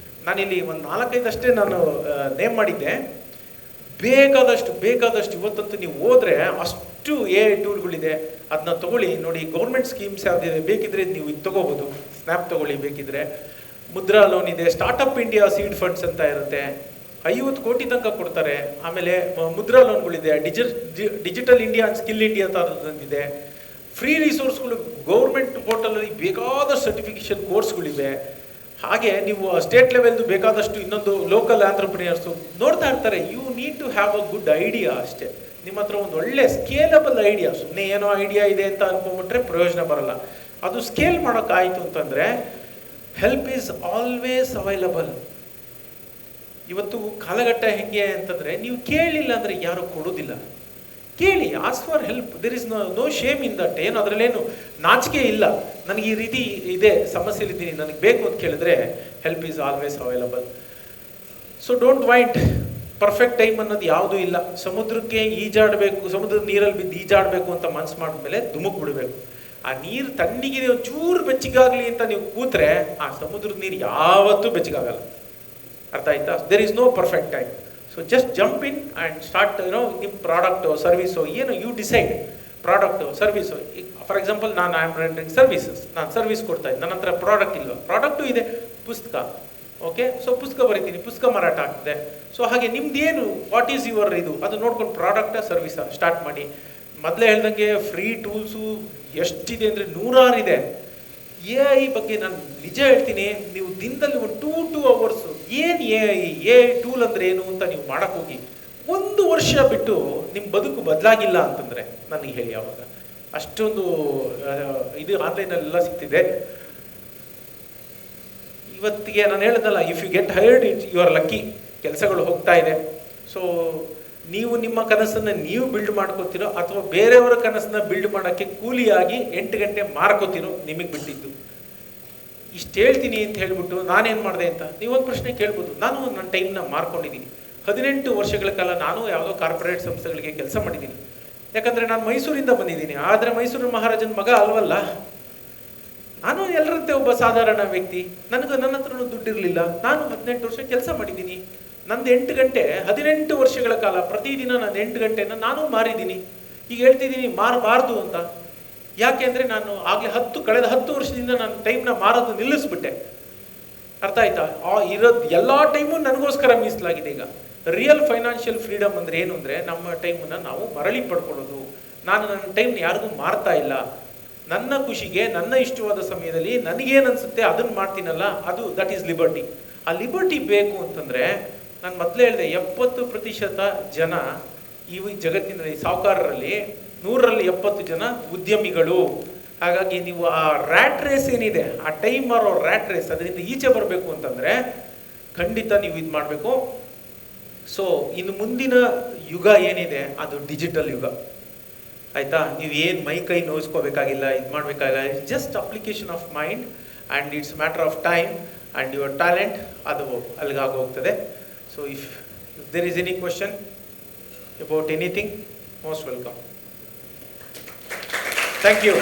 ನಾನಿಲ್ಲಿ ಒಂದು 4-5 ಅಷ್ಟೇ ನಾನು ನೇಮ್ ಮಾಡಿದ್ದೆ. ಬೇಕಾದಷ್ಟು ಇವತ್ತಂತೂ ನೀವು ಹೋದ್ರೆ ಅಷ್ಟು AI ಟೂಲ್ಗಳಿದೆ. ಅದನ್ನ ತಗೊಳ್ಳಿ ನೋಡಿ. ಗೌರ್ಮೆಂಟ್ ಸ್ಕೀಮ್ಸ್ ಯಾವುದಿದೆ ಬೇಕಿದ್ರೆ ನೀವು ಇದು ತಗೋಬೋದು. ಸ್ನ್ಯಾಪ್ ತಗೊಳ್ಳಿ ಬೇಕಿದ್ರೆ. ಮುದ್ರಾ ಲೋನ್ ಇದೆ, ಸ್ಟಾರ್ಟಪ್ ಇಂಡಿಯಾ ಸೀಡ್ ಫಂಡ್ಸ್ ಅಂತ ಇರುತ್ತೆ, 50 ಕೋಟಿ ತನಕ ಕೊಡ್ತಾರೆ. ಆಮೇಲೆ ಮುದ್ರಾ ಲೋನ್ಗಳಿದೆ, digital India and skill India ಥರದ್ದಿದೆ. ಫ್ರೀ ರಿಸೋರ್ಸ್ಗಳು ಗೌರ್ಮೆಂಟ್ ಪೋರ್ಟಲಲ್ಲಿ ಬೇಕಾದಷ್ಟು ಸರ್ಟಿಫಿಕೇಷನ್ ಕೋರ್ಸ್ಗಳಿವೆ. ಹಾಗೆ ನೀವು ಸ್ಟೇಟ್ ಲೆವೆಲ್ದು ಬೇಕಾದಷ್ಟು ಇನ್ನೊಂದು ಲೋಕಲ್ ಆಂಟ್ರಪ್ರಿನಿಯರ್ಸು ನೋಡ್ತಾ ಇರ್ತಾರೆ. You need to have a good idea ಅಷ್ಟೇ. ನಿಮ್ಮ ಹತ್ರ ಒಂದು ಒಳ್ಳೆ ಸ್ಕೇಲಬಲ್ ಐಡಿಯಾ. ಸುಮ್ಮನೆ ಏನೋ ಐಡಿಯಾ ಇದೆ ಅಂತ ಅನ್ಕೊಂಡ್ಬಿಟ್ರೆ ಪ್ರಯೋಜನ ಬರಲ್ಲ. ಅದು ಸ್ಕೇಲ್ ಮಾಡೋಕ್ಕಾಯಿತು ಅಂತಂದರೆ ಹೆಲ್ಪ್ ಈಸ್ ಆಲ್ವೇಸ್ ಅವೈಲಬಲ್. ಇವತ್ತು ಕಾಲಘಟ್ಟ ಹೆಂಗೆ ಅಂತಂದರೆ, ನೀವು ಕೇಳಿಲ್ಲ ಅಂದರೆ ಯಾರು ಕೊಡೋದಿಲ್ಲ. ಕೇಳಿ, ask for help. There is no shame in that. ಏನು ಅದರಲ್ಲೇನು ನಾಚಿಕೆ ಇಲ್ಲ. ನನಗೆ ಈ ರೀತಿ ಇದೆ, ಸಮಸ್ಯೆಲಿದ್ದೀನಿ, ನನಗೆ ಬೇಕು ಅಂತ ಕೇಳಿದ್ರೆ help is always available. So don't white. Perfect time ಅನ್ನೋದು ಯಾವುದೂ ಇಲ್ಲ. ಸಮುದ್ರಕ್ಕೆ ಈಜಾಡಬೇಕು, ಸಮುದ್ರದ ನೀರಲ್ಲಿ ಬಿದ್ದು ಈಜಾಡಬೇಕು ಅಂತ ಮನಸ್ಸು ಮಾಡಿದ್ಮೇಲೆ ಧುಮುಕ್ ಬಿಡಬೇಕು. ಆ ನೀರು ತಣ್ಣಗಿದೆ, ಒಂಚೂರು ಬೆಚ್ಚಗಾಗಲಿ ಅಂತ ನೀವು ಕೂತ್ರೆ ಆ ಸಮುದ್ರದ ನೀರು ಯಾವತ್ತೂ ಬೆಚ್ಚಗಾಗಲ್ಲ. ಅರ್ಥ ಆಯ್ತಾ? There is no perfect time. So just jump in and start. ನಿಮ್ಮ ಪ್ರಾಡಕ್ಟು, ಸರ್ವಿಸು ಏನು you decide. Product, service. For example, ನಾನು ಐ ಆಮ್ ರೆಂಡರಿಂಗ್ ಸರ್ವಿಸಸ್. ನಾನು ಸರ್ವಿಸ್ ಕೊಡ್ತಾ ಇದ್ದೀನಿ, ನನ್ನ ಹತ್ರ ಪ್ರಾಡಕ್ಟ್ ಇಲ್ವ? ಪ್ರಾಡಕ್ಟು ಇದೆ, ಪುಸ್ತಕ. ಓಕೆ, ಸೊ ಪುಸ್ತಕ ಬರೀತೀನಿ, ಪುಸ್ತಕ ಮಾರಾಟ ಆಗ್ತದೆ. ಸೊ ಹಾಗೆ ನಿಮ್ದೇನು, ವಾಟ್ ಈಸ್ ಯುವರ್ ಇದು, ಅದು ನೋಡ್ಕೊಂಡು ಪ್ರಾಡಕ್ಟ ಸರ್ವಿಸ ಸ್ಟಾರ್ಟ್ ಮಾಡಿ. ಮೊದಲೇ ಹೇಳ್ದಂಗೆ ಫ್ರೀ ಟೂಲ್ಸು ಎಷ್ಟಿದೆ ಅಂದರೆ 100 ಇದೆ. AI ಬಗ್ಗೆ ನಾನು ನಿಜ ಹೇಳ್ತೀನಿ, ನೀವು ದಿನದಲ್ಲಿ ಒಂದು 2 ಅವರ್ಸು ಏನು AI ಟೂಲ್ ಅಂದರೆ ಏನು ಅಂತ ನೀವು ಮಾಡೋಕ್ಕೆ ಹೋಗಿ 1 ವರ್ಷ ಬಿಟ್ಟು ನಿಮ್ಮ ಬದುಕು ಬದಲಾಗಿಲ್ಲ ಅಂತಂದರೆ ನನಗೆ ಹೇಳಿ ಯಾವಾಗ. ಅಷ್ಟೊಂದು ಇದು ಆನ್ಲೈನಲ್ಲೆಲ್ಲ ಸಿಗ್ತಿದೆ. ಇವತ್ತಿಗೆ ನಾನು ಹೇಳಿದ್ನಲ್ಲ, if you get hired you are lucky. ಕೆಲಸಗಳು ಹೋಗ್ತಾ ಇದೆ. ಸೊ ನೀವು ನಿಮ್ಮ ಕನಸನ್ನು ನೀವು ಬಿಲ್ಡ್ ಮಾಡ್ಕೋತಿರೋ ಅಥವಾ ಬೇರೆಯವರ ಕನಸನ್ನ ಬಿಲ್ಡ್ ಮಾಡೋಕ್ಕೆ ಕೂಲಿಯಾಗಿ 8 ಗಂಟೆ ಮಾರ್ಕೋತಿರೋ ನಿಮಗೆ ಬಿಟ್ಟಿದ್ದು. ಇಷ್ಟು ಹೇಳ್ತೀನಿ ಅಂತ ಹೇಳ್ಬಿಟ್ಟು ನಾನೇನು ಮಾಡಿದೆ ಅಂತ ನೀವೊಂದು ಪ್ರಶ್ನೆ ಕೇಳ್ಬೋದು. ನಾನು ನನ್ನ ಟೈಮ್ನ ಮಾರ್ಕೊಂಡಿದ್ದೀನಿ. 18 ವರ್ಷಗಳ ಕಾಲ ನಾನು ಯಾವುದೋ ಕಾರ್ಪೊರೇಟ್ ಸಂಸ್ಥೆಗಳಿಗೆ ಕೆಲಸ ಮಾಡಿದ್ದೀನಿ. ಯಾಕಂದರೆ ನಾನು ಮೈಸೂರಿಂದ ಬಂದಿದ್ದೀನಿ. ಆದರೆ ಮೈಸೂರು ಮಹಾರಾಜನ ಮಗ ಅಲ್ವಲ್ಲ. ನಾನು ಎಲ್ಲರಂತೆ ಒಬ್ಬ ಸಾಧಾರಣ ವ್ಯಕ್ತಿ. ನನ್ನ ಹತ್ರನೂ ದುಡ್ಡಿರಲಿಲ್ಲ. ನಾನು 18 ವರ್ಷ ಕೆಲಸ ಮಾಡಿದ್ದೀನಿ. ನಂದು 8 ಗಂಟೆ 18 ವರ್ಷಗಳ ಕಾಲ ಪ್ರತಿದಿನ ನಾನು 8 ಗಂಟೆನ ನಾನು ಮಾರಿದ್ದೀನಿ. ಈಗ ಹೇಳ್ತಿದ್ದೀನಿ ಮಾರಬಾರ್ದು ಅಂತ. ಯಾಕೆ ಅಂದರೆ ನಾನು ಆಗಲೇ ಕಳೆದ 10 ವರ್ಷದಿಂದ ನಾನು ಟೈಮ್ನ ಮಾರೋದು ನಿಲ್ಲಿಸ್ಬಿಟ್ಟೆ. ಅರ್ಥ ಆಯ್ತಾ? ಇರೋದು ಎಲ್ಲ ಟೈಮು ನನಗೋಸ್ಕರ ಮೀಸಲಾಗಿದೆ. ಈಗ ರಿಯಲ್ ಫೈನಾನ್ಷಿಯಲ್ ಫ್ರೀಡಮ್ ಅಂದರೆ ಏನು ಅಂದರೆ ನಮ್ಮ ಟೈಮನ್ನು ನಾವು ಮರಳಿ ಪಡ್ಕೊಳ್ಳೋದು. ನಾನು ನನ್ನ ಟೈಮ್ನ ಯಾರಿಗೂ ಮಾರ್ತಾ ಇಲ್ಲ. ನನ್ನ ಖುಷಿಗೆ ನನ್ನ ಇಷ್ಟವಾದ ಸಮಯದಲ್ಲಿ ನನಗೇನು ಅನಿಸುತ್ತೆ ಅದನ್ನು ಮಾಡ್ತೀನಲ್ಲ, ಅದು ದಟ್ ಈಸ್ ಲಿಬರ್ಟಿ. ಆ ಲಿಬರ್ಟಿ ಬೇಕು ಅಂತಂದರೆ ನಾನು ಮೊದಲೇ ಹೇಳಿದೆ, 70% ಜನ ಈ ಜಗತ್ತಿನಲ್ಲಿ ಸಾಹುಕಾರರಲ್ಲಿ 100ರಲ್ಲಿ 70 ಜನ ಉದ್ಯಮಿಗಳು. ಹಾಗಾಗಿ ನೀವು ಆ ರ್ಯಾಟ್ ರೇಸ್ ಏನಿದೆ, ಆ ಟೈಮ್ ಮಾರೋ ರ್ಯಾಟ್ ರೇಸ್, ಅದರಿಂದ ಈಚೆ ಬರಬೇಕು ಅಂತಂದರೆ ಖಂಡಿತ ನೀವು ಇದು ಮಾಡಬೇಕು. ಸೊ ಇನ್ನು ಮುಂದಿನ ಯುಗ ಏನಿದೆ ಅದು ಡಿಜಿಟಲ್ ಯುಗ. ಆಯಿತಾ? ನೀವು ಏನು ಕೈ ನೋಯಿಸ್ಕೋಬೇಕಾಗಿಲ್ಲ, ಇದು ಮಾಡಬೇಕಾಗಿಲ್ಲ. It's just application of mind and it's matter of time and your talent. ಅದು ಅಲ್ಲಿಗಾಗಿ ಹೋಗ್ತದೆ. So if there is any question about anything, most welcome. Thank you.